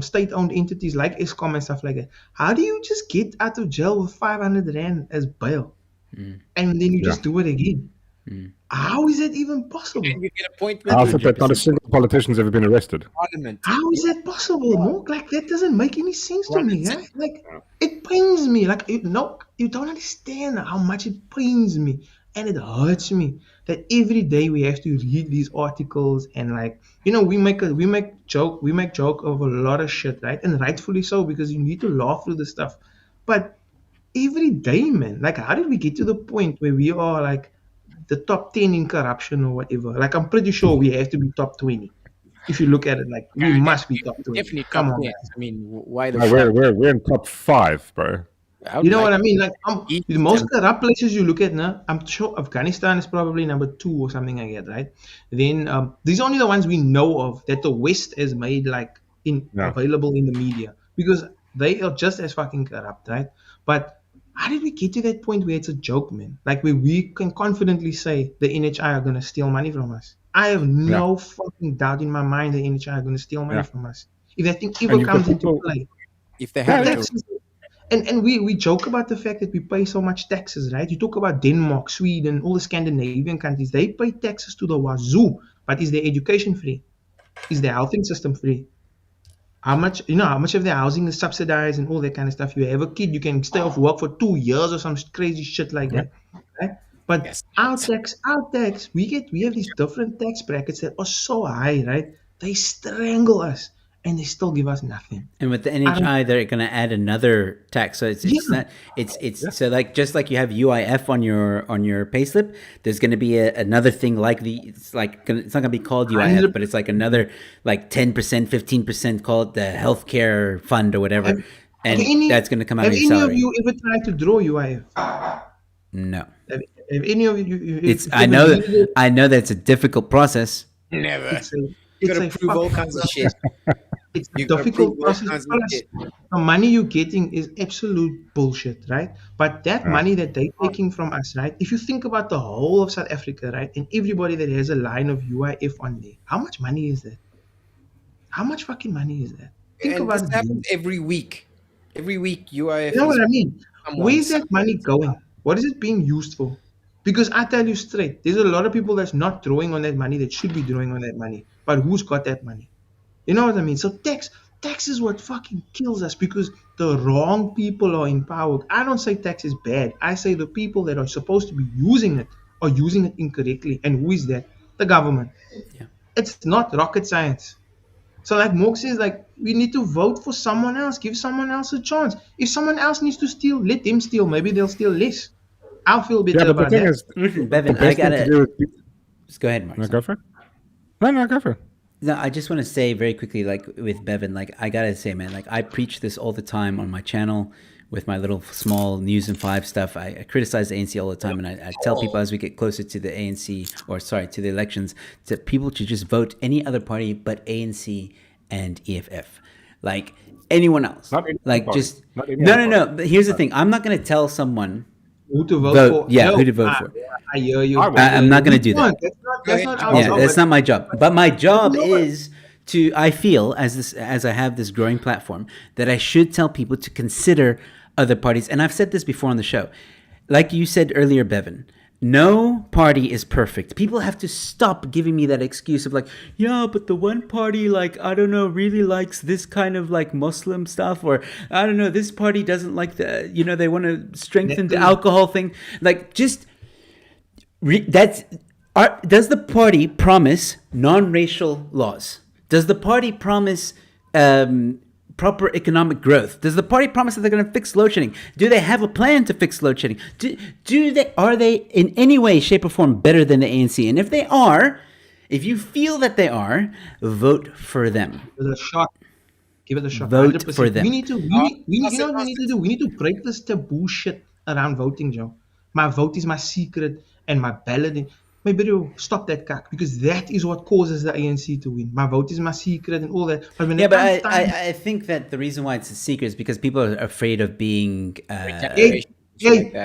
A: state-owned entities like Eskom and stuff like that. How do you just get out of jail with 500 rand as bail, and then you just do it again? How is that even possible?
B: You get appointment
D: Alpha, that not a single politician's ever been arrested.
B: Parliament.
A: How is that possible, Mark? Like that doesn't make any sense to me. Yeah? Like it pains me. Like you don't understand how much it pains me, and it hurts me that every day we have to read these articles and like we make joke of a lot of shit, right? And rightfully so, because you need to laugh through the stuff. But every day, man, like how did we get to the point where we are like the top 10 in corruption or whatever? Like I'm pretty sure we have to be top 20. If you look at it, like we must be top 20.
B: Definitely
A: Come
B: top
A: on,
B: 10.
A: guys.
B: I mean, why the
D: No,
B: fuck?
D: we're in top 5, bro.
A: You know what I mean? Like the most corrupt places you look at now, I'm sure Afghanistan is probably number 2 or something like that, right? Then these are only the ones we know of that the West has made like available in the media, because they are just as fucking corrupt, right? But how did we get to that point where it's a joke, man? Like where we can confidently say the NHI are going to steal money from us. I have no fucking doubt in my mind the NHI are going to steal money from us. If that thing ever comes into play.
B: If they have
A: That's just, and we joke about the fact that we pay so much taxes, right? You talk about Denmark, Sweden, all the Scandinavian countries. They pay taxes to the wazoo, but is their education free? Is their housing system free? How much of their housing is subsidized and all that kind of stuff? You have a kid, you can stay off work for 2 years or some crazy shit like that, right? But our tax, we have these different tax brackets that are so high, right? They strangle us, and they still give us nothing.
E: And with the NHI, they're going to add another tax. So it's not so like just like you have UIF on your payslip, there's going to be another thing like it's not going to be called UIF, but it's like another like 10%, 15% called the healthcare fund or whatever, that's going to come out of your salary.
A: Have any of you ever tried to draw UIF?
E: No.
A: Have any of you?
E: I know that's a difficult process.
B: Never.
A: You
B: gotta prove all kinds of shit.
A: It's a difficult process. The money you're getting is absolute bullshit, right? But that money that they're taking from us, right? If you think about the whole of South Africa, right, and everybody that has a line of UIF on there, how much money is that? How much fucking money is that? Think
B: And
A: about
B: this
A: it.
B: happens every week. Every week, UIF.
A: You know
B: is
A: what I mean?
B: someone-
A: Where's that money going? What is it being used for? Because I tell you straight, there's a lot of people that's not drawing on that money that should be drawing on that money. But who's got that money? You know what I mean? So tax is what fucking kills us, because the wrong people are in power. I don't say tax is bad. I say the people that are supposed to be using it are using it incorrectly. And who is that? The government.
E: Yeah.
A: It's not rocket science. So like Mork says, like, we need to vote for someone else. Give someone else a chance. If someone else needs to steal, let them steal. Maybe they'll steal less. I'll feel better
D: Yeah, but the
A: about
D: thing
A: that.
D: is, the
E: Bevan, I
D: best thing to
E: gotta
D: do is
E: just go ahead, Mark.
D: no, go for it. No, go for it.
E: No, I just want to say very quickly, like with Bevan, like I gotta say, man, like I preach this all the time on my channel with my little small news and five stuff. I criticize the ANC all the time, and I tell people as we get closer to the ANC, or sorry, to the elections, that people should just vote any other party but ANC and EFF, like anyone else.
D: Not any
E: Like
D: party.
E: just
D: Not any
E: no,
D: other
E: no, no. But here's the thing: I'm not gonna tell someone
A: Who to vote,
E: vote.
A: for?
E: Yeah,
A: No,
E: who to vote for.
A: I hear you.
D: I will.
E: I'm not gonna do that.
A: No, That's not our
E: Yeah,
A: job.
E: that's not my job. But my job
A: You know what?
E: is to. I feel as I have this growing platform that I should tell people to consider other parties. And I've said this before on the show, like you said earlier, Bevan. No party is perfect. People have to stop giving me that excuse of like, yeah, but the one party, like, I don't know, really likes this kind of like Muslim stuff, or I don't know, this party doesn't like the, they want to strengthen the alcohol thing. Like, just does the party promise non-racial laws? Does the party promise proper economic growth? Does the party promise that they're going to fix load shedding? Do they have a plan to fix load shedding? Are they in any way, shape, or form better than the ANC? And if they are, if you feel that they are, vote for them.
A: Give it a shot. Give it a shot.
E: Vote
A: 100%.
E: for them.
A: We need to. You know what we need to do? We need to break this taboo shit around voting, Joe. My vote is my secret, and my ballot. Maybe stop that cock, because that is what causes the ANC to win. My vote is my secret and all that. But when
E: Yeah,
A: it
E: but
A: comes time,
E: I think that the reason why it's a secret is because people are afraid of being.
A: Hey,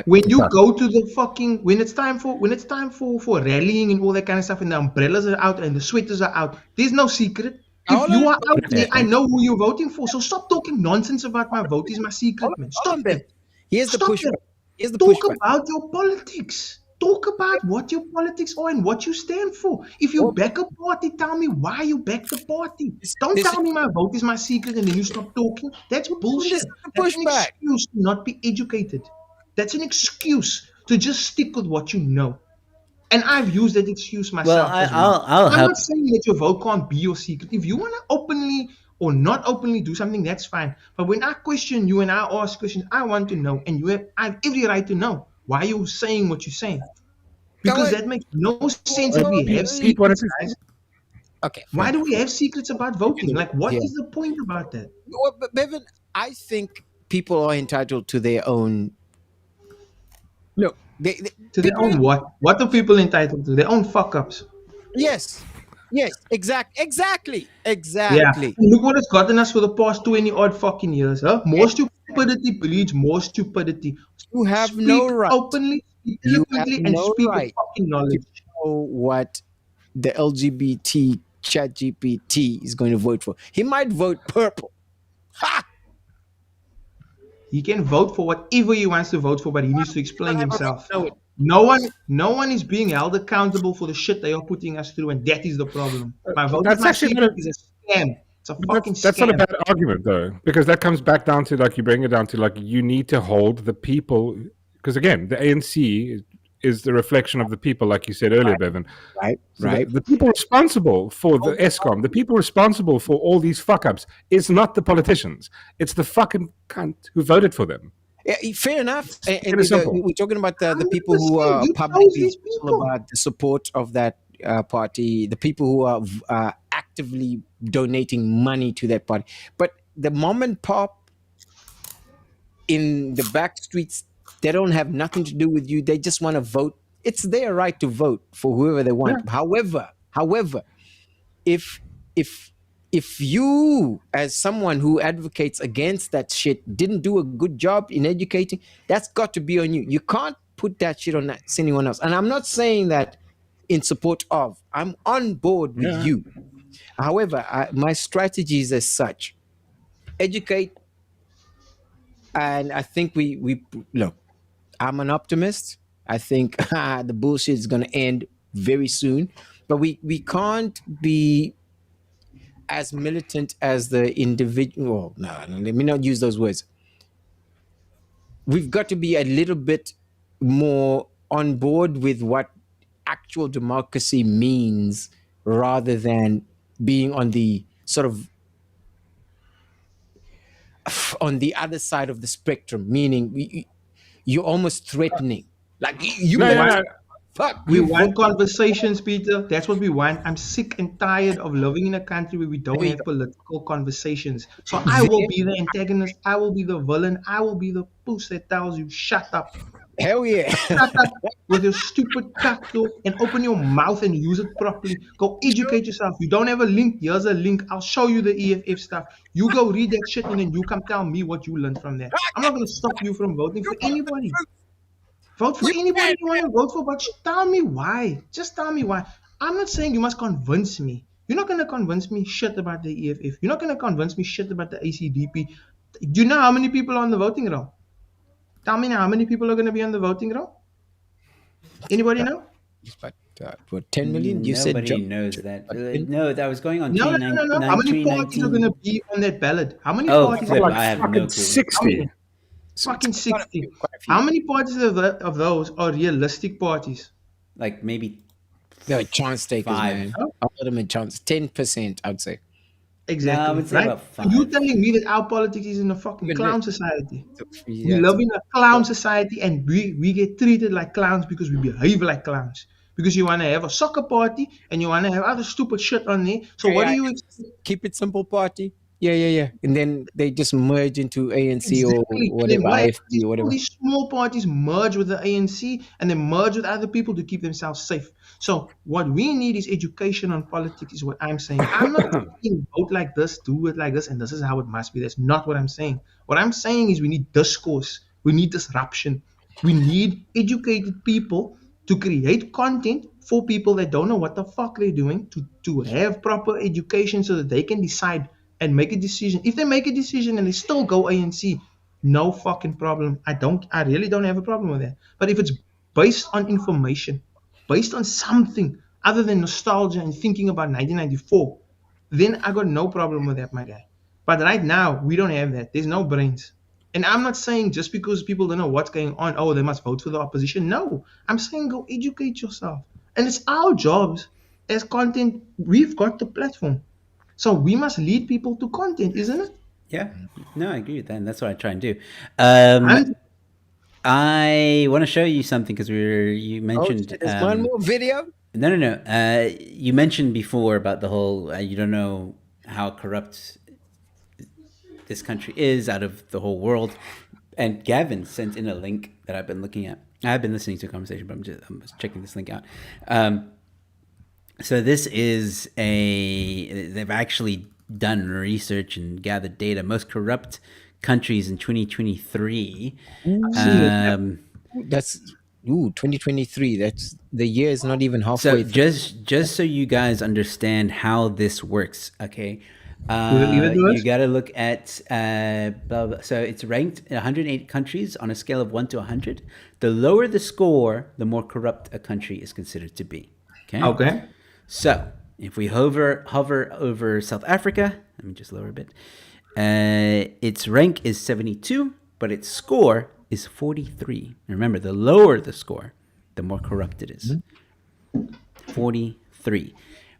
A: when you go to the fucking when it's time for rallying and all that kind of stuff, and the umbrellas are out and the sweaters are out, there's no secret. If you are out there, I know who you're voting for. So stop talking nonsense about my vote is my secret, man. Stop that.
B: Here's the
A: Stop
B: pushback.
A: that.
B: Here's the
A: Talk
B: pushback.
A: about your politics. Talk about what your politics are and what you stand for. If you back a party, tell me why you back the party. Don't
B: this
A: tell me my vote is my secret and then you stop talking. That's bullshit.
B: This is the
A: That's an
B: pushback.
A: excuse to not be educated. That's an excuse to just stick with what you know. And I've used that excuse myself.
E: Well,
A: as well.
E: I'll
A: I'm
E: help.
A: not saying that your vote can't be your secret. If you want to openly or not openly do something, that's fine. But when I question you and I ask questions, I want to know, and I have every right to know why you're saying what you're saying. Because that makes no sense if we have
D: Pete wanted
A: secrets,
D: to-
A: guys.
B: Okay.
A: Why do we have secrets about voting? Like, what
B: Yeah.
A: is the point about that?
B: Well, but Bevan, I think people are entitled to their own. No,
A: To their own what? What are people entitled to? Their own fuck ups.
B: Yes, exactly.
A: Yeah. And look what it's gotten us for the past 20 odd fucking years, huh? More stupidity breeds more stupidity.
B: You have
A: Speak
B: no right
A: openly, speak
B: You
A: eloquently,
B: have
A: and
B: no
A: speak
B: right
A: with fucking knowledge.
B: to know what the LGBT chat GPT is going to vote for. He might vote purple. Ha!
A: He can vote for whatever he wants to vote for, but he needs to explain himself.
B: know it.
A: No one is being held accountable for the shit they are putting us through, and that is the problem. My vote
D: That's
A: is my
D: actually
A: secret
D: not
A: is a scam. It's a fucking
D: That's
A: scam.
D: not a bad argument, though, because that comes back down to, like, you bring it down to, like, you need to hold the people, because again, the ANC is the reflection of the people, like you said earlier, Bevan.
B: Right,
D: So
B: right.
D: the people responsible for the ESCOM, the people responsible for all these fuck ups, is not the politicians. It's the fucking cunt who voted for them.
B: Yeah, fair enough. And
D: Pretty simple.
B: we're talking about the people who
A: 100%,
B: are
A: you
B: publicly
A: chose these
B: vocal
A: people.
B: about the support of that party, the people who are actively donating money to that party. But the mom and pop in the back streets, they don't have nothing to do with you. They just want to vote. It's their right to vote for whoever they want.
D: Yeah.
B: However, if you, as someone who advocates against that shit, didn't do a good job in educating, that's got to be on you. You can't put that shit on anyone else. And I'm not saying that in support of. I'm on board with you. However, my strategy is as such: educate, and I think we look. I'm an optimist. I think the bullshit is going to end very soon, but we can't be as militant as the individual. No, let me not use those words. We've got to be a little bit more on board with what actual democracy means, rather than being on the sort of on the other side of the spectrum, meaning you're almost threatening. Like you
D: No,
B: guys,
D: no, no.
B: fuck.
A: We
B: you
A: want
B: vote-
A: conversations, Peter. That's what we want. I'm sick and tired of living in a country where we don't
B: There you
A: have political conversations. So I will be the antagonist. I will be the villain. I will be the puss that tells you, shut up.
B: Hell yeah.
A: Shut up with your stupid cuck talk and open your mouth and use it properly. Go educate yourself. You don't have a link. Here's a link. I'll show you the EFF stuff. You go read that shit and then you come tell me what you learned from that. I'm not going to stop you from voting for anybody. Vote for anybody you want to vote for, but tell me why. Just tell me why. I'm not saying you must convince me. You're not going to convince me shit about the EFF. You're not going to convince me shit about the ACDP. Do you know how many people are on the voting roll? Tell me now, how many people are going to be on the voting roll? Anybody know?
B: But what 10 million? You said
E: Nobody
B: Joe.
E: knows that. No, that was going on.
A: No. How many parties are going to be on that ballot? How many parties?
E: flip,
A: Are
E: I have no
D: Fucking
E: clue.
D: 60.
A: fucking
B: It's quite a
A: 60.
B: few, quite a few.
A: How many parties of those are realistic parties?
E: Like maybe
B: They're chance takers,
E: 5.
B: man. I'll let them a chance. 10%, I'd say.
A: Exactly.
E: No, I would say
A: right?
E: about 5.
A: You telling me that our politics is in a fucking
B: Good
A: clown
B: luck.
A: society?
B: Yeah,
A: We live in a clown society and we get treated like clowns because we behave like clowns. Because you want to have a soccer party and you want to have other stupid shit on there. So what do you expect?
B: keep it simple party. Yeah. And then they just merge into ANC
A: Exactly.
B: or whatever,
A: Then why
B: IFP or
A: all
B: whatever.
A: these small parties merge with the ANC and then merge with other people to keep themselves safe. So what we need is education on politics is what I'm saying. I'm not saying vote like this, do it like this, and this is how it must be. That's not what I'm saying. What I'm saying is we need discourse. We need disruption. We need educated people to create content for people that don't know what the fuck they're doing, to have proper education so that they can decide and make a decision. If they make a decision and they still go ANC, no fucking problem. I really don't have a problem with that. But if it's based on information, based on something other than nostalgia and thinking about 1994, then I got no problem with that, my guy. But right now, we don't have that. There's no brains. And I'm not saying just because people don't know what's going on, oh, they must vote for the opposition. No, I'm saying go educate yourself. And it's our jobs as content. We've got the platform. So we must lead people to content, isn't it?
E: Yeah, no, I agree with that. And that's what I try and do.
A: And
E: I want to show you something because you
B: Oh,
E: mentioned.
B: there's one more video.
E: No. You mentioned before about the whole. You don't know how corrupt this country is out of the whole world, and Gavin sent in a link that I've been looking at. I've been listening to a conversation, but I'm just checking this link out. So this is they've actually done research and gathered data. Most corrupt countries in 2023.
B: That's 2023. That's the year is not even
E: So
B: halfway through.
E: just so you guys understand how this works, okay?
A: Give it to us.
E: You got to look at blah, blah. So it's ranked in 108 countries on a scale of 1 to 100. The lower the score, the more corrupt a country is considered to be.
A: okay.
E: So if we hover over South Africa, let me just lower a bit. Its rank is 72, but its score is 43. Remember, the lower the score, the more corrupt it is. 43.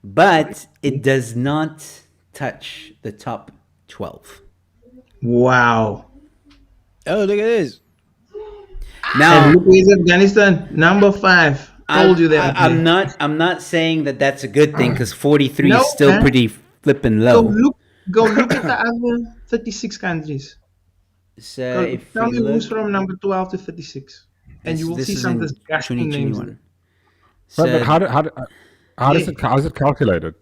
E: But it does not touch the top 12.
A: Wow.
B: Oh, look at this.
E: Now,
A: And look, is Afghanistan number 5. Told you that.
E: I'm not saying that that's a good thing because 43
A: No,
E: is still
A: man.
E: pretty flipping
A: Go
E: low.
A: look at the other 36 countries.
E: So
A: Go,
E: if
A: tell
E: we
A: me who's
E: look,
A: from number 12 to 36. And you will
E: this
A: see
E: is
A: some
E: in
A: disgusting names.
E: 2021.
D: But
E: So-
D: how is it calculated?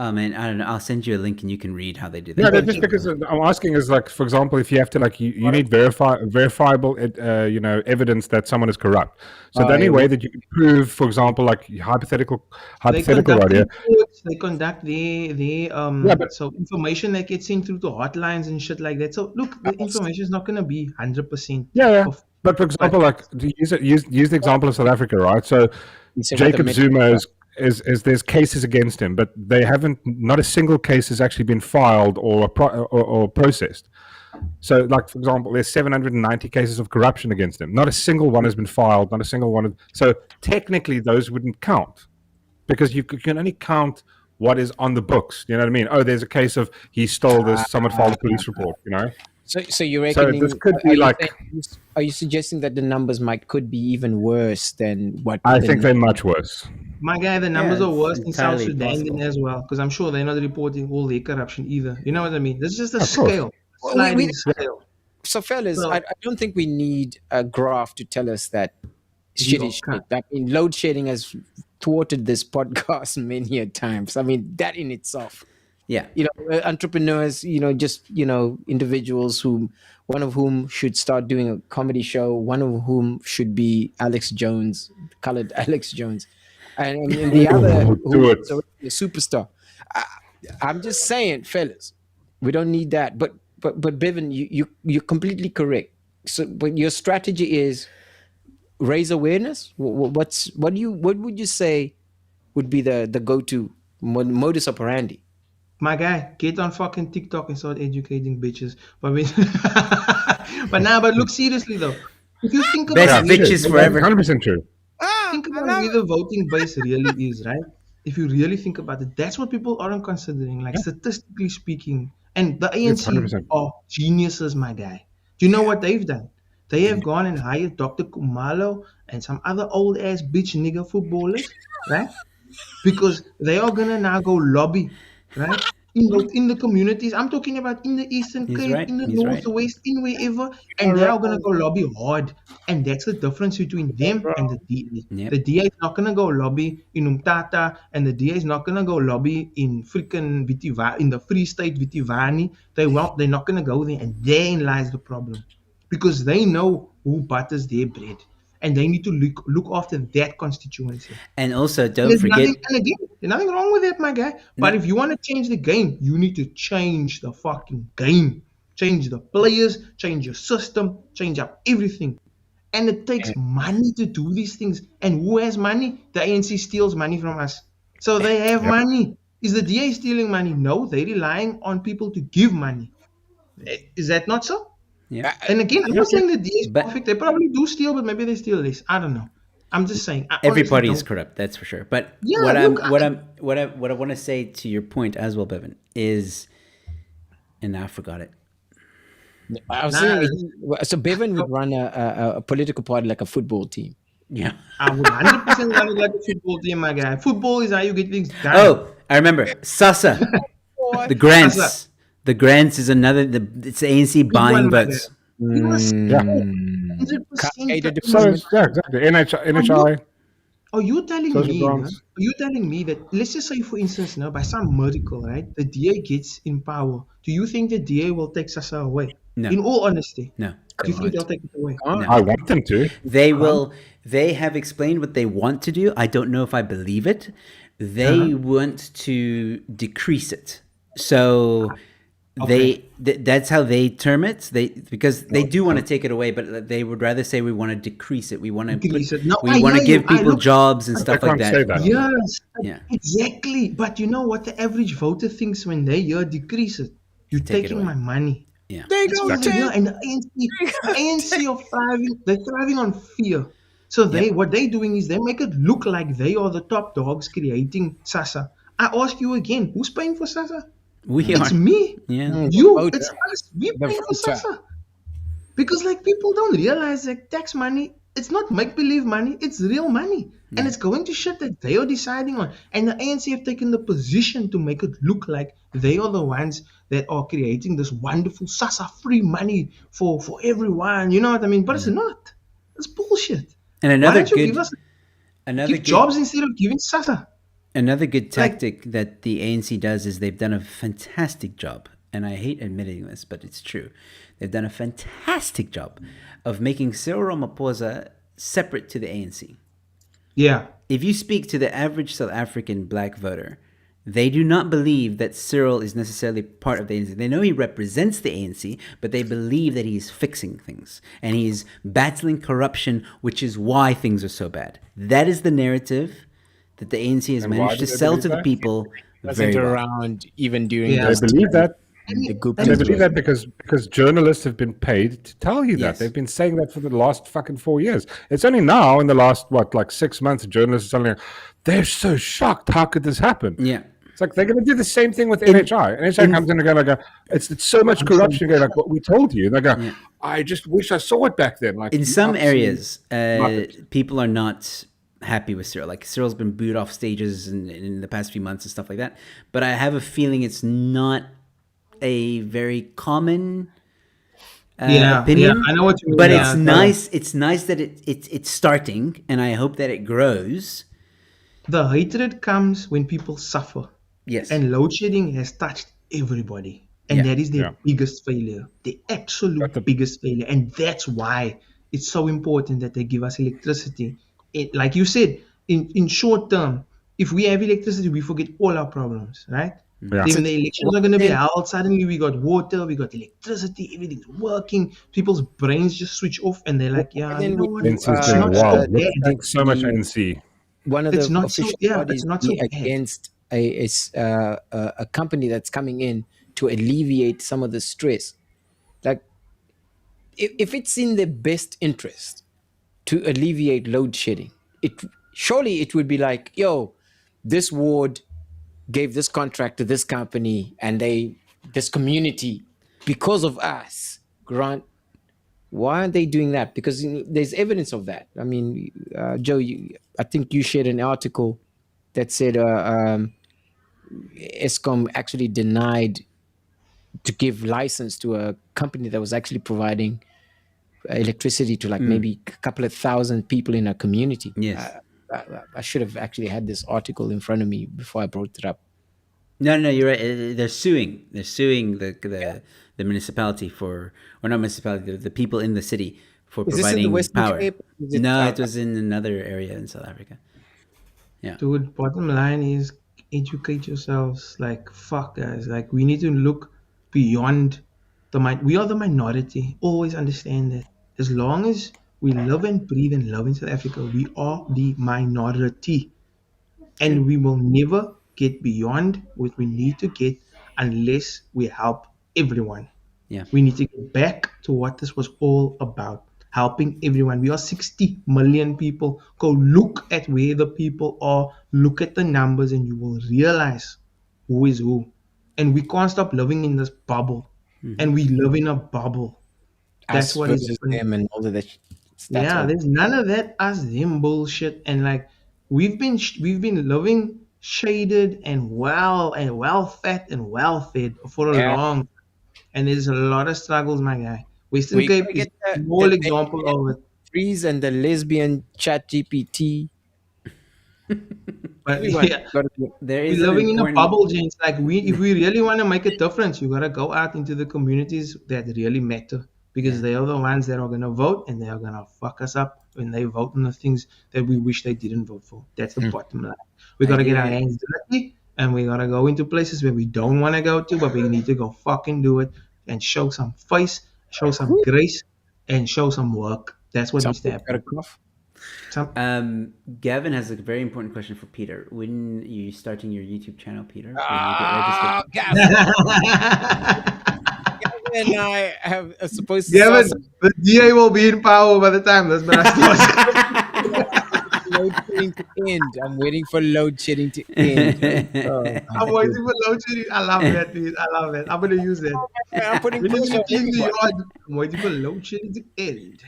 E: Oh man, I don't know. I'll send you a link and you can read how they do that.
D: No, that's just because I'm asking is like, for example, if you have to like, you need verifiable, evidence that someone is corrupt. So the only way that you can prove, for example, like hypothetical right here.
A: They conduct their so information that gets sent through to hotlines and shit like that. So look, the information is not going to be 100%.
D: Yeah. But for example, like to use the example of South Africa, right? So
B: You said about
D: Jacob
B: the
D: Zuma is there's cases against him, but they haven't. Not a single case has actually been filed or processed. So, like for example, there's 790 cases of corruption against him. Not a single one has been filed. Not a single one. So technically, those wouldn't count because you can only count what is on the books. You know what I mean? Oh, there's a case of he stole this. Someone filed a police report. You know.
B: So you're
D: So
B: reckoning?
D: this could
B: are
D: be
B: you
D: like-
B: saying- Are you suggesting that the numbers could be even worse than what?
D: I
B: the
D: think they're much worse.
A: My guy, the numbers
E: Yeah,
A: are
E: it's
A: worse in South
E: entirely
A: Sudan
E: possible.
A: than as well, because I'm sure they're not reporting all their corruption either. You know what I mean? This is just a
D: Of course.
A: scale,
B: Well,
A: sliding
B: we-
A: scale.
B: So, fellas,
A: So-
B: I don't think we need a graph to tell us that shit
A: You
B: is
A: can't.
B: shit. I mean, load shedding has thwarted this podcast many a times. I mean, that in itself.
E: Yeah.
B: Entrepreneurs, just individuals one of whom should start doing a comedy show, one of whom should be Alex Jones, colored Alex Jones, and the other
D: Do
B: who
D: it.
B: is already a superstar. I'm just saying, fellas, we don't need that. But Bevan, you're completely correct. So, but your strategy is raise awareness. What would you say would be the go-to modus operandi?
A: My guy, get on fucking TikTok and start educating bitches. But but look seriously though. If you think
E: Best
A: about
E: bitches forever.
D: 100% true.
A: think about where the voting base really is, right? If you really think about it, that's what people aren't considering. Like statistically speaking, and the
D: It's
A: ANC
D: 100%.
A: are geniuses, my guy. Do you know what they've done? They have gone and hired Dr. Kumalo and some other old ass bitch nigger footballers, right? Because they are gonna now go lobby, right? In the communities. I'm talking about in the Eastern
E: He's
A: Cape,
E: right,
A: in the
E: he's right.
A: Northwest, in wherever, and they are gonna go lobby hard. And that's the difference between them and the DA.
E: Yep.
A: The DA is not gonna go lobby in Umtata, and the DA is not gonna go lobby in freaking in the Free State Vitivani. They're not gonna go there, and therein lies the problem. Because they know who butters their bread. And they need to look after that constituency.
E: And also, don't
A: There's
E: forget.
A: nothing wrong with that, my guy. But if you want to change the game, you need to change the fucking game. Change the players, change your system, change up everything. And it takes money to do these things. And who has money? The ANC steals money from us. So they have money. Is the DA stealing money? No, they're relying on people to give money. Is that not so?
E: Yeah.
A: And again, I'm not saying the DA is
E: But-
A: perfect. They probably do steal, but maybe they steal less. I don't know. I'm just saying. I
E: Everybody
A: honestly
E: is
A: don't-
E: corrupt, that's for sure. But
A: Yeah,
E: what
A: look,
E: I want to say to your point as well, Bevan, is, and now I forgot it.
B: I was saying, so Bevan would run a political party like a football team.
E: Yeah.
A: I would 100% run it like a football team, my guy. Football is how you get things done.
E: Oh, I remember. Sasa. The grants.
A: Sasa.
E: The grants is another. It's ANC buying
A: one, my
E: votes.
A: You must
D: Yeah.
A: 100%.
D: So exactly. NHI.
A: Are you telling
D: Social
A: me?
D: grants.
A: Are you telling me that? Let's just say, for instance, now by some miracle, right? The DA gets in power. Do you think the DA will take Sasa away?
E: No.
A: In all honesty,
E: No.
A: do you think they'll take it away?
D: I want them to.
E: They will. They have explained what they want to do. I don't know if I believe it. They want to decrease it. So that's how they term it. Because they do want to take it away, but they would rather say we want to decrease it. We want to
A: Decrease it. No, I
E: we want to
A: hear you.
E: give
A: I
E: people
A: look-
E: jobs and
D: I
E: stuff like
D: can't say
E: that.
D: that.
A: Yes,
E: Yeah.
A: exactly. But you know what the average voter thinks when they hear decrease it? You're
E: Take it
A: taking
E: away.
A: my money.
E: Yeah.
A: That's what they hear. And the ANC are thriving. They're thriving on fear. So what they're doing is they make it look like they are the top dogs creating Sasa. I ask you again, who's paying for Sasa?
E: We are.
A: It's me.
E: Yeah.
A: You.
B: voter.
A: It's us. We
B: The
A: paying for
B: voter.
A: Sasa. Because like people don't realize that tax money, it's not make-believe money, it's real money. And it's going to shit that they are deciding on. And the ANC have taken the position to make it look like they are the ones that are creating this wonderful Sasa free money for everyone. You know what I mean? But it's not. It's bullshit.
E: And
A: Why
E: another
A: don't you
E: good
A: give us
E: another
A: give
E: good
A: jobs instead of giving Sasa?
E: Another good tactic that the ANC does is they've done a fantastic job, and I hate admitting this, but it's true. They've done a fantastic job of making Cyril Ramaphosa separate to the ANC.
A: Yeah.
E: If you speak to the average South African black voter, they do not believe that Cyril is necessarily part of the ANC. They know he represents the ANC, but they believe that he's fixing things and he's battling corruption, which is why things are so bad. That is the narrative that the ANC has
D: And why
E: managed
D: do
E: to
D: they
E: sell
D: believe
E: to the
D: that?
E: people
B: Wasn't
E: very well.
B: around even during
A: Yeah.
B: those
D: They believe that.
B: the Gupta
D: And they believe
B: years.
D: that because journalists have been paid to tell you that.
E: Yes.
D: They've been saying that for the last fucking 4 years. It's only now in the last, 6 months, journalists are telling you, they're so shocked. How could this happen?
E: Yeah.
D: It's like they're going to do the same thing with NHI. NHI comes in and go like, it's so much corruption. Go like, what we told you. And they go, I just wish I saw it back then. Like
E: In some areas,
D: muppet.
E: people are not happy with Cyril. Like Cyril's been booed off stages in the past few months and stuff like that. But I have a feeling it's not a very common opinion.
A: I know what you mean.
E: But
A: Yeah,
E: it's nice. It's nice that it's starting, and I hope that it grows.
A: The hatred comes when people suffer.
E: Yes.
A: And load shedding has touched everybody. And that is their biggest failure. The absolute biggest failure. And that's why it's so important that they give us electricity. Like you said, in short term, if we have electricity, we forget all our problems, right?
D: Yeah.
A: Then when the elections are going to be held, suddenly we got water, we got electricity, everything's working. People's brains just switch off and they're like, yeah, you know what?
D: NC's
A: It's
D: doing
A: not
D: wow.
A: so bad.
D: Thanks so much, NC.
B: One of
A: It's
B: the
A: not so-
B: official
A: yeah,
B: bodies
A: it's not so
B: be
A: bad.
B: against a company that's coming in to alleviate some of the stress. Like, if it's in their best interest to alleviate load shedding, surely it would be like, yo, this ward gave this contract to this company and this community, because of us, grant. Why aren't they doing that? Because there's evidence of that. I mean, Joe, I think you shared an article that said ESCOM actually denied to give license to a company that was actually providing electricity to like maybe a couple of thousand people in a community.
E: Yes.
B: I should have actually had this article in front of me before I brought it up.
E: No, you're right. They're suing. They're suing the municipality or not municipality, the people in the city for
B: Is this in the
E: providing
B: Western
E: power.
B: Cape? Is it
E: No,
B: out-
E: it was in another area in South Africa.
A: Dude, bottom line is educate yourselves. Like, fuck, guys. Like, we need to look beyond we are the minority. Always understand that. As long as we live and breathe and love in South Africa, we are the minority. And we will never get beyond what we need to get unless we help everyone.
E: Yeah.
A: We need to get back to what this was all about. Helping everyone. We are 60 million people. Go look at where the people are. Look at the numbers and you will realize who is who. And we can't stop living in this bubble. And we live in a bubble. That's
B: us
A: what is
B: versus
A: happening.
B: them and all of that.
A: Yeah,
B: all.
A: there's none of that us them bullshit. And like we've been living shaded and well fed and well fed for a long. And there's a lot of struggles, my guy. Western
B: We
A: Cape
B: gotta
A: is
B: get
A: a small
B: the
A: example of it.
B: Freeze and the lesbian chat GPT.
A: But
B: Everyone
A: yeah,
B: gotta do-
E: There
A: we're
E: is an
A: living in a
E: important-
A: bubble, gents. Like if we really want to make a difference, you gotta go out into the communities that really matter because they are the ones that are gonna vote and they are gonna fuck us up when they vote on the things that we wish they didn't vote for. That's the bottom line. We gotta get our hands dirty and we gotta go into places where we don't want to go to, but we need to go fucking do it and show some face, show some grace, and show some work. That's what needs to
B: Something gotta
A: happen.
B: cough.
E: Gavin has a very important question for Peter. When are you starting your YouTube channel, Peter? When you
B: Ah,
E: get registered?
B: Gavin and I have supposed to
A: Gavin,
B: start
A: the DA will be in power by the time this starts.
B: load shedding to end. I'm waiting for load shedding to end. Oh,
A: I'm waiting for load shedding. I love that, dude. I love that. I'm gonna use that.
B: I'm putting
A: When you
B: pressure on
A: clean the
B: everyone.
A: yard, I'm waiting for load shedding to end.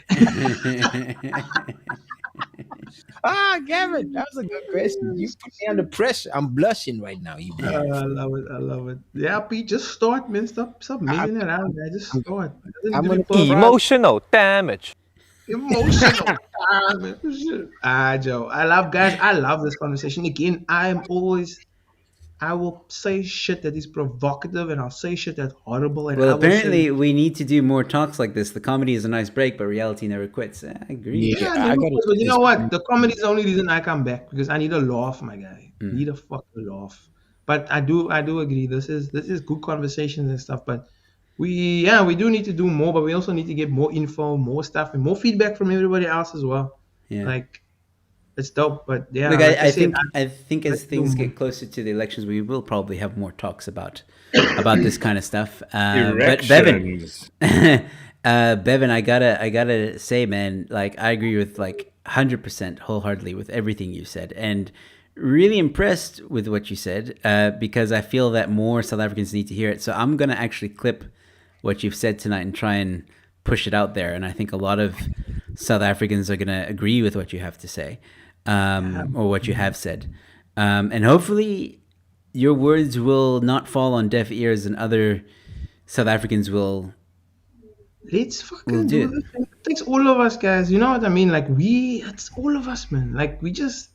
B: Gavin, that was a good question. You put me under pressure. I'm blushing right now. You
A: I love it. I love it. Yeah, Pete, just start, man. Stop milling around, man. Just start.
B: I'm gonna
H: Emotional damage.
A: Emotional. Joe. I love this conversation. Again, I will say shit that is provocative and I'll say shit that's horrible. And
E: Well,
A: I will
E: apparently
A: say,
E: we need to do more talks like this. The comedy is a nice break, but reality never quits. I agree.
B: Yeah,
A: yeah,
B: I gotta
A: but
B: do
A: you know
B: this.
A: what? The comedy is the only reason I come back because I need a laugh, my guy. Need a fucking laugh. But I do agree. This is good conversations and stuff. But we do need to do more. But we also need to get more info, more stuff, and more feedback from everybody else as well.
E: Yeah.
A: Like it's dope. But yeah,
E: Look,
A: like
E: I
A: said,
E: think as
A: let's do
E: things
A: more.
E: get closer to the elections, we will probably have more talks about this kind of stuff. But Bevan,
D: Erections.
E: Bevan, I gotta say, man, like I agree with like 100% wholeheartedly with everything you said, and really impressed with what you said because I feel that more South Africans need to hear it. So I'm going to actually clip what you've said tonight and try and push it out there. And I think a lot of South Africans are going to agree with what you have to say or what you have said. And hopefully your words will not fall on deaf ears and other South Africans will.
A: Let's fucking do this. It takes all of us, guys. You know what I mean? Like it's all of us, man. Like it just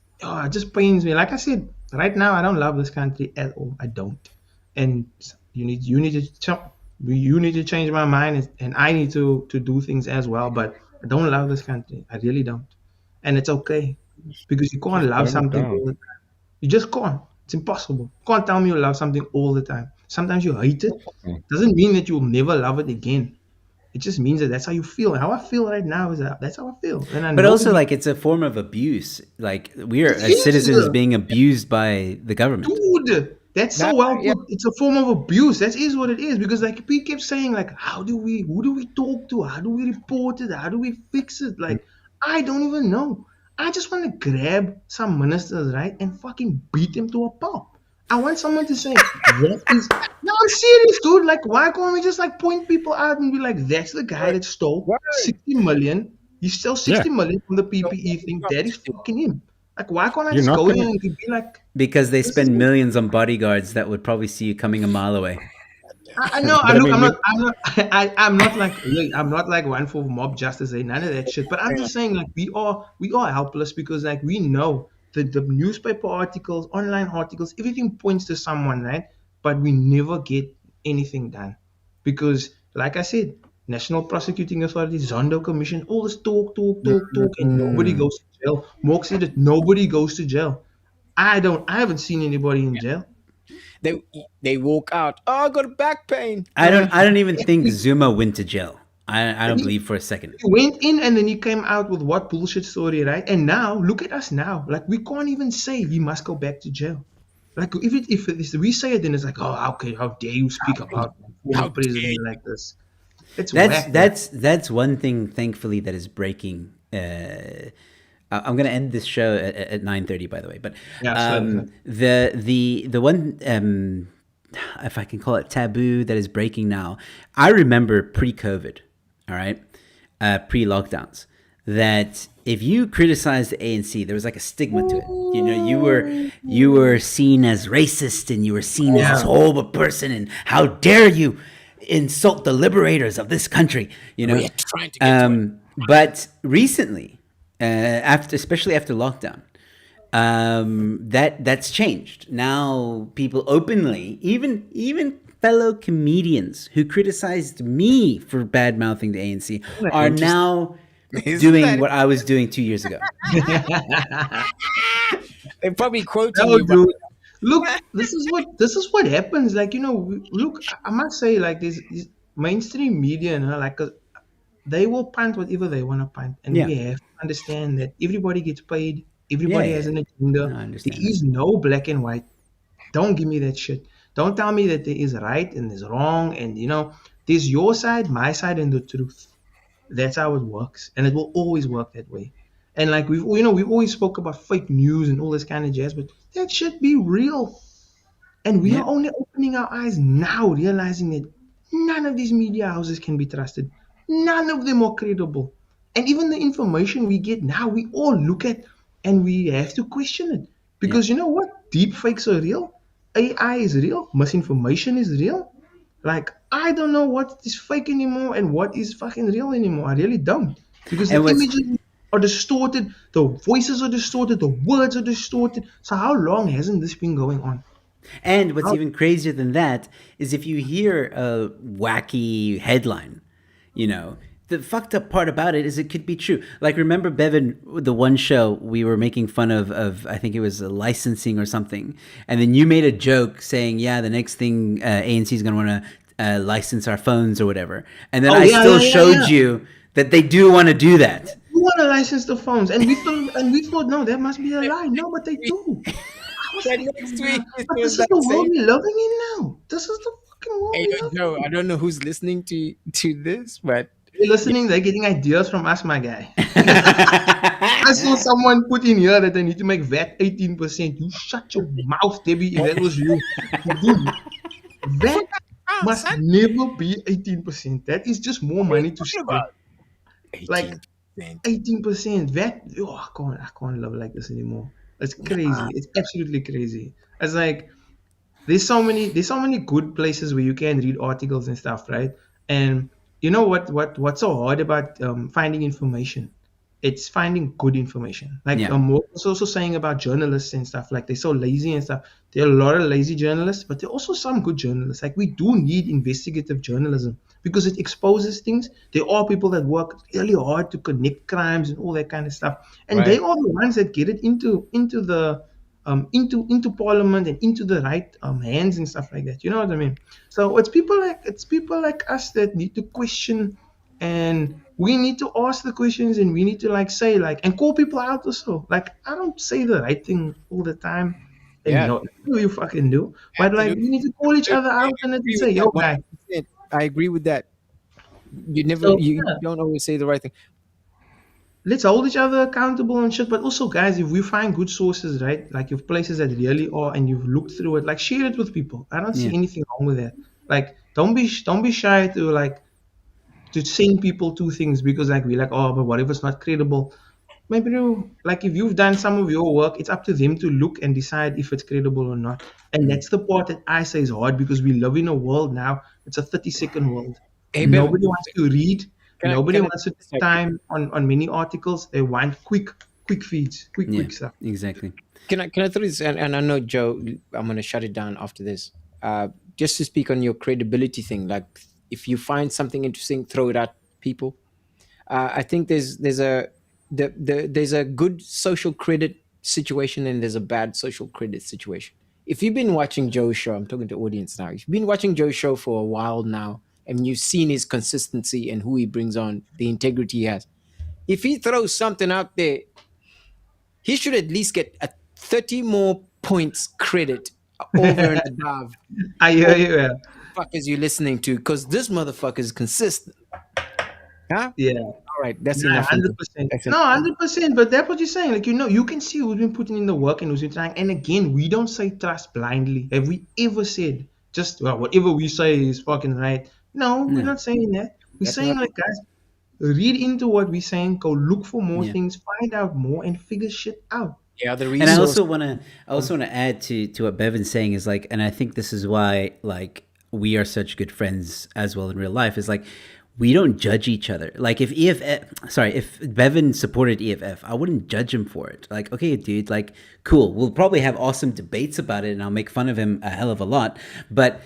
A: pains me. Like I said, right now I don't love this country at all. I don't. And you need to change my mind, and I need to do things as well. But I don't love this country. I really don't. And it's okay because you can't love something all the time. You just can't. It's impossible. You can't tell me you love something all the time. Sometimes you hate it. Doesn't mean that you'll never love it again. It just means that that's how you feel. How I feel right now is that's how I feel.
E: But also, like, it's a form of abuse. Like, we are as citizens being abused by the government.
A: Dude, that's so well put. It's a form of abuse. That is what it is. Because, like, people keep saying, like, who do we talk to? How do we report it? How do we fix it? Like, I don't even know. I just want to grab some ministers, right, and fucking beat them to a pulp. I want someone to say, no, I'm serious, dude. Like, why can't we just like point people out and be like, that's the guy that stole 60 million. He stole 60 million from the PPE thing. That is fucking him. Like, why can't I just go in and be like?
E: Because they spend millions on bodyguards that would probably see you coming a mile away.
A: I know. I'm not like one for mob justice, none of that shit. But I'm just saying, like, we are helpless because, like, we know the newspaper articles, online articles, everything points to someone, right? But we never get anything done because, like I said, National Prosecuting Authority, Zondo Commission, all this talk, and nobody goes to jail. Mork said that nobody goes to jail. I haven't seen anybody in jail.
B: They walk out. Oh, I got a back pain.
E: I don't even think Zuma went to jail. I don't believe for a second.
A: He went in and then he came out with what bullshit story, right? And now, look at us now. Like, we can't even say he must go back to jail. Like, if we say it, then it's like, oh, okay, how dare you speak about a president like this?
E: That's one thing, thankfully, that is breaking. I'm going to end this show at 9:30, by the way. But the one, if I can call it taboo, that is breaking now. I remember pre-COVID, all right, pre-lockdowns, that if you criticized the ANC, there was like a stigma to it. You know, you were seen as racist and you were seen as this horrible person, and how dare you insult the liberators of this country? You know,
B: trying to get
E: but recently, especially after lockdown, that's changed. Now people openly, even fellow comedians who criticized me for bad mouthing the ANC are now doing what I was doing 2 years ago.
B: They probably quoted
A: you. Dude. Look, this is what happens. Like, you know, look, I must say, like, this mainstream media, you know, like, they will punt whatever they want to punt, and we have to understand that everybody gets paid. Everybody has an agenda. There is no black and white. Don't give me that shit. Don't tell me that there is right and there's wrong, and, you know, there's your side, my side, and the truth. That's how it works, and it will always work that way. And like we always spoke about fake news and all this kind of jazz, but that should be real. And we are only opening our eyes now, realizing that none of these media houses can be trusted. None of them are credible. And even the information we get now, we all look at and we have to question it. Because you know what? Deep fakes are real. AI is real. Misinformation is real. Like, I don't know what is fake anymore and what is fucking real anymore. I really don't. Because the images are distorted, the voices are distorted, the words are distorted. So how long hasn't this been going on?
E: And what's even crazier than that is if you hear a wacky headline, you know, the fucked up part about it is it could be true. Like, remember, Bevan, the one show we were making fun of I think it was licensing or something. And then you made a joke saying, yeah, the next thing ANC is going to want to license our phones or whatever. And then I showed you that they do want to do that.
A: You want to license the phones. And we thought, no, that must be a lie. No, but they do.
B: Next week,
A: but this is the world we're living in now. This is the fucking world.
B: I don't know who's listening to this, but
A: you're listening, they're getting ideas from us, my guy. I I saw someone put in here that they need to make VAT 18%. You shut your mouth, Debbie, if that was you. Dude, VAT must never be 18%. That is just more money to spend. Like 18% VAT. Oh, I can't love like this anymore. It's crazy. It's absolutely crazy. It's like there's so many good places where you can read articles and stuff, right? And you know what's so hard about finding information? It's finding good information. Like
E: Yeah.
A: what I was also saying about journalists and stuff. Like they're so lazy and stuff. There are a lot of lazy journalists, but there are also some good journalists. Like we do need investigative journalism because it exposes things. There are people that work really hard to connect crimes and all that kind of stuff, and they are the ones that get it into the into parliament and into the right hands and stuff like that. You know what I mean? So it's people like us that need to question, and we need to ask the questions, and we need to like say like and call people out also. Like I don't say the right thing all the time, and
B: Yeah.
A: you fucking do, but like we need to call each other out and then say, yo, guy.
B: I agree with that. You never,
A: So,
B: you
A: yeah.
B: don't always say the right thing.
A: Let's hold each other accountable and shit. But also, guys, if we find good sources, right? Like if places that really are, and you've looked through it, like share it with people. I don't see
E: Yeah.
A: anything wrong with that. Like, don't be shy to like to send people to things because like we're like, oh, but what if it's not credible? Maybe like if you've done some of your work, it's up to them to look and decide if it's credible or not. And that's the part that I say is hard because we live in a world now. It's a 30-second world.
B: Hey,
A: Nobody wants to read.
B: Can I-
A: Nobody
B: can I-
A: wants to take time on many articles. They want quick feeds,
E: Yeah.
A: quick stuff.
E: Exactly.
B: Can I throw this? And I know Joe, I'm gonna shut it down after this. Just to speak on your credibility thing, like if you find something interesting, throw it at people. I think there's a good social credit situation and there's a bad social credit situation. If you've been watching Joe's show, I'm talking to audience now. If you've been watching Joe's show for a while now and you've seen his consistency and who he brings on, the integrity he has. If he throws something out there, he should at least get a 30 more points credit over and above
A: I hear you. Yeah.
B: fuckers you're listening to, because this motherfucker is consistent. Huh?
A: Yeah.
B: All right, that's
A: Nah,
B: enough.
A: 100%.
B: That's
A: No, 100%. But that's what you're saying. Like, you can see who's been putting in the work and who's been trying. And again, we don't say trust blindly. Have we ever said just whatever we say is fucking right? No, we're not saying that. We're
B: That's
A: saying
B: not-
A: like, guys, read into what we're saying. Go look for more
E: Yeah.
A: things. Find out more and figure shit out.
B: Yeah, the
E: And
B: resource.
E: I also want to add to what Bevan's saying is like, and I think this is why like we are such good friends as well in real life is like we don't judge each other. Like if if Bevan supported EFF, I wouldn't judge him for it. Like, okay, dude, like cool. We'll probably have awesome debates about it, and I'll make fun of him a hell of a lot, but.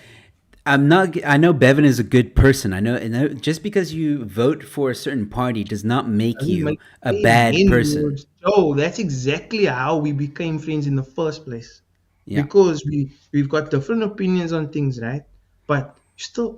E: I know Bevan is a good person. I know just because you vote for a certain party does not make you a bad person.
A: Oh, that's exactly how we became friends in the first place.
E: Yeah.
A: Because we've got different opinions on things, right? But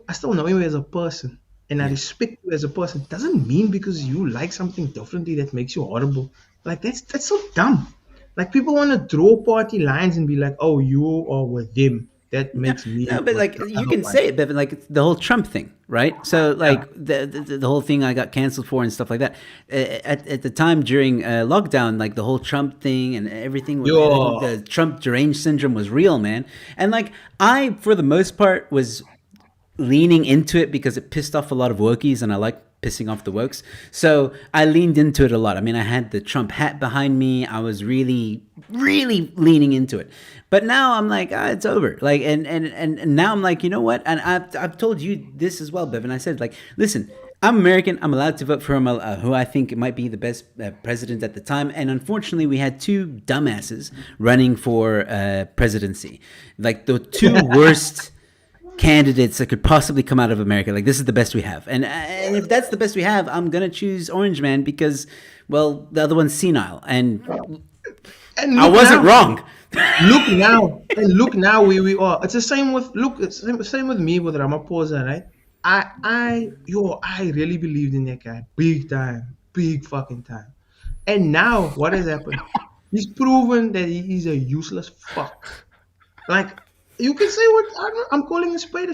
A: I still know you as a person, and I respect you as a person. Doesn't mean because you like something differently that makes you horrible. Like that's so dumb. Like people want to draw party lines and be like, "Oh, you are with them." That makes me.
E: No, but like you can say it, Bevan, like the whole Trump thing, right? So like the whole thing I got canceled for and stuff like that. At the time during lockdown, like the whole Trump thing and everything, the Trump deranged syndrome was real, man. And like I, for the most part, was leaning into it because it pissed off a lot of wokies, and I like pissing off the wokes. So I leaned into it a lot. I mean, I had the Trump hat behind me. I was really, really leaning into it. But now I'm like, it's over. Like, and now I'm like, you know what? And I've told you this as well, Bevan. I said, like, listen, I'm American. I'm allowed to vote for him, who I think might be the best president at the time. And unfortunately, we had two dumbasses running for presidency. Like the two worst candidates that could possibly come out of America. Like, this is the best we have. And if that's the best we have, I'm going to choose Orange Man because, well, the other one's senile. And I wasn't wrong.
A: Look now where we are. It's the same with it's the same with me with Ramaphosa, right? I really believed in that guy, big fucking time. And now what has happened? He's proven that he is a useless fuck. Like you can say what I'm calling a spade,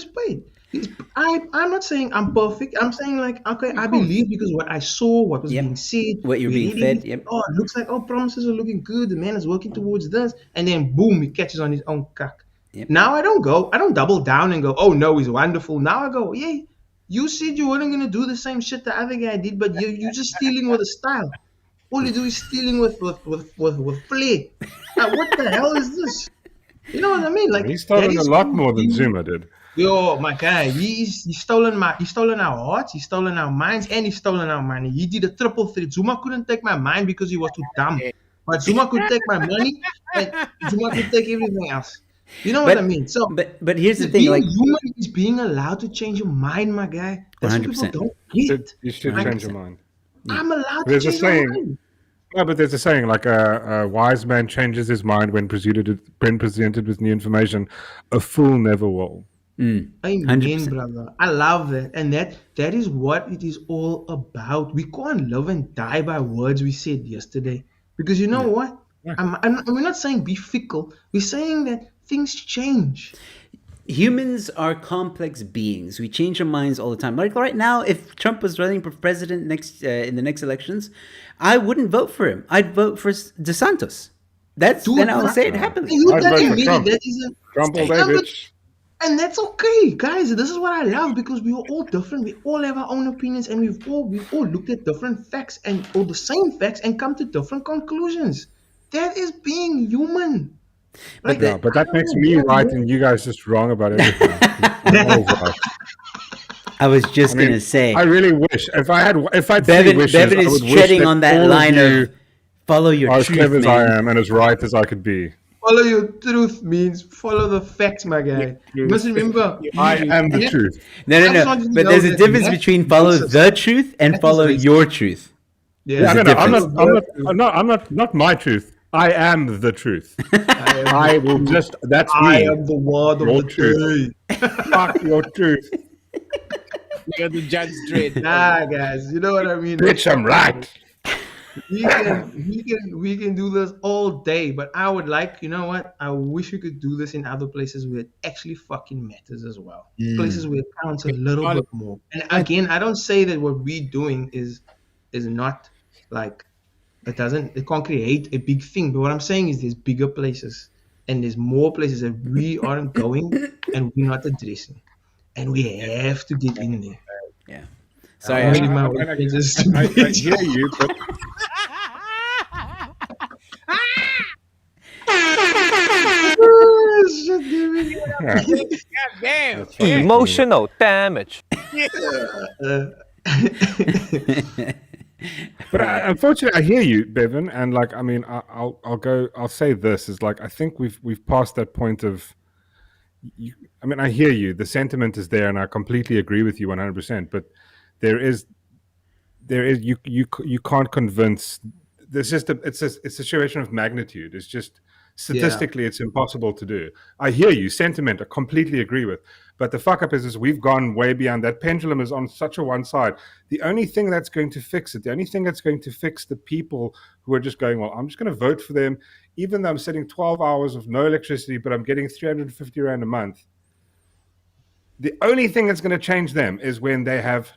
A: I'm not saying I'm perfect. I'm saying like, okay, I believe because what I saw, what was
E: Yep.
A: being said,
E: What you're
A: we
E: being
A: read
E: fed,
A: it,
E: yep.
A: Oh, it looks like promises are looking good. The man is working towards this, and then boom, he catches on his own cock.
E: Yep.
A: Now I don't double down and go, oh no, he's wonderful. Now I go, yeah, you said you weren't gonna do the same shit the other guy did, but you're just stealing with a style. All you do is stealing with flair. What the hell is this? You know what I mean? Like
D: He's stolen
A: that
D: a
A: is
D: lot
A: who
D: more than
A: he-
D: Zuma did.
A: Yo, my guy, he's stolen our hearts, he's stolen our minds, and he's stolen our money. He did a triple threat. Zuma couldn't take my mind because he was too dumb, but Zuma could take my money, and Zuma could take everything else. You know what I mean? So,
E: but here's the thing,
A: being
E: like
A: human is being allowed to change your mind, my guy. That's what people
E: 100%.
A: don't
D: You
A: get.
D: should change your mind.
A: I'm allowed
D: There's
A: to
D: a
A: change my
D: saying.
A: mind.
D: No, but there's a saying like a wise man changes his mind when presented with new information. A fool never will.
A: Amen,
E: 100%.
A: brother. I love that. And that is what it is all about. We can't live and die by words we said yesterday. Because you know what? We're not saying be fickle. We're saying that things change.
E: humans are complex beings. We change our minds all the time. Like right now, if Trump was running for president in the next elections, I wouldn't vote for him. I'd vote for DeSantis. Then I'll say it happily.
A: You
D: I'd
A: that
D: vote for
A: admitted
D: Trump.
A: that isn't
D: Trump all day,
A: Yeah, but-
D: bitch.
A: And that's okay, guys. This is what I love because we are all different. We all have our own opinions, and we've all looked at different facts or the same facts and come to different conclusions. That is being human. Like,
D: Yeah, but that makes me right and you guys just wrong about everything. All right.
E: I was just
D: I mean,
E: gonna say,
D: I really wish if I'd three
E: Bevan,
D: wishes,
E: Bevan
D: I
E: is
D: would wish
E: treading on that
D: all
E: line
D: you
E: of follow your
D: are as
E: truth,
D: clever as
E: man.
D: I am and as right as I could be.
A: follow your truth means follow the facts, my guy. You must remember.
D: I am the truth.
E: No.
A: I just want you to
E: But
A: know
E: there's a
A: that
E: difference
A: that
E: between follow
A: racist.
E: the truth and
A: That is
E: follow
A: racist.
E: your truth.
D: Yeah,
E: There's a
D: I'm not my truth. I am the truth. I will just. That's
A: I
D: me.
A: am the word of
D: Your
A: the
D: truth.
A: day.
D: Fuck your truth,
B: You're the judge straight.
A: Nah, guys, you know what I mean.
D: bitch. I'm right.
A: We can do this all day, but I would like, you know what? I wish we could do this in other places where it actually fucking matters as well. Places where it counts a little bit more. And again, I don't say that what we're doing is not like it can't create a big thing. But what I'm saying is there's bigger places and there's more places that we aren't going and we're not addressing. And we have to get in there.
E: Yeah.
B: Sorry,
A: Really, my wife is just
D: I hear you, but
A: Shit, dude.
B: damn.
H: Emotional damage.
D: But unfortunately, I hear you, Bevan, and like I mean, I'll say this is like I think we've passed that point of. I mean, I hear you. The sentiment is there, and I completely agree with you 100%. But there is you can't convince. There's just it's a situation of magnitude. It's just statistically it's impossible to do. I hear you, sentiment. I completely agree with. But the fuck up is we've gone way beyond that. Pendulum is on such a one side. The only thing that's going to fix it, the only thing that's going to fix the people who are just going, well, I'm just going to vote for them, even though I'm sitting 12 hours of no electricity, but I'm getting 350 Rand a month. The only thing that's going to change them is when they have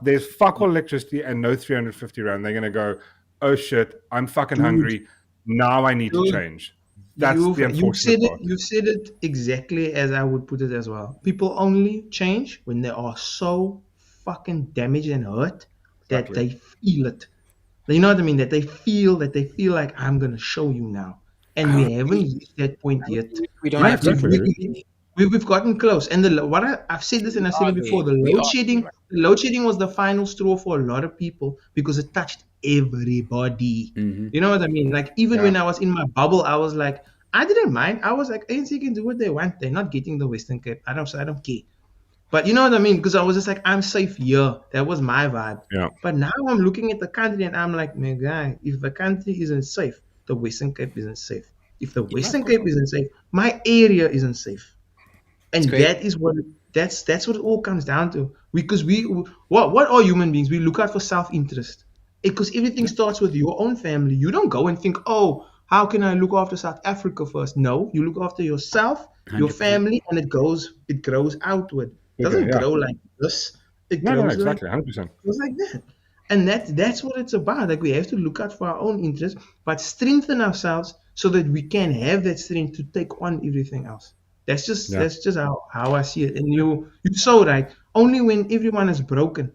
D: there's fuck all electricity and no 350 Rand. They're going to go, oh shit, I'm fucking hungry. Now I need to change. That's the unfortunate part.
A: You've said it exactly as I would put it as well. People only change when they are so fucking damaged and hurt that
D: Exactly.
A: they feel it. You know what I mean? That they feel like I'm gonna show you now, and we haven't reached that point yet.
B: We don't
A: Right?
B: have to.
A: We've gotten close, and I've said this and I said it before. The load shedding was the final straw for a lot of people because it touched everybody. You know what I mean? Like even when I was in my bubble, I was like, I didn't mind. I was like, ANC can do what they want. They're not getting the Western Cape. I don't care. But you know what I mean? Because I was just like, I'm safe here. That was my vibe.
D: Yeah.
A: But now I'm looking at the country and I'm like, man, guy, if the country isn't safe, the Western Cape isn't safe. If the Western Cape isn't safe, my area isn't safe. And that is what that's what it all comes down to. Because what are human beings? We look out for self-interest. Because everything starts with your own family. You don't go and think, oh, how can I look after South Africa first? No, you look after yourself, your
E: 100%.
A: family, and it grows outward. It doesn't
D: yeah.
A: grow like this. It
D: No,
A: grows
D: exactly, 100%.
A: goes like that. And that's what it's about. Like we have to look out for our own interests, but strengthen ourselves so that we can have that strength to take on everything else. That's just
D: Yeah.
A: that's just how I see it. And you're so right. Only when everyone is broken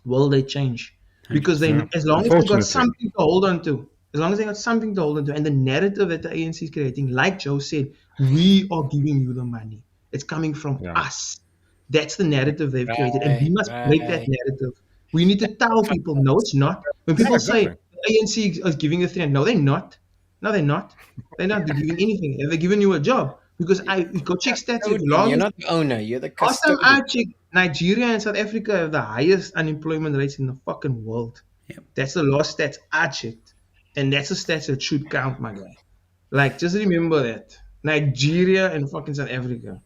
A: will they change. Because they
D: Yeah.
A: as long as they got
D: Unfortunately.
A: something to hold on to, as long as they got something to hold on to, and the narrative that the ANC is creating, like Joe said, we are giving you the money. It's coming from
D: Yeah.
A: us. That's the narrative they've created, and we must break that
B: Right.
A: narrative. We need to tell people, no, it's not. When people say
D: exactly.
A: the ANC is giving you 300, no, they're not. No, they're not. They're not giving anything. They're giving you a job because I go check stats.
B: You're not the owner. You're the
A: Last time
B: custodian.
A: I checked, Nigeria and South Africa have the highest unemployment rates in the fucking world.
E: Yep.
A: That's the last stats I checked, and that's the stats that should count, my guy. Like, just remember that Nigeria and fucking South Africa.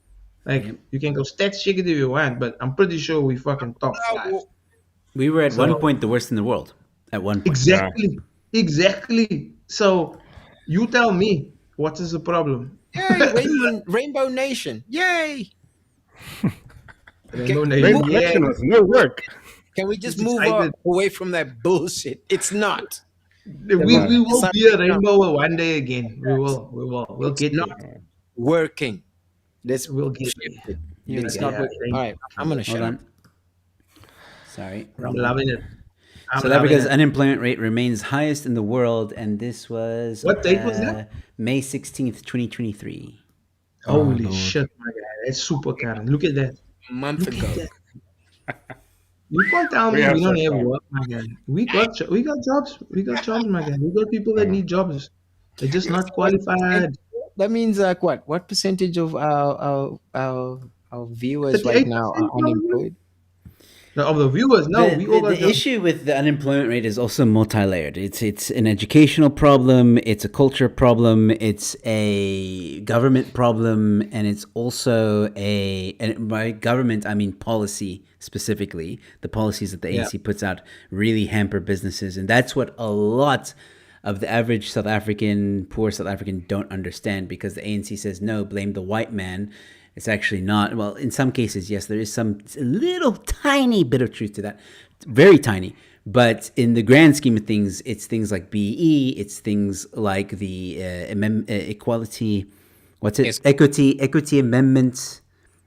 A: Like, you can go stats check it if you want, but I'm pretty sure we fucking top 5.
E: We were at
A: So-
E: one point the worst in the world. At one point.
A: Exactly. So, you tell me, what is the problem?
B: Yay, Rainbow Nation. Yay.
A: Rainbow
D: Rainbow
A: Nation,
D: Nation was no work.
B: Can we just
A: It's
B: move
A: excited.
B: away from that bullshit? It's not.
A: We will
B: Something
A: be a rainbow one day again. We will. We'll get
B: not
A: there.
B: working. Let's
A: We'll get there.
B: It's
A: Yeah,
B: not
A: yeah,
B: working.
A: thank
B: All right, I'm gonna shut
E: Hold
B: up.
E: on. Sorry.
A: I'm loving it. I'm
E: South Africa's
A: loving it.
E: unemployment rate remains highest in the world, and this was
A: What date was that?
E: May 16th, 2023.
A: Holy shit, my guy. That's super current. Look at that.
B: A month
A: Look
B: ago.
A: at that. You can't tell me
D: We have
A: we don't
D: such
A: have
D: time.
A: work, my guy. We got jobs. We got jobs, my guy. We got people that need jobs. They're just not qualified.
B: That means like what? What percentage of our viewers right now
A: 38%
B: are
A: probably.
B: unemployed?
A: No, of the viewers, no,
E: the
A: we all got
E: the
A: jobs.
E: issue with the unemployment rate is also multi-layered. It's an educational problem, it's a culture problem, it's a government problem, and it's also and by government I mean policy specifically. The policies that the ANC puts out really hamper businesses, and that's what a lot of the average poor South African don't understand, because the ANC says no, blame the white man. It's actually not. Well, in some cases, yes, there is some little tiny bit of truth to that. Very tiny. But in the grand scheme of things, it's things like BE, it's things like the equality,
B: Yes.
E: Equity Amendment,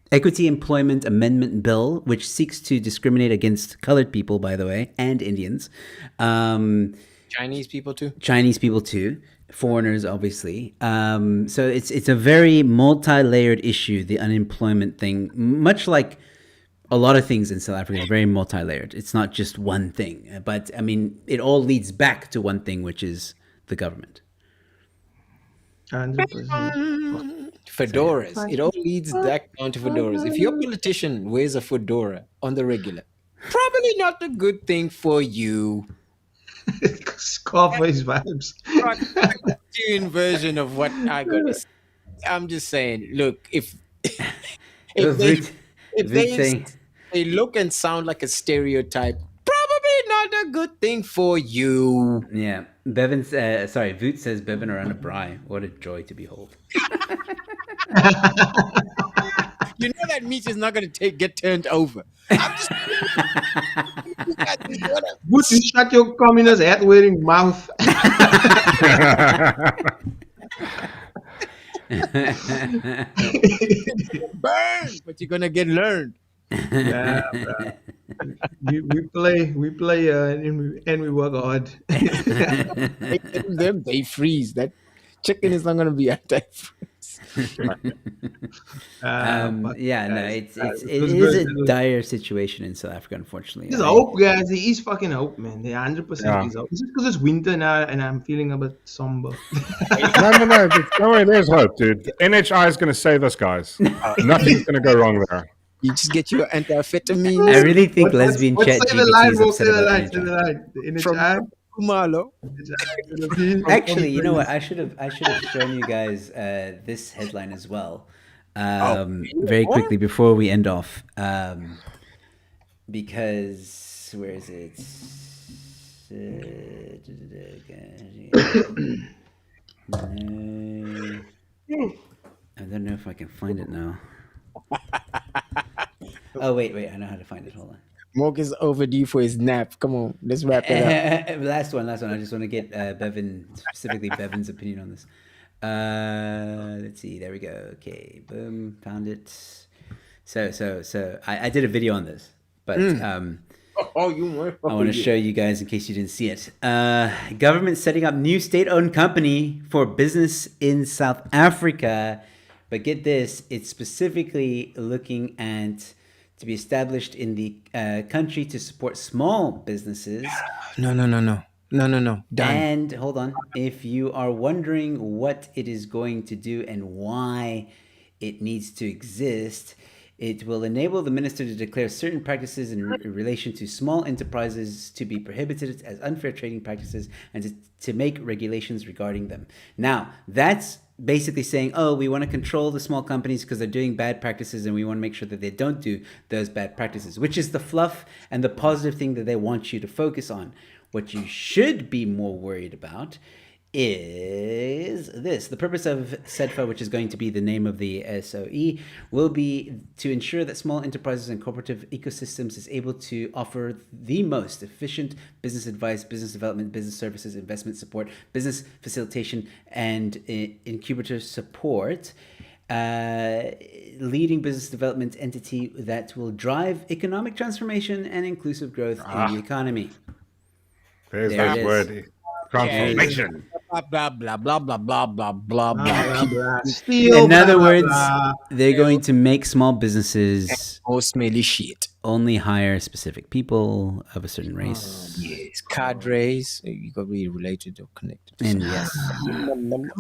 E: Equity Employment Amendment Bill, which seeks to discriminate against colored people, by the way, and Indians.
B: Chinese people too.
E: Chinese people too, foreigners obviously. So it's a very multi-layered issue, the unemployment thing. Much like a lot of things in South Africa, it's very multi-layered. It's not just one thing, but I mean, it all leads back to one thing, which is the government.
A: 100%.
B: Fedoras. It all leads back down to fedoras. If your politician wears a fedora on the regular, probably not a good thing for you.
A: Scarface vibes.
B: Cartoon version of what I got to say. I'm just saying, look, if
E: Vut
B: they
E: saying-
B: they look and sound like a stereotype, probably not a good thing for you.
E: Yeah, Voot says Bevan around a braai. What a joy to behold.
B: You know that meat is not going to get turned over. I'm just.
A: Would you shut your communist hat wearing mouth?
B: Burn, but you're gonna get learned.
A: Yeah, bro. We play, and we work hard.
B: They freeze. That chicken is not gonna be anti-freeze.
A: But
E: Yeah, no,
A: guys,
E: it
A: was
E: is
A: good.
E: a dire situation in South Africa, unfortunately.
A: There's hope, guys. There is fucking hope, man. There 100%
D: Yeah.
A: is hope. It's just because it's winter now and I'm feeling a bit somber.
D: No. Don't worry, there's hope, dude. NHI is going to save us, guys. Nothing's going to go wrong there.
B: You just get your
E: I
B: amphetamines
E: really think lesbian
A: What's
E: chat
A: say the
E: GPT
A: line,
E: is
A: bro?
E: upset
A: Say the
E: about
A: line. Say
E: NHI.
A: the line. The NHI.
B: from Kumalo.
E: Actually, you know what? I should have shown you guys this headline as well, very quickly before we end off, because where is it? I don't know if I can find it now. Oh, wait. I know how to find it. Hold on.
B: Morg is overdue for his nap. Come on, let's wrap it up.
E: Last one. I just want to get Bevan, specifically Bevan's opinion on this. Let's see. There we go. Okay, boom, found it. So I did a video on this, but
B: Oh, you were.
E: I want to show you guys in case you didn't see it. Government setting up new state-owned company for business in South Africa, but get this, it's specifically looking at to be established in the country to support small businesses.
B: No. Done.
E: And hold on, if you are wondering what it is going to do and why it needs to exist, it will enable the minister to declare certain practices in relation to small enterprises to be prohibited as unfair trading practices and to make regulations regarding them. Now, that's basically saying, oh, we want to control the small companies because they're doing bad practices and we want to make sure that they don't do those bad practices, which is the fluff and the positive thing that they want you to focus on. What you should be more worried about is this. The purpose of SEDFA, which is going to be the name of the SOE, will be to ensure that small enterprises and cooperative ecosystems is able to offer the most efficient business advice, business development, business services, investment support, business facilitation, and incubator support. Leading business development entity that will drive economic transformation and inclusive growth in the economy.
D: There's
E: There
D: that
E: it is.
D: word. Transformation.
B: Blah blah blah blah blah blah blah blah.
A: Blah, blah. Steal,
E: In other
A: blah,
E: words,
A: blah.
E: they're going to make small businesses
B: Oh, smelly shit.
E: only hire specific people of a certain race.
B: Yes, cadres. You got to be related or connected.
E: And yes,
A: Government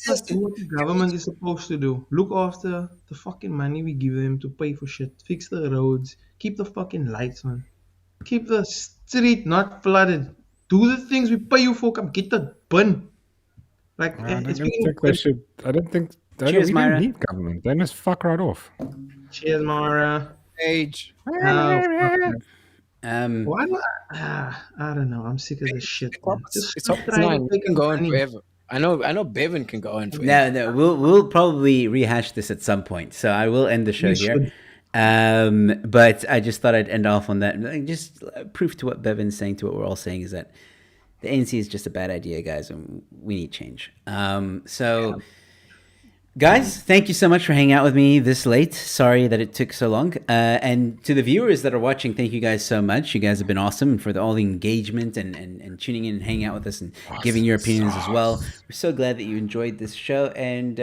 A: must do what the government is supposed to do. Look after the fucking money we give them to pay for shit. Fix the roads. Keep the fucking lights on. Keep the street not flooded. Do the things we pay you for. Come get the bin. Like
D: I don't
A: it's
D: think
A: being.
D: they should. I don't think.
E: Cheers,
D: we
E: Myra.
D: don't need government. They must fuck right off.
A: Cheers, Mara.
B: Age.
A: Oh, fuck.
E: um,
A: Why do I don't know. I'm sick of this shit. Man. Just
B: It's
A: stop
B: up.
A: trying to
B: It
A: take
B: can go on
A: money.
B: forever. I know. Bevan can go on forever.
E: no, we'll probably rehash this at some point. So I will end the show
A: You
E: here.
A: should.
E: But I just thought I'd end off on that. Like, just proof to what Bevan's saying, to what we're all saying, is that the ANC is just a bad idea, guys, and we need change. Guys, thank you so much for hanging out with me this late. Sorry that it took so long. And to the viewers that are watching, thank you guys so much. You guys have been awesome for all the engagement and tuning in and hanging out with us and giving your opinions as well. We're so glad that you enjoyed this show. And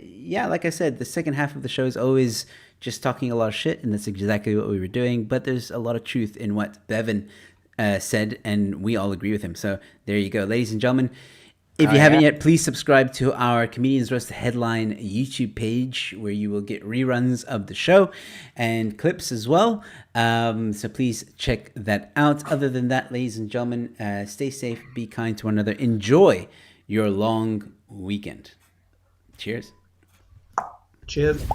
E: yeah, like I said, the second half of the show is always just talking a lot of shit, and that's exactly what we were doing. But there's a lot of truth in what Bevan said, and we all agree with him. So there you go, ladies and gentlemen. If you haven't yet, please subscribe to our Comedians Roast Headline YouTube page, where you will get reruns of the show and clips as well. So please check that out. Other than that, ladies and gentlemen, stay safe, be kind to one another, enjoy your long weekend. Cheers.
A: Cheers.